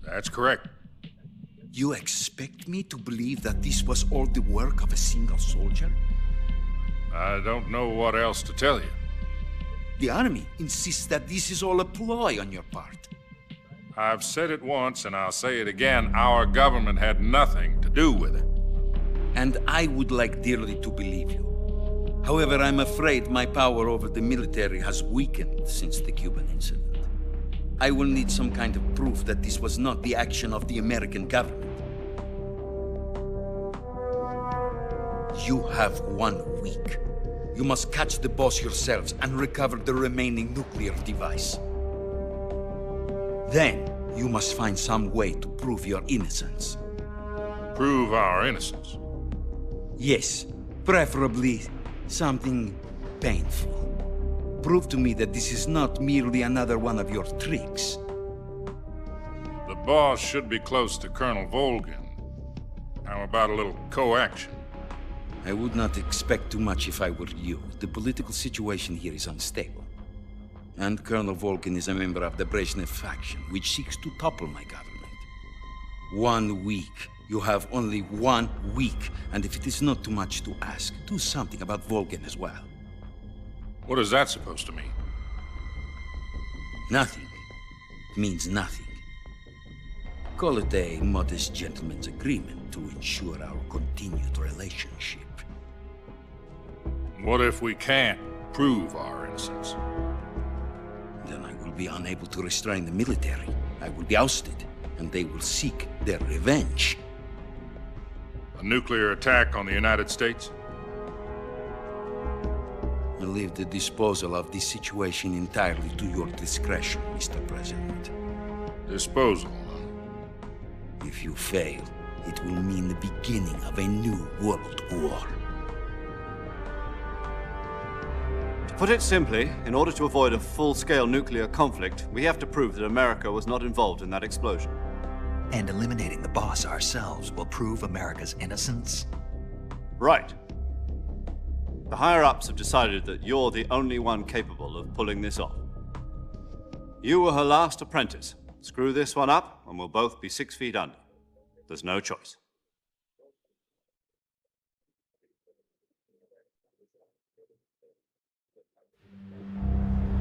That's correct. You expect me to believe that this was all the work of a single soldier? I don't know what else to tell you. The Army insists that this is all a ploy on your part. I've said it once and I'll say it again. Our government had nothing to do with it. And I would like dearly to believe you. However, I'm afraid my power over the military has weakened since the Cuban incident. I will need some kind of proof that this was not the action of the American government. You have 1 week. You must catch the Boss yourselves and recover the remaining nuclear device. Then, you must find some way to prove your innocence. Prove our innocence? Yes, preferably something painful. Prove to me that this is not merely another one of your tricks. The Boss should be close to Colonel Volgin. How about a little co-action? I would not expect too much if I were you. The political situation here is unstable. And Colonel Volgin is a member of the Brezhnev faction, which seeks to topple my government. 1 week. You have only 1 week. And if it is not too much to ask, do something about Volgin as well. What is that supposed to mean? Nothing. It means nothing. Call it a modest gentleman's agreement to ensure our continued relationship. What if we can't prove our innocence? Then I will be unable to restrain the military. I will be ousted, and they will seek their revenge. A nuclear attack on the United States? I leave the disposal of this situation entirely to your discretion, Mr. President. Disposal? If you fail, it will mean the beginning of a new world war. To put it simply, in order to avoid a full-scale nuclear conflict, we have to prove that America was not involved in that explosion. And eliminating the Boss ourselves will prove America's innocence? Right. The higher-ups have decided that you're the only one capable of pulling this off. You were her last apprentice. Screw this one up, and we'll both be 6 feet under. There's no choice.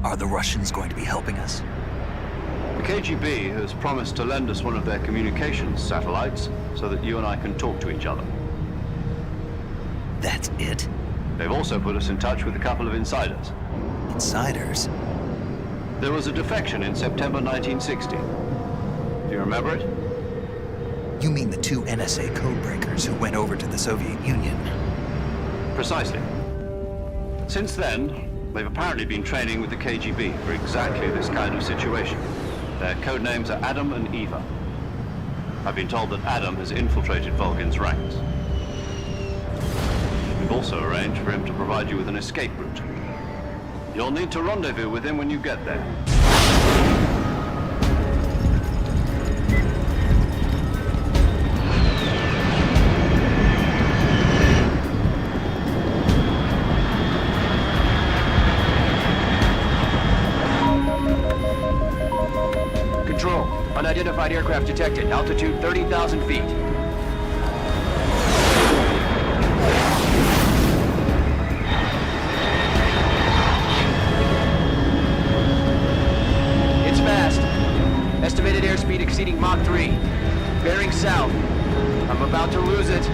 Are the Russians going to be helping us? The KGB has promised to lend us one of their communications satellites so that you and I can talk to each other. That's it? They've also put us in touch with a couple of insiders. Insiders? There was a defection in September 1960. Do you remember it? You mean the 2 NSA codebreakers who went over to the Soviet Union? Precisely. Since then, they've apparently been training with the KGB for exactly this kind of situation. Their code names are Adam and Eva. I've been told that Adam has infiltrated Volgin's ranks. We've also arranged for him to provide you with an escape route. You'll need to rendezvous with him when you get there. Control, unidentified aircraft detected, altitude 30,000 feet. It's fast. Estimated airspeed exceeding Mach 3. Bearing south. I'm about to lose it.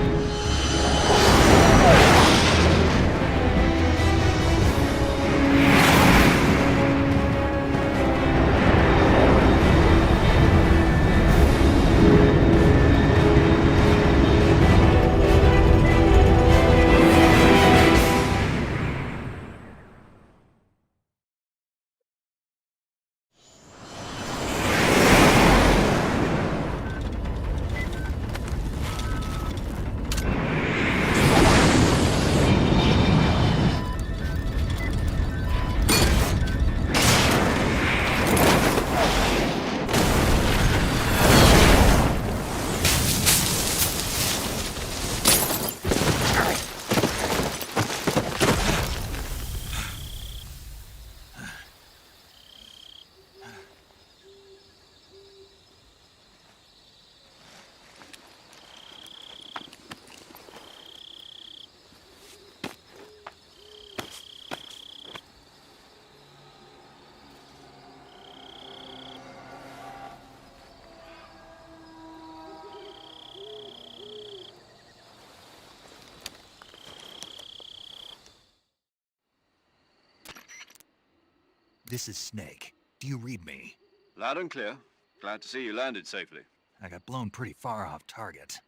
This is Snake. Do you read me? Loud and clear. Glad to see you landed safely. I got blown pretty far off target.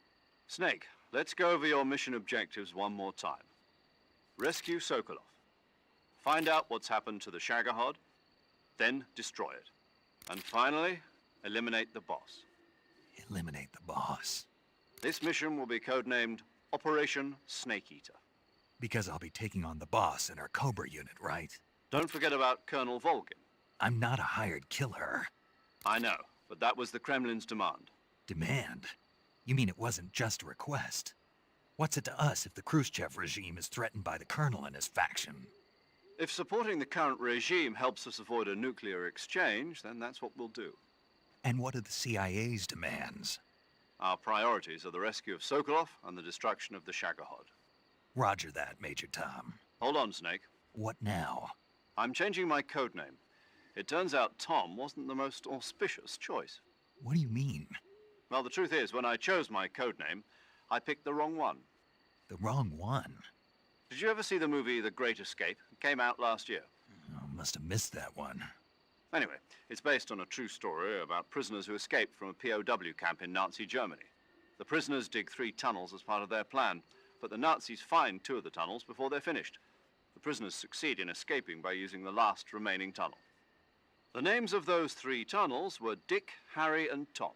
Snake, let's go over your mission objectives one more time. Rescue Sokolov. Find out what's happened to the Shagohod, then destroy it. And finally, eliminate the boss. Eliminate the boss. This mission will be codenamed Operation Snake Eater. Because I'll be taking on the boss in our Cobra unit, right? Don't forget about Colonel Volgin. I'm not a hired killer. I know, but that was the Kremlin's demand. Demand? You mean it wasn't just a request? What's it to us if the Khrushchev regime is threatened by the Colonel and his faction? If supporting the current regime helps us avoid a nuclear exchange, then that's what we'll do. And what are the CIA's demands? Our priorities are the rescue of Sokolov and the destruction of the Shagohod. Roger that, Major Tom. Hold on, Snake. What now? I'm changing my codename. It turns out Tom wasn't the most auspicious choice. What do you mean? Well, the truth is, when I chose my codename, I picked the wrong one. The wrong one? Did you ever see the movie The Great Escape? It came out last year. Oh, must have missed that one. Anyway, it's based on a true story about prisoners who escaped from a POW camp in Nazi Germany. The prisoners dig 3 tunnels as part of their plan, but the Nazis find 2 of the tunnels before they're finished. The prisoners succeed in escaping by using the last remaining tunnel. The names of those 3 tunnels were Dick, Harry, and Tom.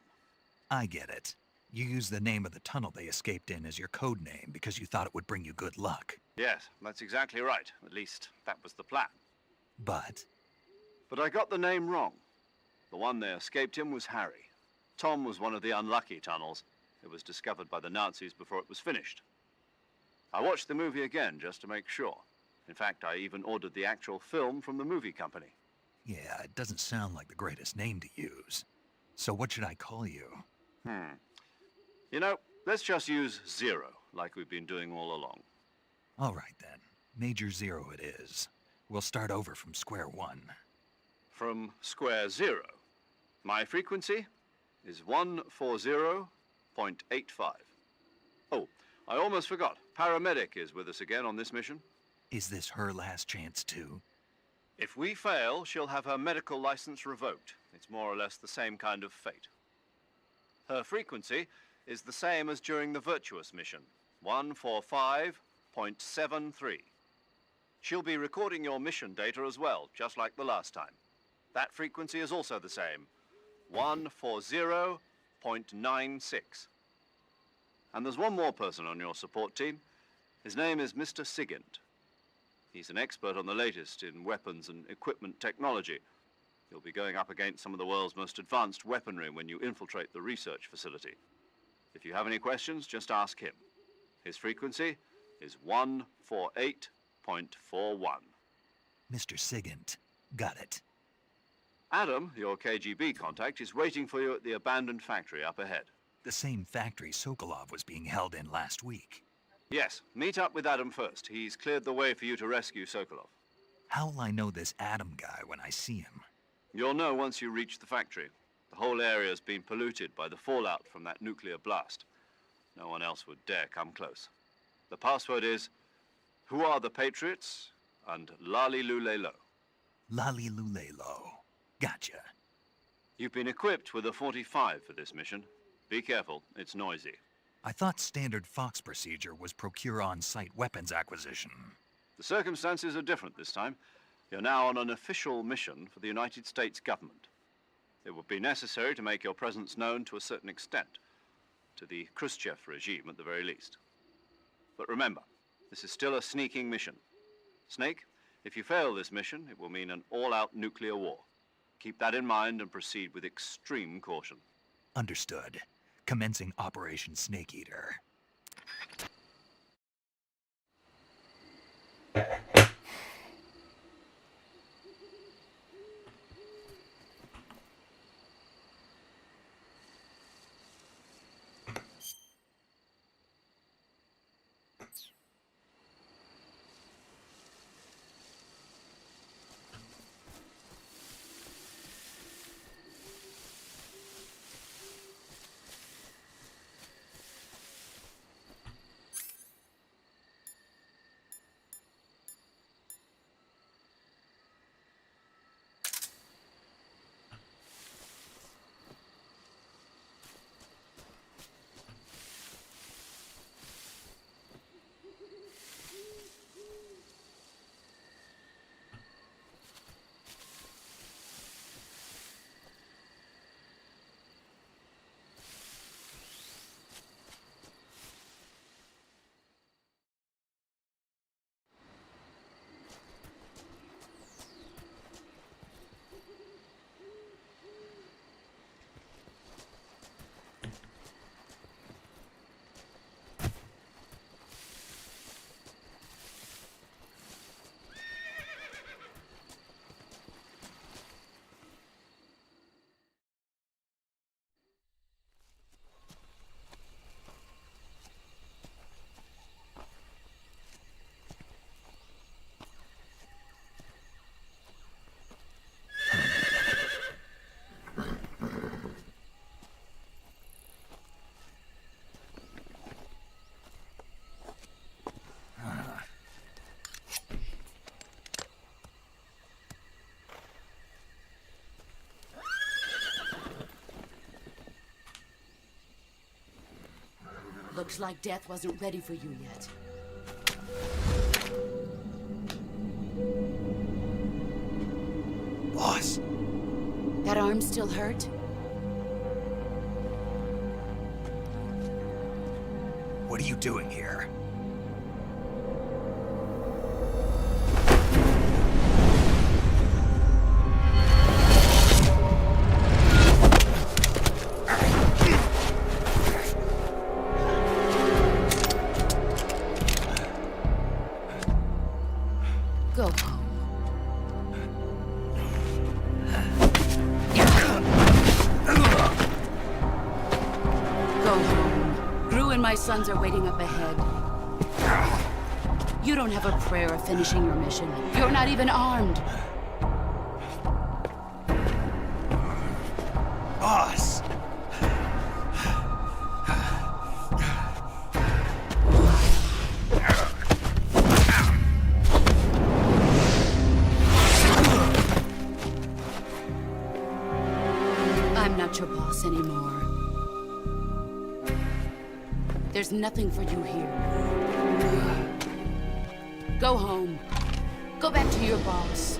I get it. You used the name of the tunnel they escaped in as your code name because you thought it would bring you good luck. Yes, that's exactly right. At least, that was the plan. But I got the name wrong. The one they escaped in was Harry. Tom was one of the unlucky tunnels. It was discovered by the Nazis before it was finished. I watched the movie again just to make sure. In fact, I even ordered the actual film from the movie company. Yeah, it doesn't sound like the greatest name to use. So what should I call you? You know, let's just use Zero, like we've been doing all along. All right then. Major Zero it is. We'll start over from square one. From square zero. My frequency is 140.85. Oh, I almost forgot. Paramedic is with us again on this mission. Is this her last chance too? If we fail, she'll have her medical license revoked. It's more or less the same kind of fate. Her frequency is the same as during the Virtuous mission, 145.73. She'll be recording your mission data as well, just like the last time. That frequency is also the same, 140.96. And there's one more person on your support team. His name is Mr. Sigint. He's an expert on the latest in weapons and equipment technology. You'll be going up against some of the world's most advanced weaponry when you infiltrate the research facility. If you have any questions, just ask him. His frequency is 148.41. Mr. Sigint. Got it. Adam, your KGB contact, is waiting for you at the abandoned factory up ahead. The same factory Sokolov was being held in last week. Yes, meet up with Adam first. He's cleared the way for you to rescue Sokolov. How'll I know this Adam guy when I see him? You'll know once you reach the factory. The whole area's been polluted by the fallout from that nuclear blast. No one else would dare come close. The password is, "Who are the Patriots?" and "Lali Lule Lo." Lali Lule Lo. Gotcha. You've been equipped with a 45 for this mission. Be careful, it's noisy. I thought standard Fox procedure was procure on-site weapons acquisition. The circumstances are different this time. You're now on an official mission for the United States government. It would be necessary to make your presence known to a certain extent, to the Khrushchev regime at the very least. But remember, this is still a sneaking mission. Snake, if you fail this mission, it will mean an all-out nuclear war. Keep that in mind and proceed with extreme caution. Understood. Commencing Operation Snake Eater. Looks like death wasn't ready for you yet. Boss. That arm still hurt? What are you doing here? Go home. My sons are waiting up ahead. You don't have a prayer of finishing your mission. You're not even armed. Boss! I'm not your boss anymore. There's nothing for you here. Go home. Go back to your boss.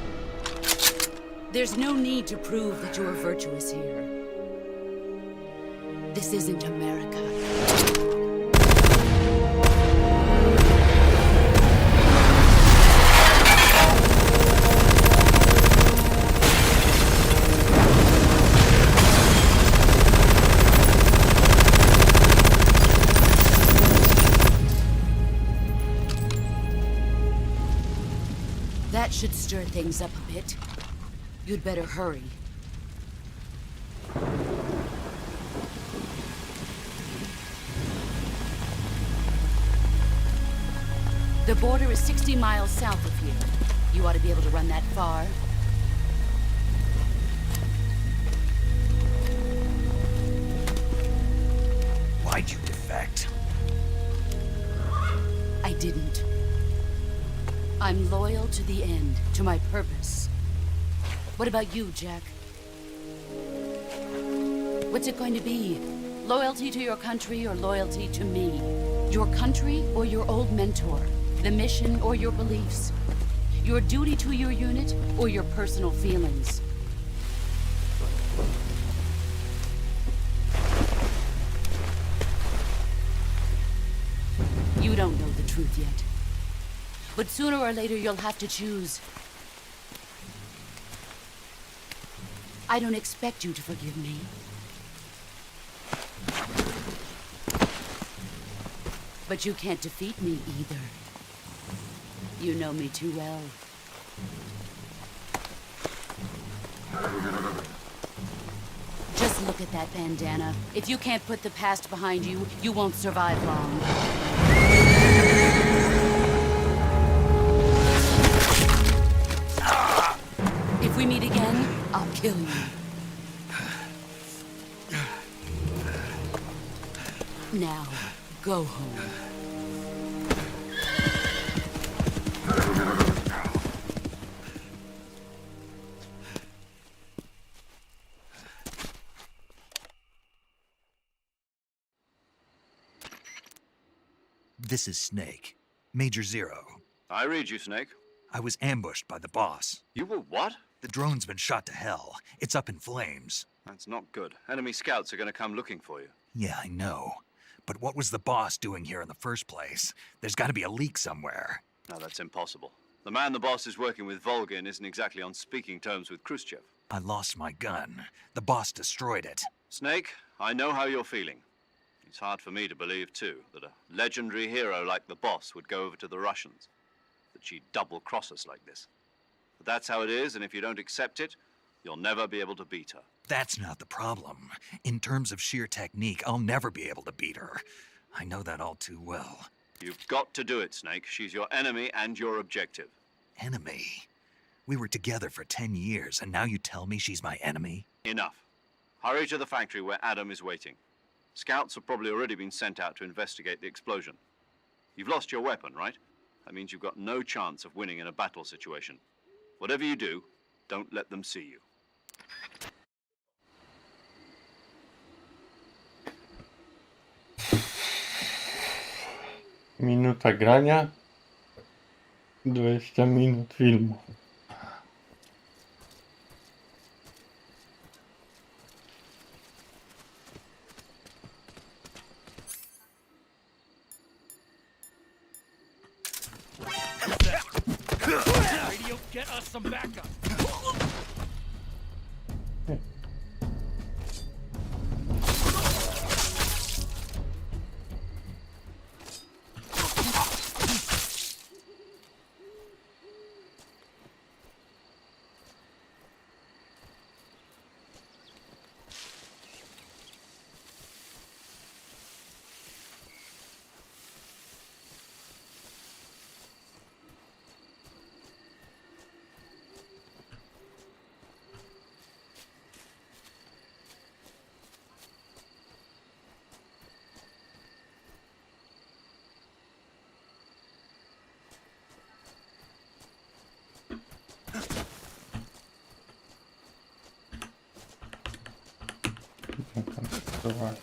There's no need to prove that you are virtuous here. This isn't America. That should stir things up a bit. You'd better hurry. The border is 60 miles south of here. You ought to be able to run that far. Why'd you defect? I didn't. I'm loyal to the end, to my purpose. What about you, Jack? What's it going to be? Loyalty to your country or loyalty to me? Your country or your old mentor? The mission or your beliefs? Your duty to your unit or your personal feelings? You don't know the truth yet. But sooner or later you'll have to choose. I don't expect you to forgive me. But you can't defeat me either. You know me too well. Just look at that bandana. If you can't put the past behind you, you won't survive long. If we meet again, I'll kill you. Now, go home. This is Snake. Major Zero. I read you, Snake. I was ambushed by the boss. You were what? The drone's been shot to hell. It's up in flames. That's not good. Enemy scouts are going to come looking for you. Yeah, I know. But what was the boss doing here in the first place? There's got to be a leak somewhere. No, that's impossible. The man the boss is working with, Volgin, isn't exactly on speaking terms with Khrushchev. I lost my gun. The boss destroyed it. Snake, I know how you're feeling. It's hard for me to believe, too, that a legendary hero like the boss would go over to the Russians. That she'd double-cross us like this. But that's how it is, and if you don't accept it, you'll never be able to beat her. That's not the problem. In terms of sheer technique, I'll never be able to beat her. I know that all too well. You've got to do it, Snake. She's your enemy and your objective. Enemy? We were together for 10 years, and now you tell me she's my enemy? Enough. Hurry to the factory where Adam is waiting. Scouts have probably already been sent out to investigate the explosion. You've lost your weapon, right? That means you've got no chance of winning in a battle situation. Whatever you do, don't let them see you. Minuta grania, 20 minut filmu. Radio, get us some backup. Musimy tam spróbować.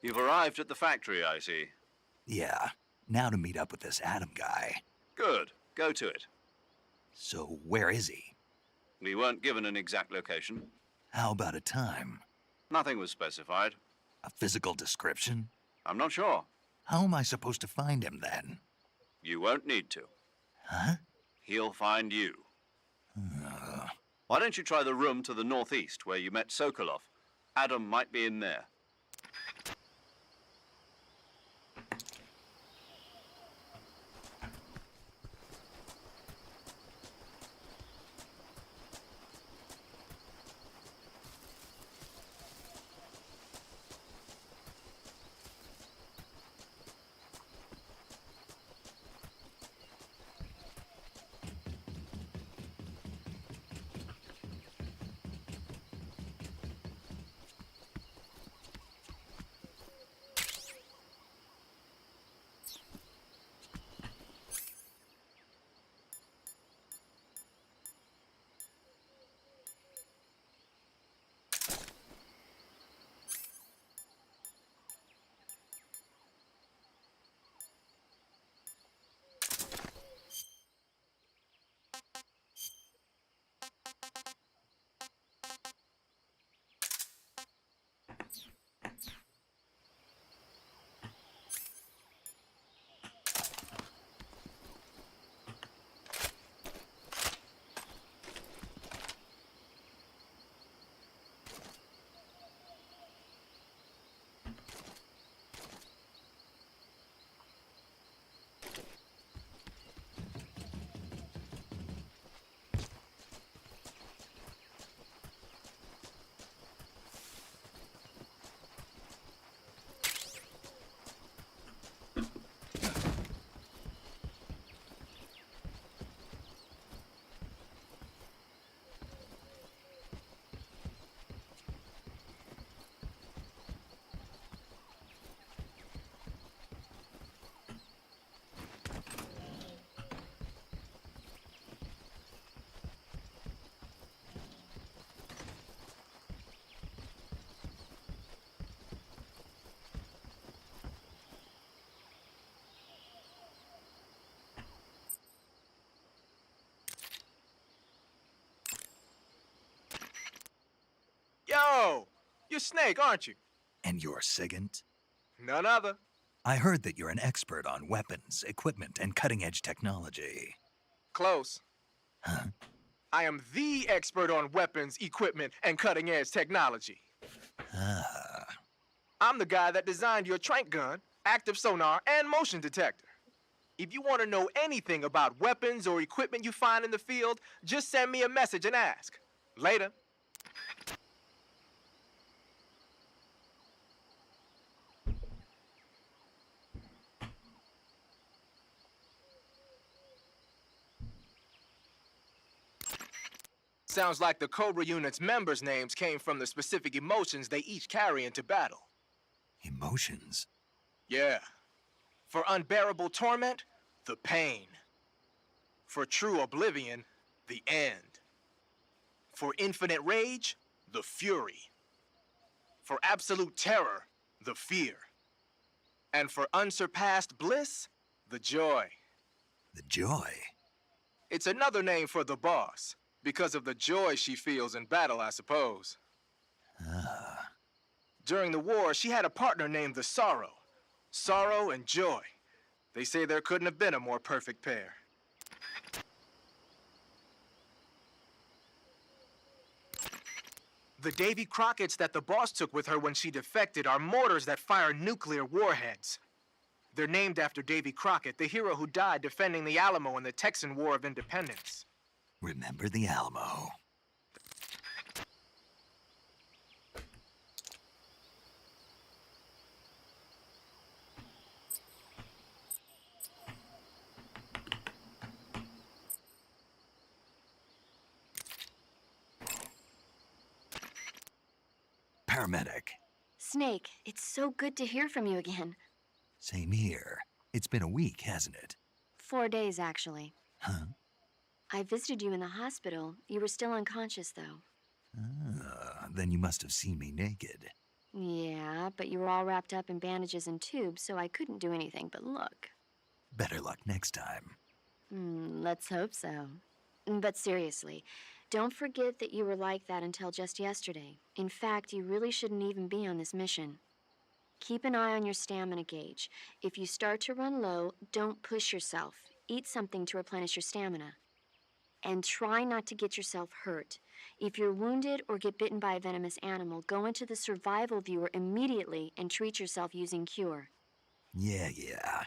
You've arrived at the factory, I see. Yeah, now to meet up with this Adam guy. Good. Go to it. So where is he? We weren't given an exact location. How about a time? Nothing was specified. A physical description? I'm not sure. How am I supposed to find him then? You won't need to. Huh? He'll find you. Why don't you try the room to the northeast where you met Sokolov? Adam might be in there. Oh, you're Snake, aren't you? And you're Sigint? None other. I heard that you're an expert on weapons, equipment, and cutting-edge technology. Close. Huh? I am the expert on weapons, equipment, and cutting-edge technology. Ah. I'm the guy that designed your trank gun, active sonar, and motion detector. If you want to know anything about weapons or equipment you find in the field, just send me a message and ask. Later. Sounds like the Cobra unit's members' names came from the specific emotions they each carry into battle. Emotions? Yeah. For unbearable torment, the pain. For true oblivion, the end. For infinite rage, the fury. For absolute terror, the fear. And for unsurpassed bliss, the joy. The joy? It's another name for the boss, because of the joy she feels in battle, I suppose. Ah. During the war, she had a partner named the Sorrow. Sorrow and joy. They say there couldn't have been a more perfect pair. The Davy Crockett's that the boss took with her when she defected are mortars that fire nuclear warheads. They're named after Davy Crockett, the hero who died defending the Alamo in the Texan War of Independence. Remember the Alamo. Paramedic. Snake, it's so good to hear from you again. Same here. It's been a week, hasn't it? 4 days, actually. Huh? I visited you in the hospital. You were still unconscious, though. Then you must have seen me naked. Yeah, but you were all wrapped up in bandages and tubes, so I couldn't do anything but look. Better luck next time. Let's hope so. But seriously, don't forget that you were like that until just yesterday. In fact, you really shouldn't even be on this mission. Keep an eye on your stamina gauge. If you start to run low, don't push yourself. Eat something to replenish your stamina. And try not to get yourself hurt. If you're wounded or get bitten by a venomous animal, go into the survival viewer immediately and treat yourself using Cure. Yeah.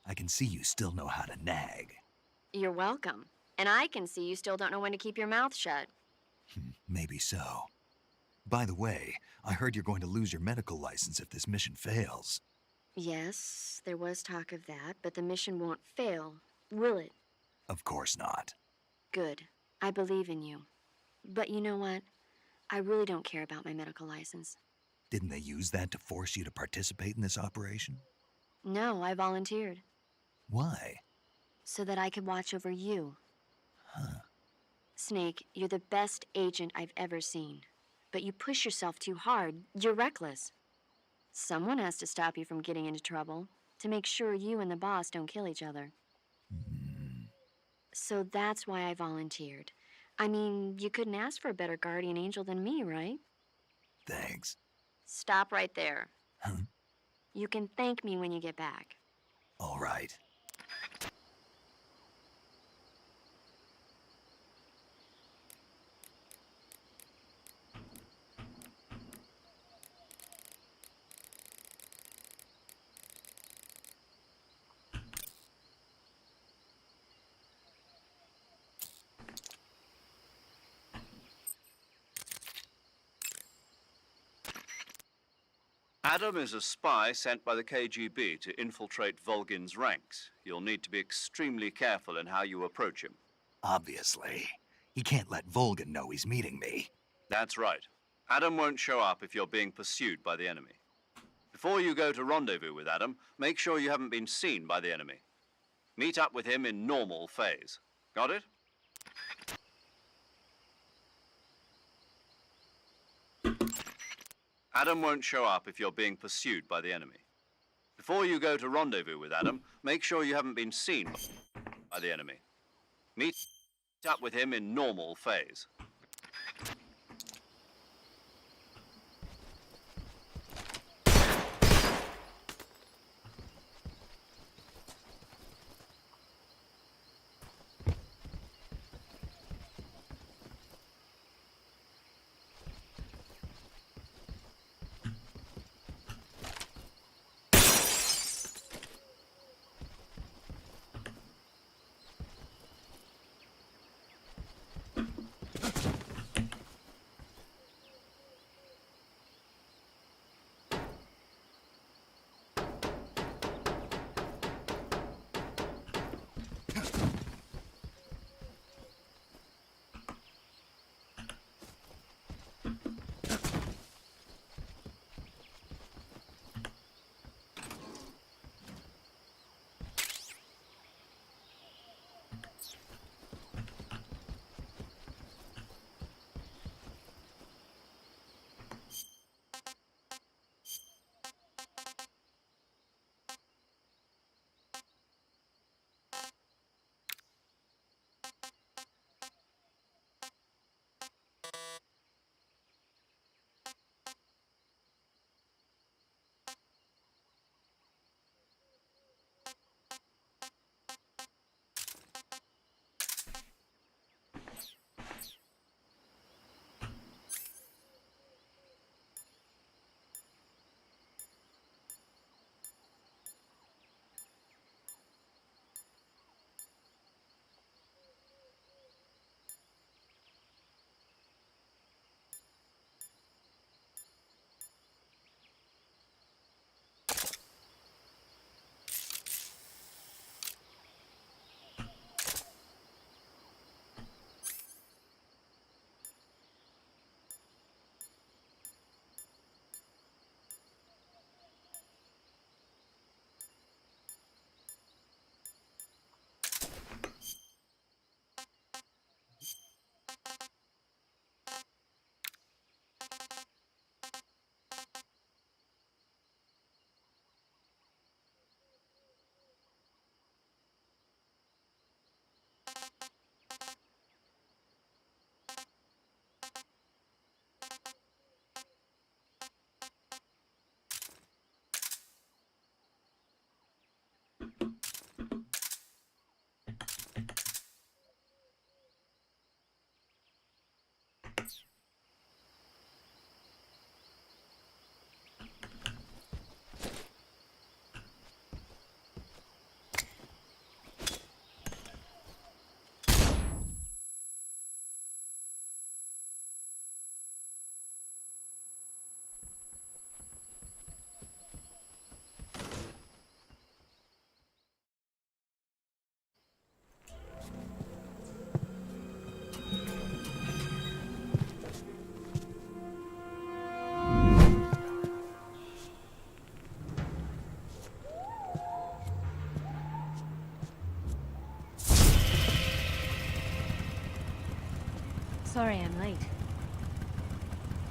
I can see you still know how to nag. You're welcome. And I can see you still don't know when to keep your mouth shut. Maybe so. By the way, I heard you're going to lose your medical license if this mission fails. Yes, there was talk of that, but the mission won't fail, will it? Of course not. Good. I believe in you. But you know what? I really don't care about my medical license. Didn't they use that to force you to participate in this operation? No, I volunteered. Why? So that I could watch over you. Huh. Snake, you're the best agent I've ever seen. But you push yourself too hard. You're reckless. Someone has to stop you from getting into trouble, to make sure you and the boss don't kill each other. So that's why I volunteered. I mean, you couldn't ask for a better guardian angel than me, right? Thanks. Stop right there. Huh? You can thank me when you get back. All right. Adam is a spy sent by the KGB to infiltrate Volgin's ranks. You'll need to be extremely careful in how you approach him. Obviously. He can't let Volgin know he's meeting me. That's right. Adam won't show up if you're being pursued by the enemy. Before you go to rendezvous with Adam, make sure you haven't been seen by the enemy. Meet up with him in normal phase. Got it? Adam won't show up if you're being pursued by the enemy. Before you go to rendezvous with Adam, make sure you haven't been seen by the enemy. Meet up with him in normal phase.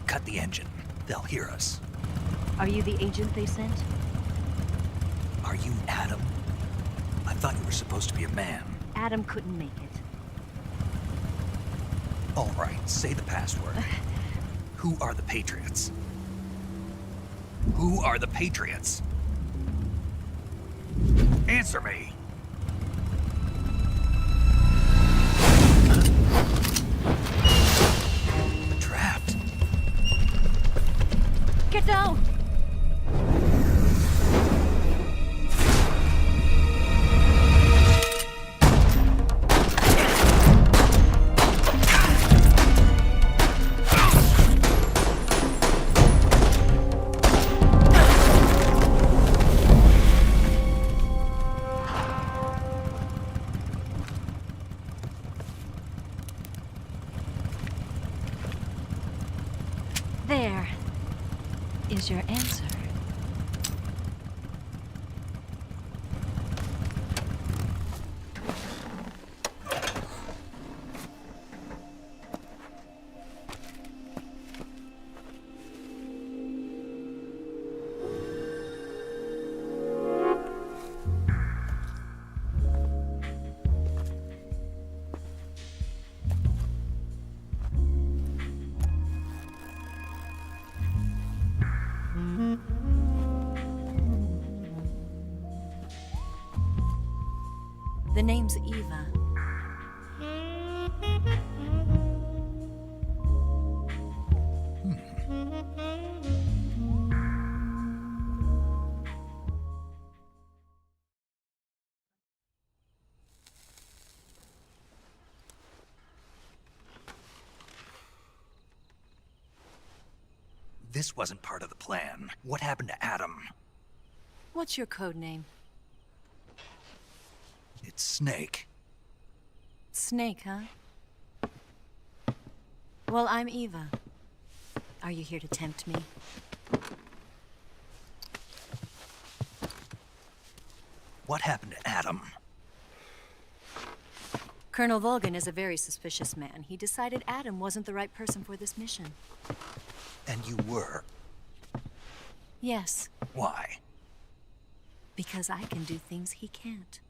cut the engine. They'll hear us. Are you the agent they sent? Are you Adam? I thought you were supposed to be a man. Adam couldn't make it. All right, say the password. Who are the Patriots? Who are the Patriots? Answer me! Trapped. Get down! There is your answer. The name's Eva. This wasn't part of the plan. What happened to Adam? What's your code name? It's Snake. Snake, huh? Well, I'm Eva. Are you here to tempt me? What happened to Adam? Colonel Volgan is a very suspicious man. He decided Adam wasn't the right person for this mission. And you were? Yes. Why? Because I can do things he can't.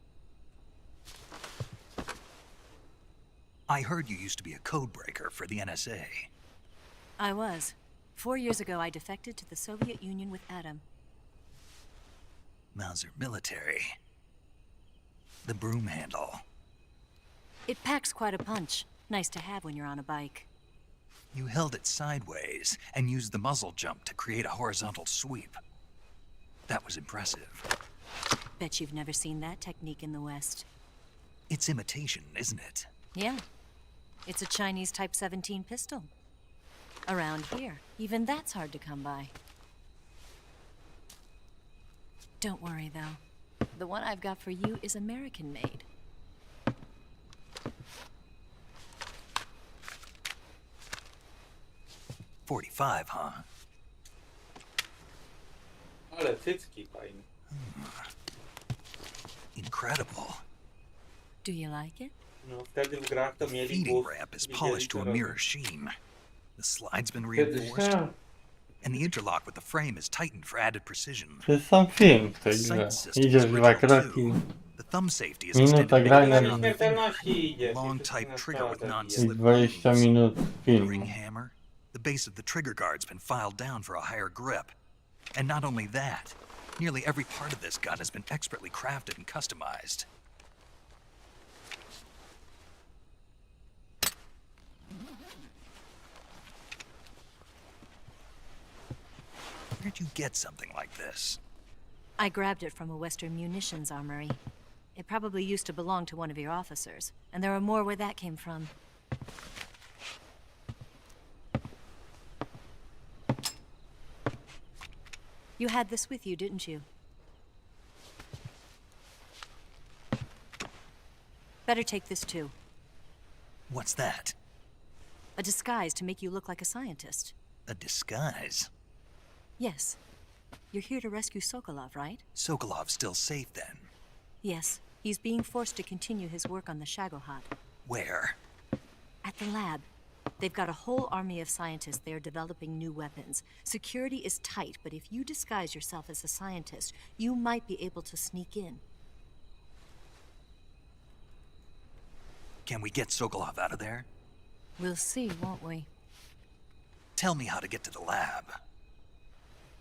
I heard you used to be a code breaker for the NSA. I was. 4 years ago, I defected to the Soviet Union with Adam. Mauser military. The broom handle. It packs quite a punch. Nice to have when you're on a bike. You held it sideways and used the muzzle jump to create a horizontal sweep. That was impressive. Bet you've never seen that technique in the West. It's imitation, isn't it? Yeah. It's a Chinese Type 17 pistol. Around here, even that's hard to come by. Don't worry, though. The one I've got for you is American-made. .45, huh? Ale cycki fajne. Incredible. Do you like it? No, wtedy w grach to mieli Feeding głos, ramp is widzieli, polished co to a robią. mirror sheen. The slide's been Kiedyś reinforced, tam. and the interlock with the frame is tightened for added precision. To jest sam film w tej The grze. sight system is Idziesz dwa original kroki, too. The thumb safety is minuta extended grania beyond the finger. Śmiertelności idzie. Long type trigger with i non-slip 20 grooves. minut Ring filmu. hammer. The base of the trigger guard's been filed down for a higher grip. And not only that, nearly every part of this gun has been expertly crafted and customized. Where'd you get something like this? I grabbed it from a Western munitions armory. It probably used to belong to one of your officers, and there are more where that came from. You had this with you, didn't you? Better take this too. What's that? A disguise to make you look like a scientist. A disguise? Yes. You're here to rescue Sokolov, right? Sokolov's still safe then. Yes. He's being forced to continue his work on the Shagohod. Where? At the lab. They've got a whole army of scientists there developing new weapons. Security is tight, but if you disguise yourself as a scientist, you might be able to sneak in. Can we get Sokolov out of there? We'll see, won't we? Tell me how to get to the lab.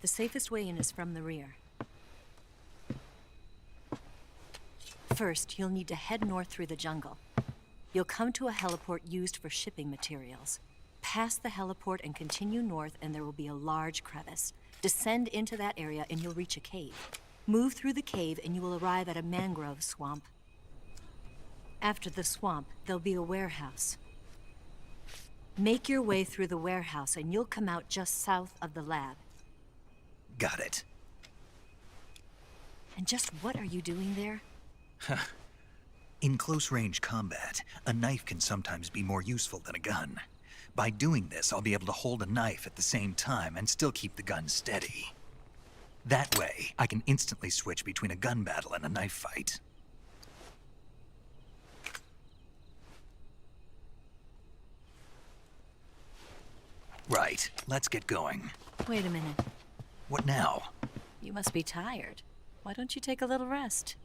The safest way in is from the rear. First, you'll need to head north through the jungle. You'll come to a heliport used for shipping materials. Pass the heliport and continue north, and there will be a large crevice. Descend into that area and you'll reach a cave. Move through the cave and you will arrive at a mangrove swamp. After the swamp, there'll be a warehouse. Make your way through the warehouse and you'll come out just south of the lab. Got it. And just what are you doing there? In close-range combat, a knife can sometimes be more useful than a gun. By doing this, I'll be able to hold a knife at the same time and still keep the gun steady. That way, I can instantly switch between a gun battle and a knife fight. Right, let's get going. Wait a minute. What now? You must be tired. Why don't you take a little rest?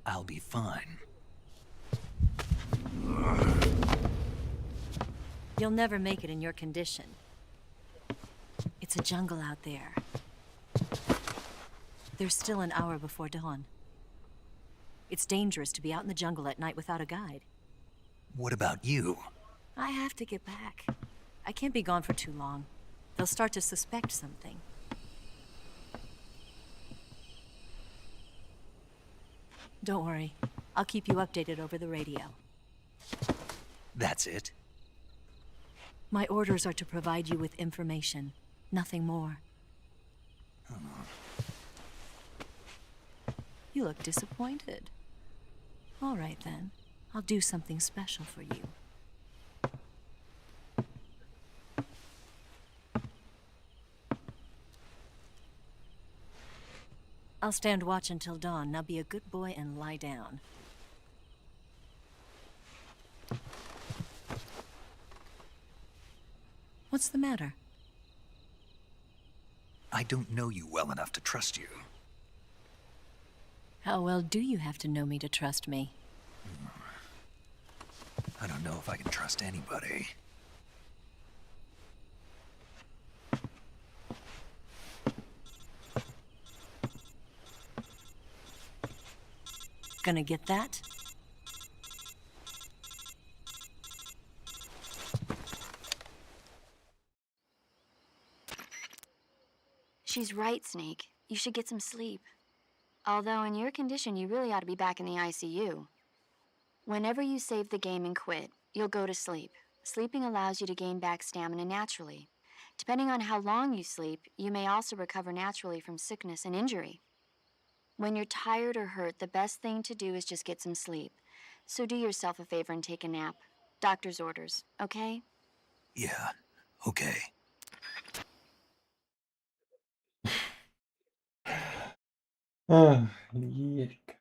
I'll be fine. You'll never make it in your condition. It's a jungle out there. There's still an hour before dawn. It's dangerous to be out in the jungle at night without a guide. What about you? I have to get back. I can't be gone for too long. They'll start to suspect something. Don't worry. I'll keep you updated over the radio. That's it? My orders are to provide you with information, nothing more. You look disappointed. All right then. I'll do something special for you. I'll stand watch until dawn. Now be a good boy and lie down. What's the matter? I don't know you well enough to trust you. How well do you have to know me to trust me? I don't know if I can trust anybody. Gonna get that? She's right, Snake. You should get some sleep. Although in your condition, you really ought to be back in the ICU. Whenever you save the game and quit, you'll go to sleep. Sleeping allows you to gain back stamina naturally. Depending on how long you sleep, you may also recover naturally from sickness and injury. When you're tired or hurt, the best thing to do is just get some sleep. So do yourself a favor and take a nap. Doctor's orders, okay? Yeah, okay. Jirka.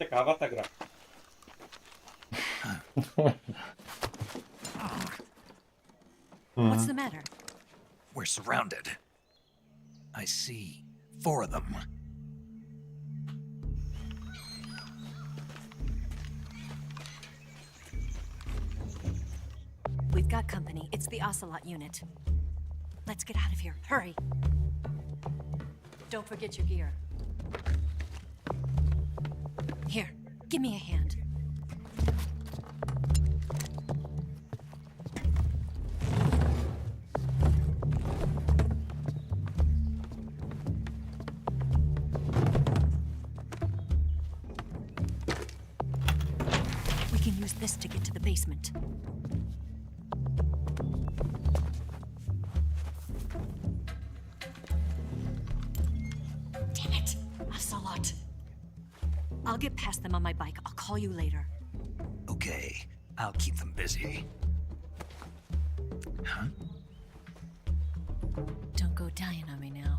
Ciekawa ta gra. What's the matter? We're surrounded. I see 4 of them. got company. It's the Ocelot unit. Let's get out of here. Hurry. Don't forget your gear. Here, give me a hand. We can use this to get to the basement. Damn it, Ocelot. I'll get past them on my bike. I'll call you later. Okay, I'll keep them busy. Huh? Don't go dying on me now.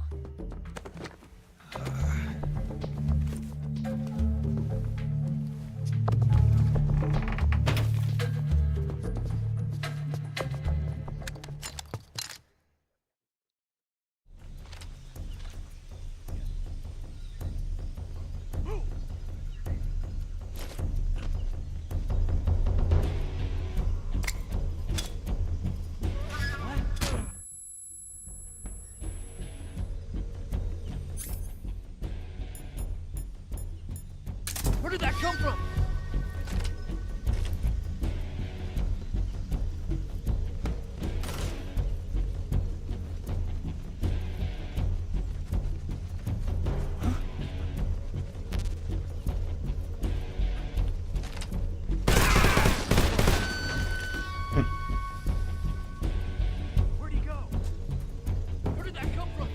Where did that come from? Where'd he go? Where did that come from?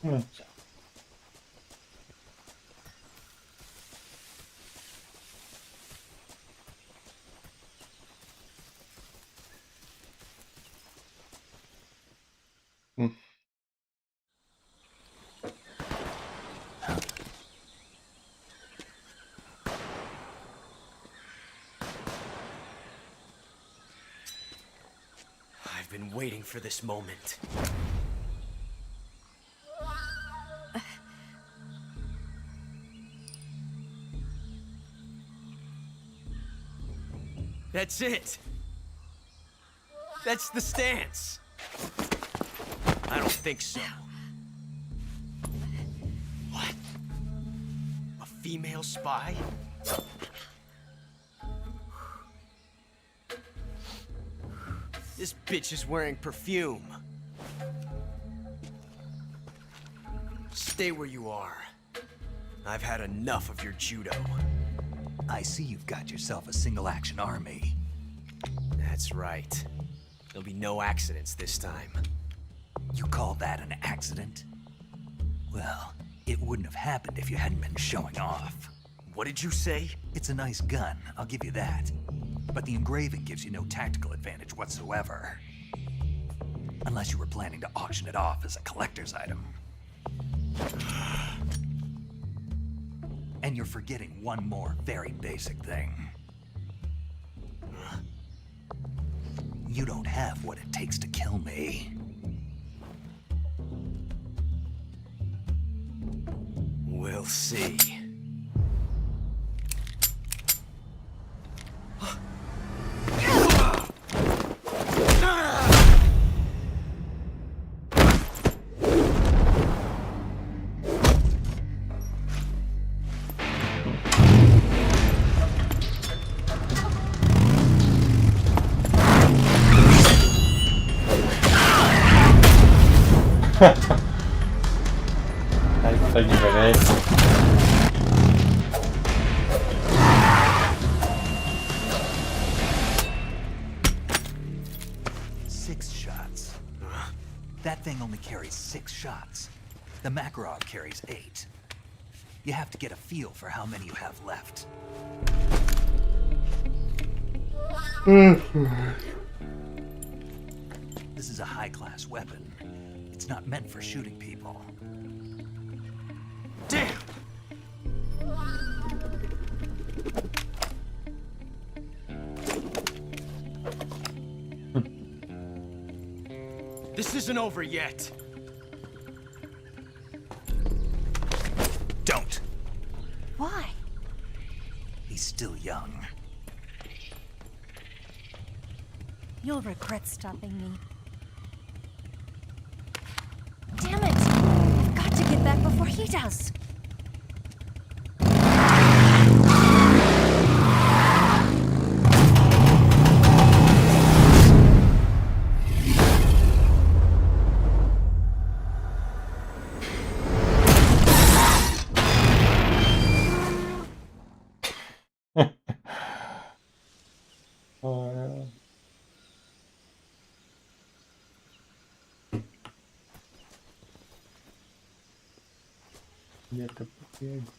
No co? I've been waiting for this moment. That's it. That's the stance. I don't think so. What? A female spy? This bitch is wearing perfume. Stay where you are. I've had enough of your judo. I see you've got yourself a single-action army. That's right. There'll be no accidents this time. You call that an accident? Well, it wouldn't have happened if you hadn't been showing off. What did you say? It's a nice gun, I'll give you that. But the engraving gives you no tactical advantage whatsoever. Unless you were planning to auction it off as a collector's item. And you're forgetting one more very basic thing. You don't have what it takes to kill me. We'll see. Tak devagar. 6 shots. That thing only carries 6 shots. The MAG carries 8. You have to get a feel for how many you have left. This is a high-class weapon. It's not meant for shooting people. Damn! This isn't over yet. Don't. Why? He's still young. You'll regret stopping me. Damn it! I've got to get back before he does. Nie to powiedzę.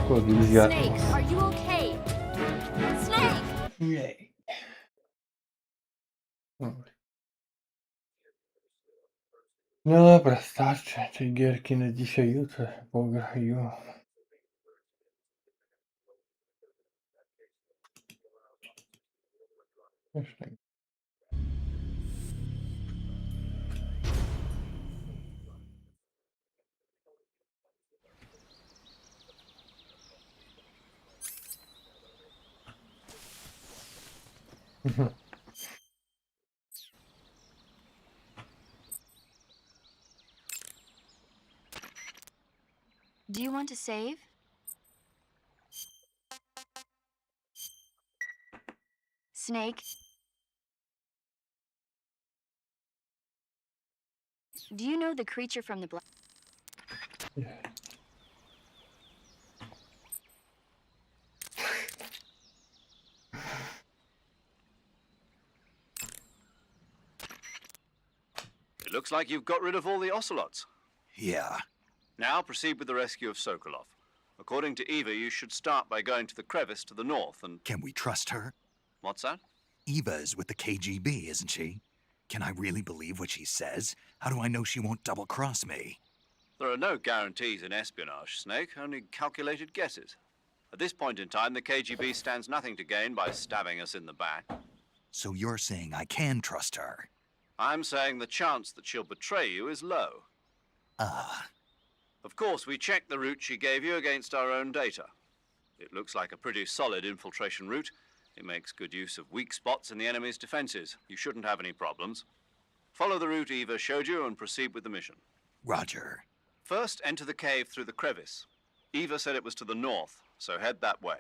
Kolizja. Snake, are you okay? Snake! Nie. No dobra, starczy tej gierki na dzisiaj, jutro pograją. Jeszcze. Do you want to save? Snake? Do you know the creature from the black? Yeah. It looks like you've got rid of all the ocelots. Yeah. Now proceed with the rescue of Sokolov. According to Eva, you should start by going to the crevice to the north and... Can we trust her? What's that? Eva is with the KGB, isn't she? Can I really believe what she says? How do I know she won't double-cross me? There are no guarantees in espionage, Snake, only calculated guesses. At this point in time, the KGB stands nothing to gain by stabbing us in the back. So you're saying I can trust her? I'm saying the chance that she'll betray you is low. Of course, we checked the route she gave you against our own data. It looks like a pretty solid infiltration route. It makes good use of weak spots in the enemy's defenses. You shouldn't have any problems. Follow the route Eva showed you and proceed with the mission. Roger. First, enter the cave through the crevice. Eva said it was to the north, so head that way.